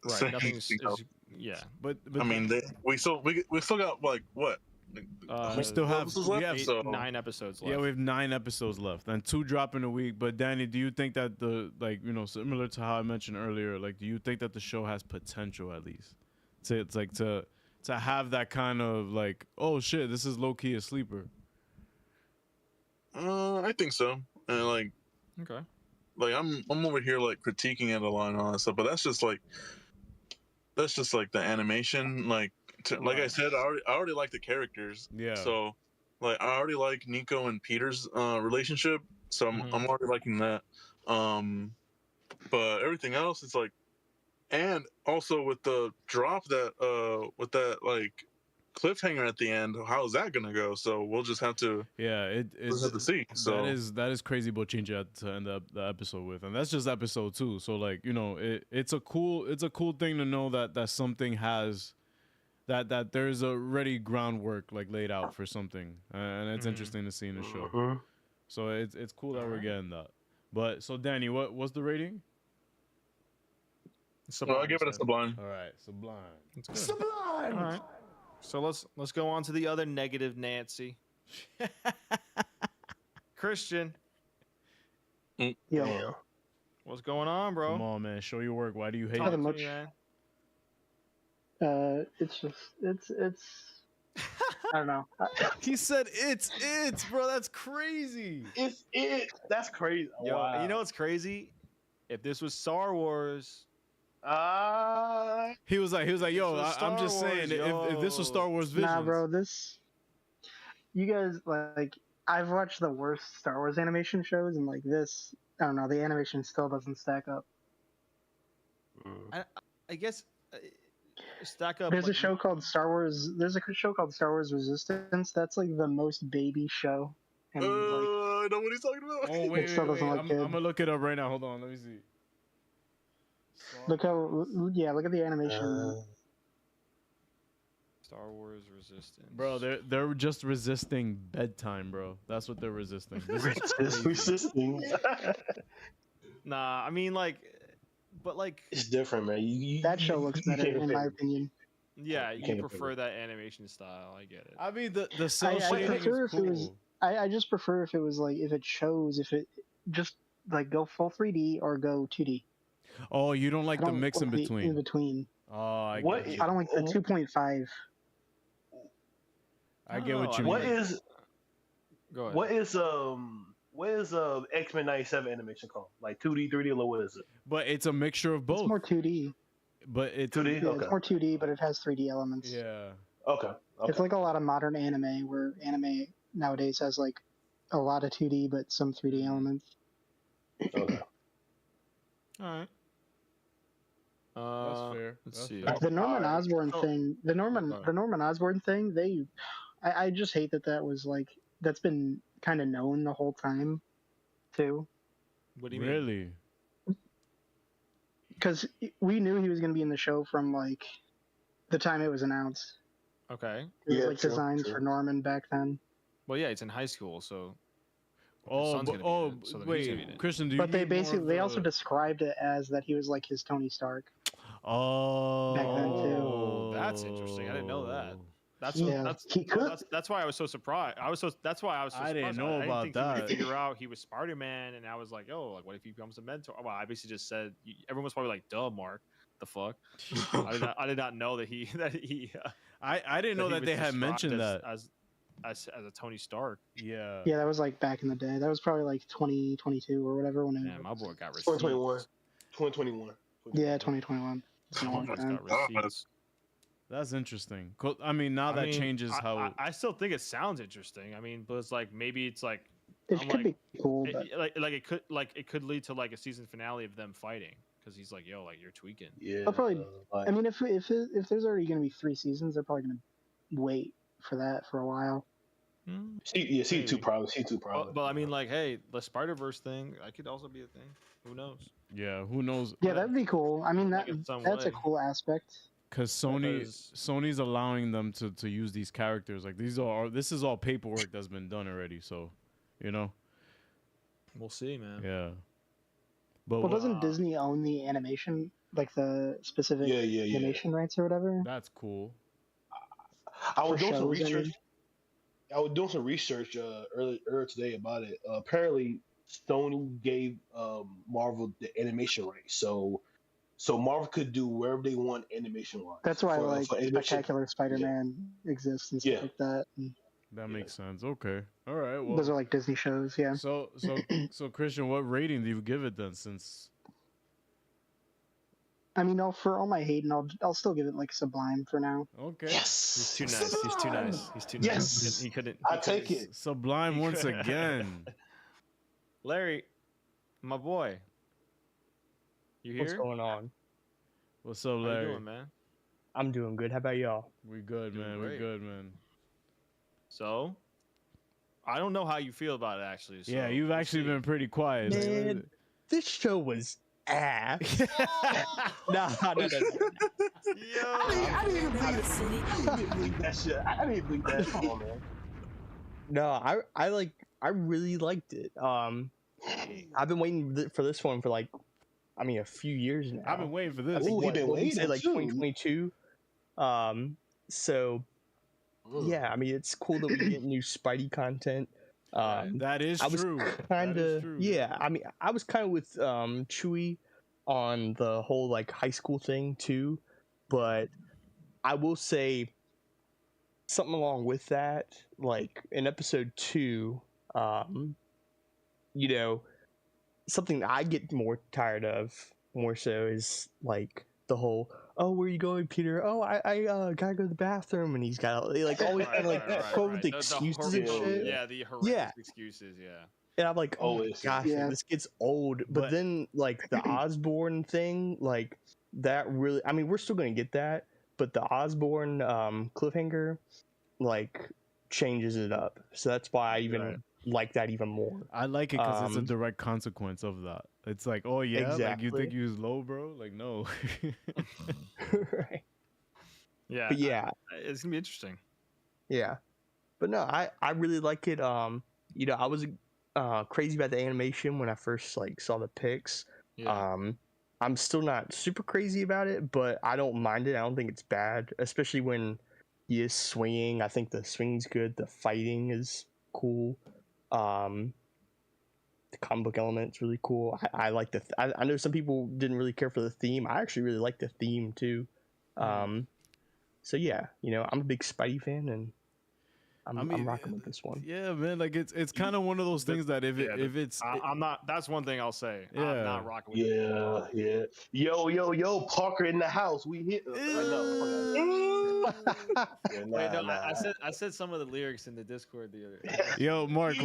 say Right. Nothing's. anything else. Yeah. but I mean, we still got like what? We still have- episodes we left? have- So- 9 episodes left. yeah, we have 9 episodes left and 2 drop in a week. But Danny, do you think that similar to how I mentioned earlier, like, do you think that the show has potential at least? To have that kind of like, oh shit, this is low key a sleeper. I think so. And like Okay. I'm over here like critiquing it a lot and all that stuff, but that's just like the animation. Like like I Right. said, I already like the characters. Yeah. So like I already like Nico and Peter's relationship, so Mhm. I'm already liking that. But everything else, it's like, and also with the drop with that like cliffhanger at the end, how is that gonna go? So we'll just have to Yeah, we'll have to see. So that is crazy Bochincha to end up the episode with, and that's just episode 2. So like it's a cool thing to know that something has that there's already groundwork like laid out for something, and it's interesting to see in the show. Mhm. So it's cool that we're getting that. But so Danny, what's the rating? So I'll give it a Sublime. All right, Sublime. That's good. Sublime. All right. So let's go on to the other negative Nancy. Christian, Yo, what's going on, bro? Come on, man, show your work. Why do you hate Talk it? Nothing to much. me, man. it's just it's. I don't know. He said it's bro. That's crazy. It's it. That's crazy. Yo, Wow. you know what's crazy? If this was Star Wars, He was like, yo, was I'm Star just saying, Wars, if this was Star Wars Visions, Nah, bro. You guys like. I've watched the worst Star Wars animation shows, and like this, I don't know. The animation still doesn't stack up. I guess stack up. There's a like, show called Star Wars. There's a show called Star Wars Resistance. That's like the most baby show. And like, I know what he's talking about. Oh wait, still doesn't look I'm good. gonna look it up right now. Hold on, let me see. look at the animation. Star Wars Resistance. Bro, they're just resisting bedtime, bro. That's what they're resisting. This is It's crazy. resisting. Nah, I mean like, but like, It's different, man. That show looks you better can't in compare my it. opinion. yeah, You you can't prefer compare that animation style. I get it. I mean, the cell I shading prefer is if it was- cool. I just prefer if it was like if it just like go full 3D or go 2D. Oh, you don't like I the don't mix in like the between. In between. Oh, I What get is- you. I don't like the 2.5. I get what No, you I What mean. is Go ahead. what is X-Men 97 animation called? Like 2D, 3D, or what is it? But it's a mixture of both. It's more 2D. But it's 2D? Yeah, Okay. it's more 2D, but it has 3D elements. yeah. Okay. It's like a lot of modern anime, where anime nowadays has like a lot of 2D but some 3D elements. Okay. All right. That's fair. Let's That's see. fair. The Norman Alright. Osborn Oh. thing, the Norman Osborn thing, I just hate that was like that's been kind of known the whole time, too, What do you mean? Really? because we knew he was going to be in the show from like the time it was announced. Okay. It was Yeah, like true, designed true. for Norman back then. Well, yeah, it's in high school, so. Oh, son's but, gonna be in it, so then he's gonna be wait, in it. Christian, do you But they mean more basically of they also the- described it as that he was like his Tony Stark. Oh, Back then, too. That's interesting. I didn't know that. That's Yeah, that's he could. that's why I was so surprised. That's why I was so I surprised. didn't know I about didn't think he that. would figure out he was Spider-Man, and I was like, oh, like what if he becomes a mentor? Well, I basically just said everyone was probably like, duh, Mark, the fuck. I did not know that he I didn't know he that was they had described mentioned as, that. as a Tony Stark. Yeah. Yeah, that was like back in the day. That was probably like 2022 or whatever when it. Man, my boy got receipts. 2021. 2021. Yeah, 2021. It's been a My long boy's time. got receipts. That's interesting. I mean, now I that mean, changes how. I still think it sounds interesting. I mean, but it's like maybe it's like It I'm could like- be cool, but it could lead to like a season finale of them fighting because he's like, yo, like you're tweaking. Yeah. They'll probably- like, I mean, if there's already going to be 3 seasons, they're probably going to wait for that for a while. C2 maybe. probably. C2 probably. But I mean, like, hey, the Spider Verse thing, that could also be a thing. Who knows? Yeah, who knows? Yeah, that'd be cool. I mean, Like in some that's a way. cool aspect. Because Because- Sony's allowing them to use these characters. Like this is all paperwork that's been done already. So, you know, We'll see, man. yeah. But Well, doesn't Disney own the animation, like the specific yeah. animation rights or whatever? that's cool. I was for doing some shows, I research. mean. I was doing some research earlier today about it. Apparently, Sony gave Marvel the animation rights, so Marvel could do wherever they want animation wise. That's why like for animation. Spectacular Spider-Man exists and stuff Yeah. like that. And That makes sense. Okay. All right. Well, those are like Disney shows, yeah. so Christian, what rating do you give it then? Since I mean, for all my hate, and I'll still give it like Sublime for now. okay, He's Yes, too nice. He's too nice. He's too nice. Yes. He couldn't. I take it. Sublime once again. Larry, my boy. You here? What's going on? What's up, How you Larry? doing, man? I'm doing good. How about y'all? We good, Doing man. We great. good, man. So, I don't know how you feel about it actually. So Yeah, you've we'll actually see. been pretty quiet. Man, this show was ass. No. I didn't believe that shit. I didn't believe that. Come on, man. No, I really liked it. I've been waiting for this one for like, a few years now. I've been waiting for this. Ooh, he been what did you say, waiting, like too. 2022. So yeah, it's cool that we get new Spidey content. That is I was true. kind That is of true. yeah. I was kind of with Chewie on the whole like high school thing too, but I will say something along with that. Like in episode 2, something that I get more tired of more so is like the whole, oh, where are you going, Peter? Oh, I gotta go to the bathroom, and he's got like always kind of like go with the excuses and shit. Yeah, the horrendous excuses. Yeah. And I'm like, oh my Always. gosh, Yeah. this gets old. But then like the Osborn thing, like that really, we're still gonna get that, but the Osborn cliffhanger, like changes it up. So that's why I even like that even more. I like it because it's a direct consequence of that. It's like, oh yeah, like you Exactly. think you was low, bro? Like no. Right. Yeah. But yeah, it's gonna be interesting. yeah. But no, I really like it. I was crazy about the animation when I first like saw the pics. Yeah. I'm still not super crazy about it, but I don't mind it. I don't think it's bad, especially when he is swinging. I think the swing's good. The fighting is cool. The comic book element's really cool. I like I know some people didn't really care for the theme. I actually really like the theme too. So yeah, I'm a big Spidey fan, and I'm rocking with this one. Yeah, man. Like it's kind of one of those things that if it's I'm not. That's one thing I'll say. Yeah. I'm not rocking with it. Yeah. Yo, Parker in the house. We hit. Wait, no, I said some of the lyrics in the Discord the other day. Yo, Mark,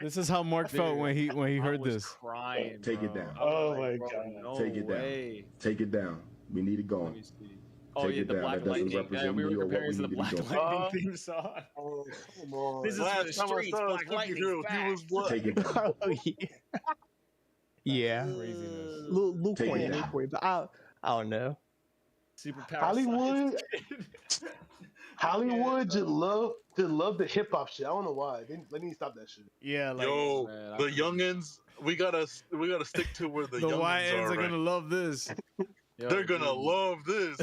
this is how Mark felt when he heard I was this. crying, Take it bro. down. I was Oh like, my bro, God. no Take it down. way. Take it down. We need it Let gone. me see. Oh Take yeah, it the down. Black That doesn't Lightning. represent We me were or what comparing we to the need to be Black doing. Lightning theme song. Oh, come on. This is Last for the time I streets. saw a Black Lightning's superhero, he was back. black. Take it down. Oh, yeah. Craziness. Little Take it corny down. for you, but I don't know. Superpower Hollywood. science. Hollywood just love the hip hop shit. I don't know why. They need to stop that shit. Yeah, like Yo, Man, the I'm- youngins, we gotta stick to where the the youngins YNs are. are Right? gonna love this. Yo, They're gonna dude, love this.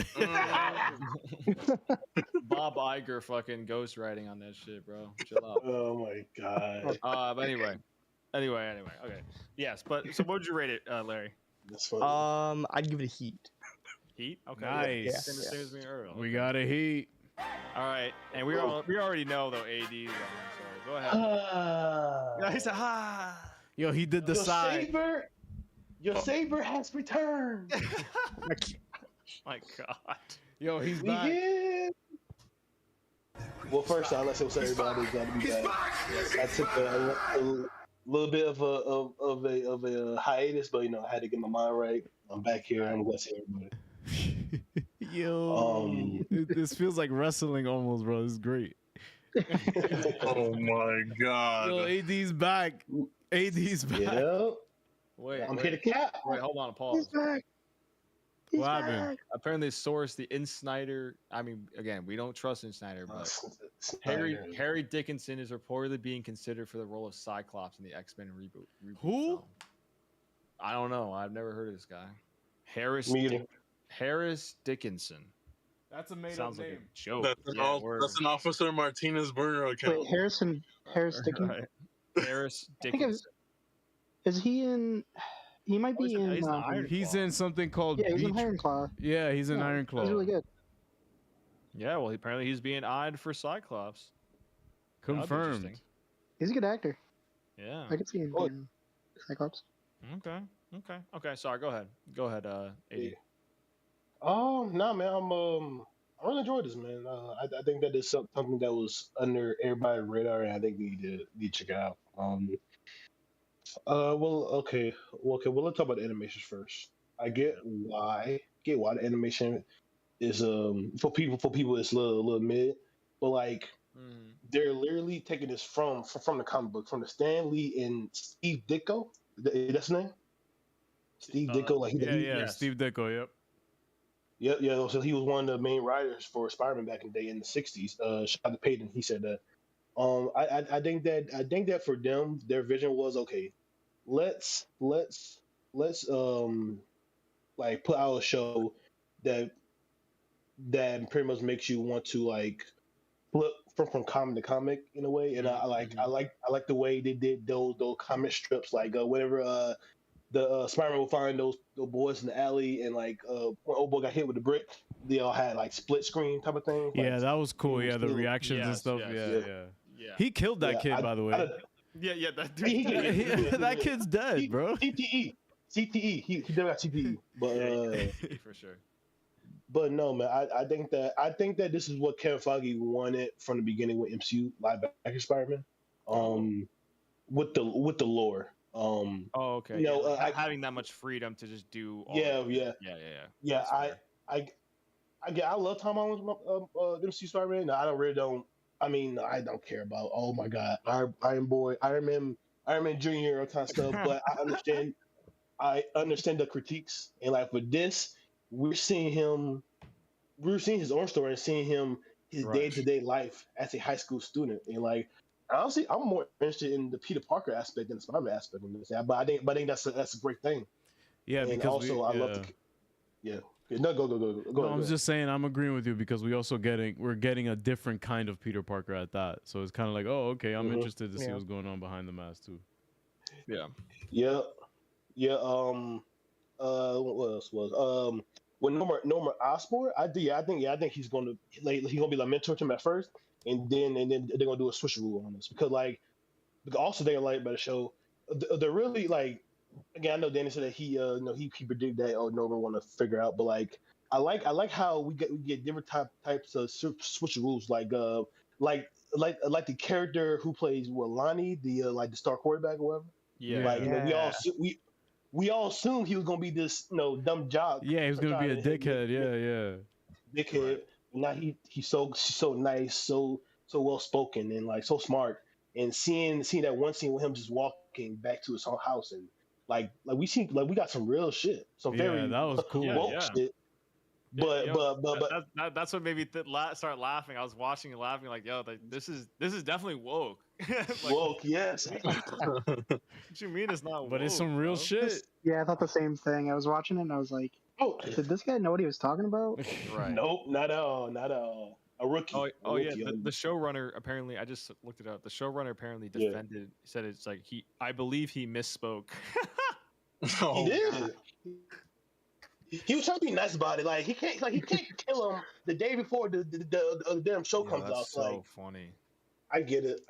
Bob Iger fucking ghostwriting on that shit, bro. Chill out. Oh my god. But anyway. Okay. Yes, but so what would you rate it, Larry? That's funny. I'd give it a Heat. Heat? Okay. Nice. Same as me earlier. We Okay. got a heat. All right, and we already know though AD's on, so go ahead. Yeah, he said, Yo, he did the Your side. saber, your saber has returned. My God. Yo, he's We back. here. Well, first off, let's say everybody's glad to be back. I took a little bit of a hiatus, but I had to get my mind right. I'm back here. I'm glad to see everybody. Yo, this feels like wrestling almost, bro. This is great. Oh my god. Yo, AD's back. AD's back. Yeah, Wait, I'm wait, here to cap. wait, hold on, pause. back. What happened? Apparently, source the In Snyder. I mean, again, we don't trust In Snyder, but Harry Dickinson is reportedly being considered for the role of Cyclops in the X-Men reboot. Who? film. I don't know. I've never heard of this guy. Me either. Harris Dickinson. That's a made Sounds up like name. a joke. That's an Officer Martinez burner account. Wait, Harris Dickinson. Right. Harris I think it was- Dickinson. Is he in? He might be in. He's in Iron He's Claw. in something called Yeah, he's in Beach. Iron Claw. Yeah, he's in Yeah, Iron That Claw. was really good. Yeah, well, apparently he's being eyed for Cyclops. That'd be Confirmed. interesting. He's a good actor. Yeah. I could see him Oh. being Cyclops. Okay. Sorry. Go ahead. AD. Oh no, man. I really enjoyed this, man. I think that is something that was under everybody's radar, and I think we need to check it out. Okay. Well, let's talk about the animations first. I get why the animation is for people it's a little mid, but like they're literally taking this from the comic book, from the Stan Lee and Steve Ditko. That's his name. Steve Ditko, like Yeah, Yes. Steve Ditko. Yep. yeah. So he was one of the main writers for Spider-Man back in the day in the '60s. Shout out to Peyton. He said that. I think that for them, their vision was okay. Let's like put out a show that pretty much makes you want to like flip from comic to comic in a way. And I like the way they did those comic strips, like whenever the Spider-Man will find those boys in the alley, and like when old boy got hit with the brick, they all had like split screen type of thing. Yeah, like, that was cool. it Yeah, was the cool. reactions and Yes, stuff. yes. Yeah. Yeah. He killed that Yeah, kid, by the way. Yeah. That dude. That kid's dead, bro. CTE. He never got CTE, but for sure. but no, man. I think that this is what Kevin Feige wanted from the beginning with MCU live action Spider-Man, with the lore. Oh, okay. You know, like having that much freedom to just do. All Yeah. That's fair. I love Tom Holland's MCU Spider-Man. No, I don't care about. Oh my God, Iron Man Junior kind of stuff. But I understand the critiques, and like with this, we're seeing his own story and seeing his Right. day-to-day life as a high school student, and like honestly, I'm more interested in the Peter Parker aspect than the Spider-Man aspect in this. But I think that's a great thing. Yeah, And because also I love the yeah. No, go No, ahead. I'm just saying I'm agreeing with you because we're getting a different kind of Peter Parker at that. So it's kind of like, oh, okay, I'm Mhm. interested to see Yeah. what's going on behind the mask too. Yeah. Yeah. What else was with Norman Osborn? I think he's gonna be like mentor to him at first, and then they're gonna do a switcheroo on this because also they're like by the show, they're really like, again, I know Danny said that he predicted that Norman want to figure out, but like I like how we get different types of switcheroos, like the character who plays Lonnie, the like the star quarterback or whatever. Yeah. Like we all assumed he was gonna be this dumb jock. Yeah, he was gonna be a dickhead. Dickhead. Right. Now he's so nice, so well spoken, and like so smart. And seeing that one scene with him just walking back to his own house, and like we got some real shit, some very Yeah, that was cool. woke Yeah. shit. But that's what made me start laughing. I was watching and laughing like, yo, this is definitely woke. Like, woke, yes. what you mean it's not? But it's woke, some real bro? shit. Yeah, I thought the same thing. I was watching it and I was like, Oh, did this guy know what he was talking about? Right. nope, not at all. A rookie. Oh A yeah, rookie. the showrunner apparently. I just looked it up. The showrunner apparently Yeah. defended. Said it's like I believe he misspoke. Oh, He did. He was trying to be nice about it. Like he can't kill him the day before the damn show Yeah, comes that's out. so Like funny. I get it.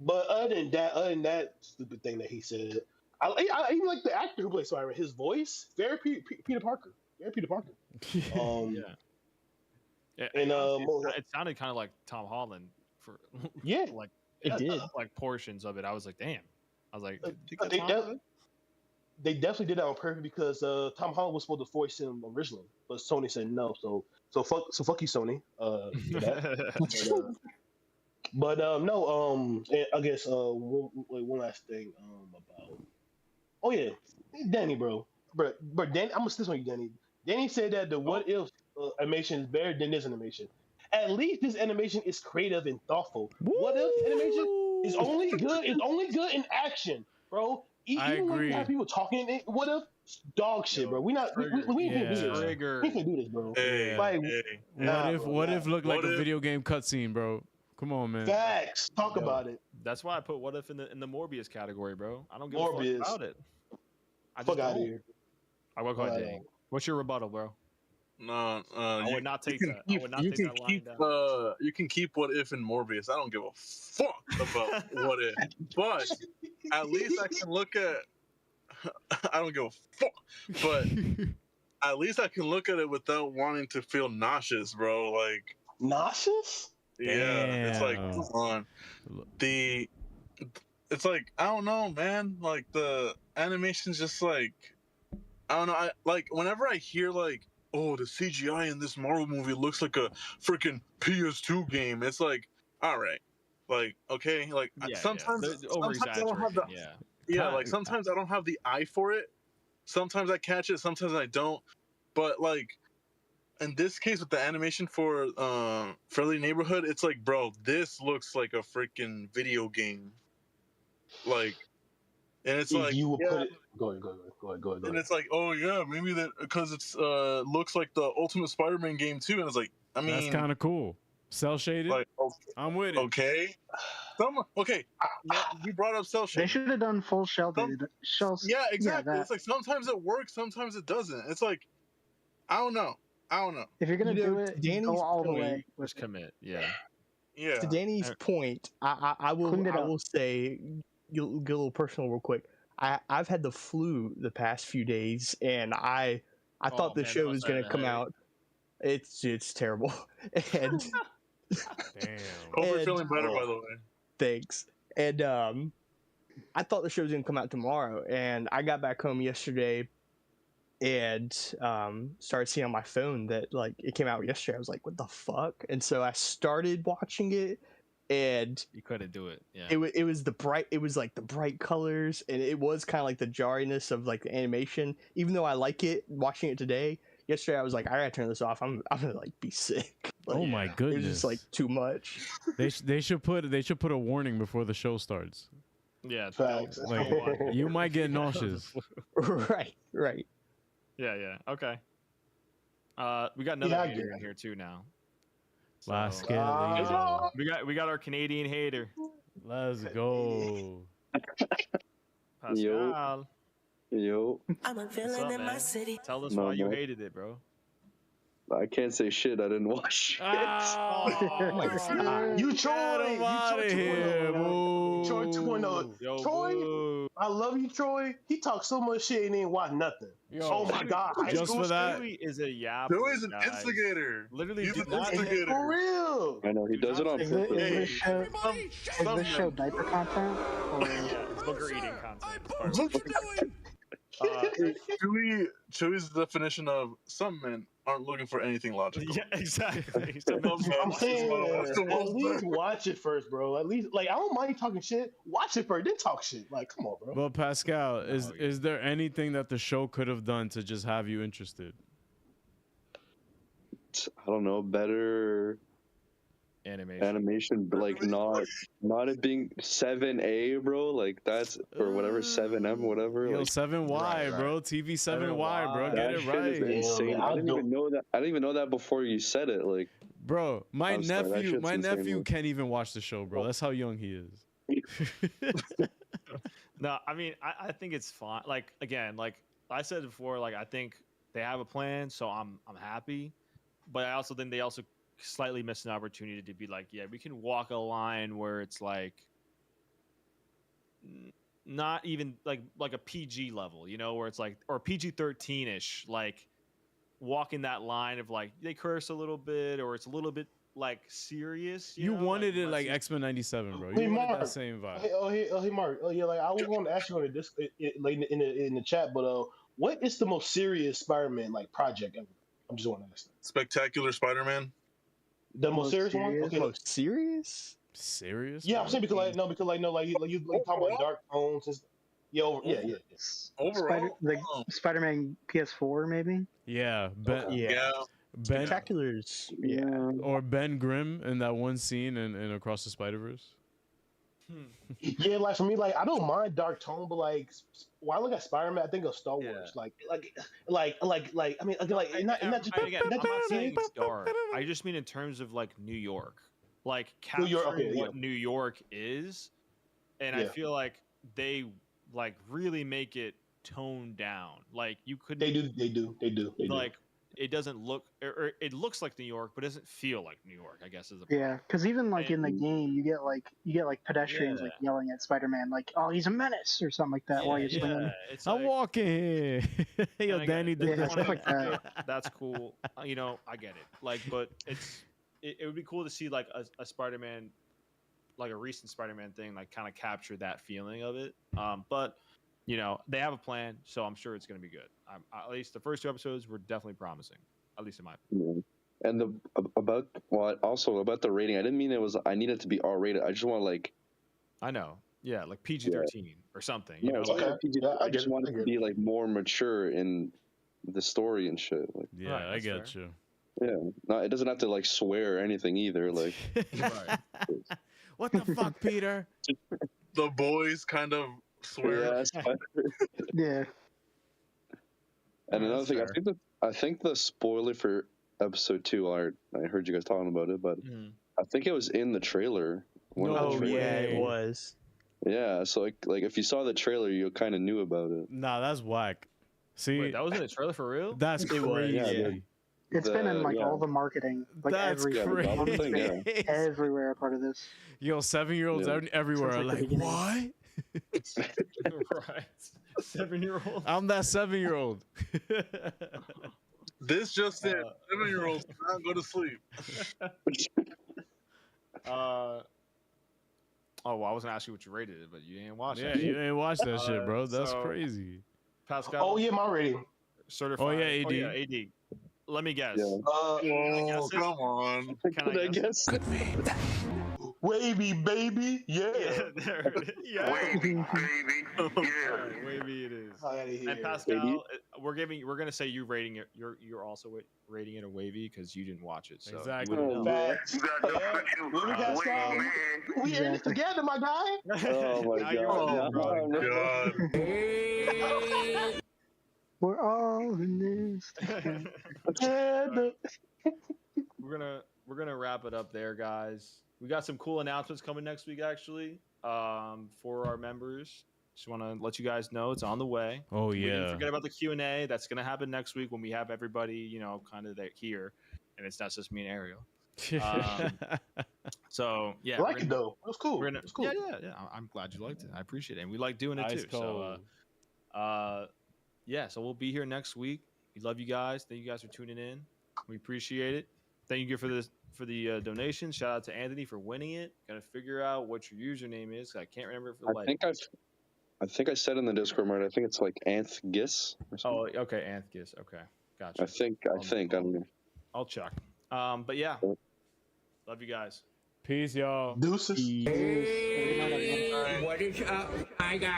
But other than that stupid thing that he said, I even like the actor who plays Spider-Man. His voice, very Peter Parker. Very Peter Parker. Yeah. Yeah, And, honestly, it sounded kind of like Tom Holland for Yeah. like It did. like portions of it. I was like, damn. I was like, did you get They, Tom def- Holland? they definitely did that on purpose because Tom Holland was supposed to voice him originally, but Sony said no. So fuck you, Sony. For that. But no. And I guess one last thing about. Oh yeah, Danny, bro. Danny, I'm gonna stick on you, Danny. Danny said that the what if animation is better than this animation. At least this animation is creative and thoughtful. What if animation is only good? Is only good in action, bro. I Even when agree. you have people talking, what if dog shit, bro? We not we can't do this. Trigger. We can't do this, bro. Hey, Like, hey. Nah, What bro, if looked like What a if- video game cutscene, bro? Come on, man. Facts. Talk Yo. about it. That's why I put what if in the Morbius category, bro. I don't give Morbius. a fuck about it. I Fuck just out of don't. here. I will go Fuck ahead, outta Dang. What's your rebuttal, bro? No, I would not take that. I would not you take can that lying keep, down. you can keep what if in Morbius. I don't give a fuck about what if, but at least I can look at. I don't give a fuck, but at least I can look at it without wanting to feel nauseous, bro. Like, Nauseous? yeah, it's like, Damn. come on. It's like, I don't know, man. Like the animation's just like, I don't know. I like whenever I hear like, oh, the CGI in this Marvel movie looks like a freaking PS2 game. It's like, all right, like okay, like Yeah, sometimes yeah. sometimes I don't have the Yeah. Yeah, like sometimes I don't have the eye for it. Sometimes I catch it, sometimes I don't. But like in this case with the animation for Friendly Neighborhood, it's like, bro, this looks like a freaking video game. Like, and it's If like, you would yeah, put it, go ahead. and it's like, oh yeah, maybe that because it's looks like the Ultimate Spider-Man game too, and it's like, I mean, That's kind of cool. Cell shaded. like, I'm with it. okay, okay. Now, you brought up cell They shading. should have done full shell. Yeah, exactly. that. It's like sometimes it works, sometimes it doesn't. It's like, I don't know. If you're gonna You know, do it, Danny's go all the point- way. Just commit. Yeah. Yeah. To Danny's point, I Cleaned it up. will say, get a little personal real quick. I've had the flu the past few days, and I Oh, thought the man, show that was must gonna have come been out. It's terrible, and Damn. Hope you're and- feeling better, by the way. thanks. And I thought the show was gonna come out tomorrow, and I got back home yesterday, and started seeing on my phone that like it came out yesterday. I was like, what the fuck? And so I started watching it, and You couldn't do it. Yeah. it was like the bright colors, and it was kind of like the jarriness of like the animation. Even though I like it, watching it today, yesterday I was like, I gotta turn this off. I'm gonna like be sick. Like, Oh my it was goodness. just like too much. they should put a warning before the show starts. Yeah. Facts. Like you might get nauseous. right. Yeah. Okay. We got another Yeah, I hater get in it. here too now. Let's So, get it. we got our Canadian hater, Let's go. Pascal. Yo, I'm a What's villain up, in my man? city. Tell us No, why you man. hated it, bro. I can't say shit. I didn't watch it. Oh my God. You Get Troy, him you outta Troy here, 2.0. boo. Troy 2.0. Yo, Troy, boo. I love you, Troy. He talks so much shit and ain't watch nothing. Yo, Oh my god, high just school for that, Joey is a yap. Joey's an instigator. Literally, He's do an not- shit. instigator. For real. I know he does it on Is purpose. this show? Is this show diaper content? Or Yeah, it's booger eating content. Chewy's definition of some men aren't looking for anything logical. Yeah, exactly. Some men I'm saying, that's the at most least watch it first, bro. At least, like, I don't mind talking shit. Watch it first, then talk shit. Like, come on, bro. but Pascal, No, is there anything that the show could have done to just have you interested? I don't know, better animation, but like not it being 7A, bro. Like that's or whatever 7M, whatever. Yo, Like 7Y, Right. bro. TV 7Y, bro. That Get that it shit is right. insane. Yeah, I I didn't even know that. I didn't even know that before you said it. Like, Bro, my I'm sorry, that nephew, shit's my insane, nephew man. can't even watch the show, bro. That's how young he is. No, I mean, I think it's fine. Like again, like I said before, like I think they have a plan, so I'm happy. But I also think they also slightly missed an opportunity to be like, yeah, we can walk a line where it's like not even like a PG level, you know, where it's like or PG-13 ish, like walking that line of like they curse a little bit or it's a little bit like serious. You know, wanted it less like you- X-Men 97, bro. You Hey, wanted Mark. that same vibe. Hey, Mark. Oh, yeah, like I was going to ask you on the disc, like in the chat, but what is the most serious Spider-Man like project ever? I'm just want to ask that. Spectacular Spider-Man. The most serious one? serious? Okay. Most serious? Serious? Yeah, I'm bro? saying because like you talking about dark tones and stuff. Yeah. Overall, Spider-Man PS4 maybe. Yeah, Ben, Okay. Yeah. Ben, Spectaculars. Yeah. or Ben Grimm in that one scene in Across the Spider-Verse. Yeah, like for me, like I don't mind dark tone, but like when I look at Spider-Man, I think of Star Wars. Yeah. I mean, like not just again, I'm not just- saying it's dark. I just mean in terms of like New York, like New capturing York, okay, what yeah. New York is, and I Yeah. feel like they like really make it toned down. Like you could They do. like it doesn't look or it looks like New York, but doesn't feel like New York. I guess is the Yeah, because even like in the And- game, you get like pedestrians like yelling at Spider-Man, like, "Oh, he's a menace" or something like that while you're swinging. It's I'm like, walking here. Yo, and Danny again, did Yeah, that. stuff like that. That's cool. You know, I get it. Like, but it would be cool to see like a Spider-Man, like a recent Spider-Man thing, like kind of capture that feeling of it. But you know, they have a plan, so I'm sure it's going to be good. At least the first two episodes were definitely promising, at least in my opinion. Yeah. And also about the rating, I didn't mean I need it to be R rated. I just want like I know. Yeah, like PG-13 or something. You No, know, it's like- not like PG. Yeah, I I just get it, want I it to get be like more mature in the story and shit. Like, Yeah, Right, I that's get fair. you. yeah, no, it doesn't have to like swear or anything either. Like, Right. What the fuck, Peter? The boys kind of swear. yeah. Yeah. And another that's thing, fair. I think the spoiler for episode 2, I heard you guys talking about it, but Mhm. I think it was in the trailer. One of the Oh No trailers. yeah, it way. was. Yeah, so like if you saw the trailer, you kind of knew about it. Nah, that's whack. See, Wait, that was in the trailer for real? that's It was, crazy. yeah, dude. It's been in like yeah. all the marketing, like That's every Yeah, the crazy. Goblin thing, yeah. everywhere a part of this. Yo, 7-year-olds Yeah. everywhere are Sounds like like, the beginning. what? Right. 7-year-old. I'm that 7-year-old. This just in: 7-year-olds cannot go to sleep. Oh, well, I was gonna ask you what you rated it, but you didn't watch Yeah, it. you ain't watch that shit, bro. That's so- crazy. Pascal. Oh yeah, my rating. Certified. Oh, yeah, AD. AD. Let me guess. Yeah. Oh, guess it? come on. Can I guess? Wavy baby, yeah. Yeah, there it is. Yeah. baby. Alright, wavy it is. Outta here. And Pascal, we're gonna say you rating it. You're also rating it a wavy because you didn't watch it. So you Exactly. wouldn't know. Facts. Wavy Pascal, we in this together, my guy. Oh my Now you're god! wrong, Oh, God. We're all in this together. Together. we're gonna wrap it up there, guys. We got some cool announcements coming next week, actually, for our members. Just want to let you guys know it's on the way. Oh We didn't yeah. forget about the Q&A. That's gonna happen next week when we have everybody, kind of there here, and it's not just me and Ariel. So yeah, I like it though. It was cool. We're gonna, It's cool. yeah. I'm glad you liked it. I appreciate it, and we like doing it Ice too. cold. So, yeah. So we'll be here next week. We love you guys. Thank you guys for tuning in. We appreciate it. Thank you for the donation. Shout out to Anthony for winning it. Gotta figure out what your username is. I can't remember it for the life. I think I said in the Discord, right? I think it's like Anth Giss or something. Oh, okay, Anthgis. Okay, gotcha. I think I don't know. I'll check. But yeah, love you guys. Peace, y'all. Deuces. Peace. What is up, my guy?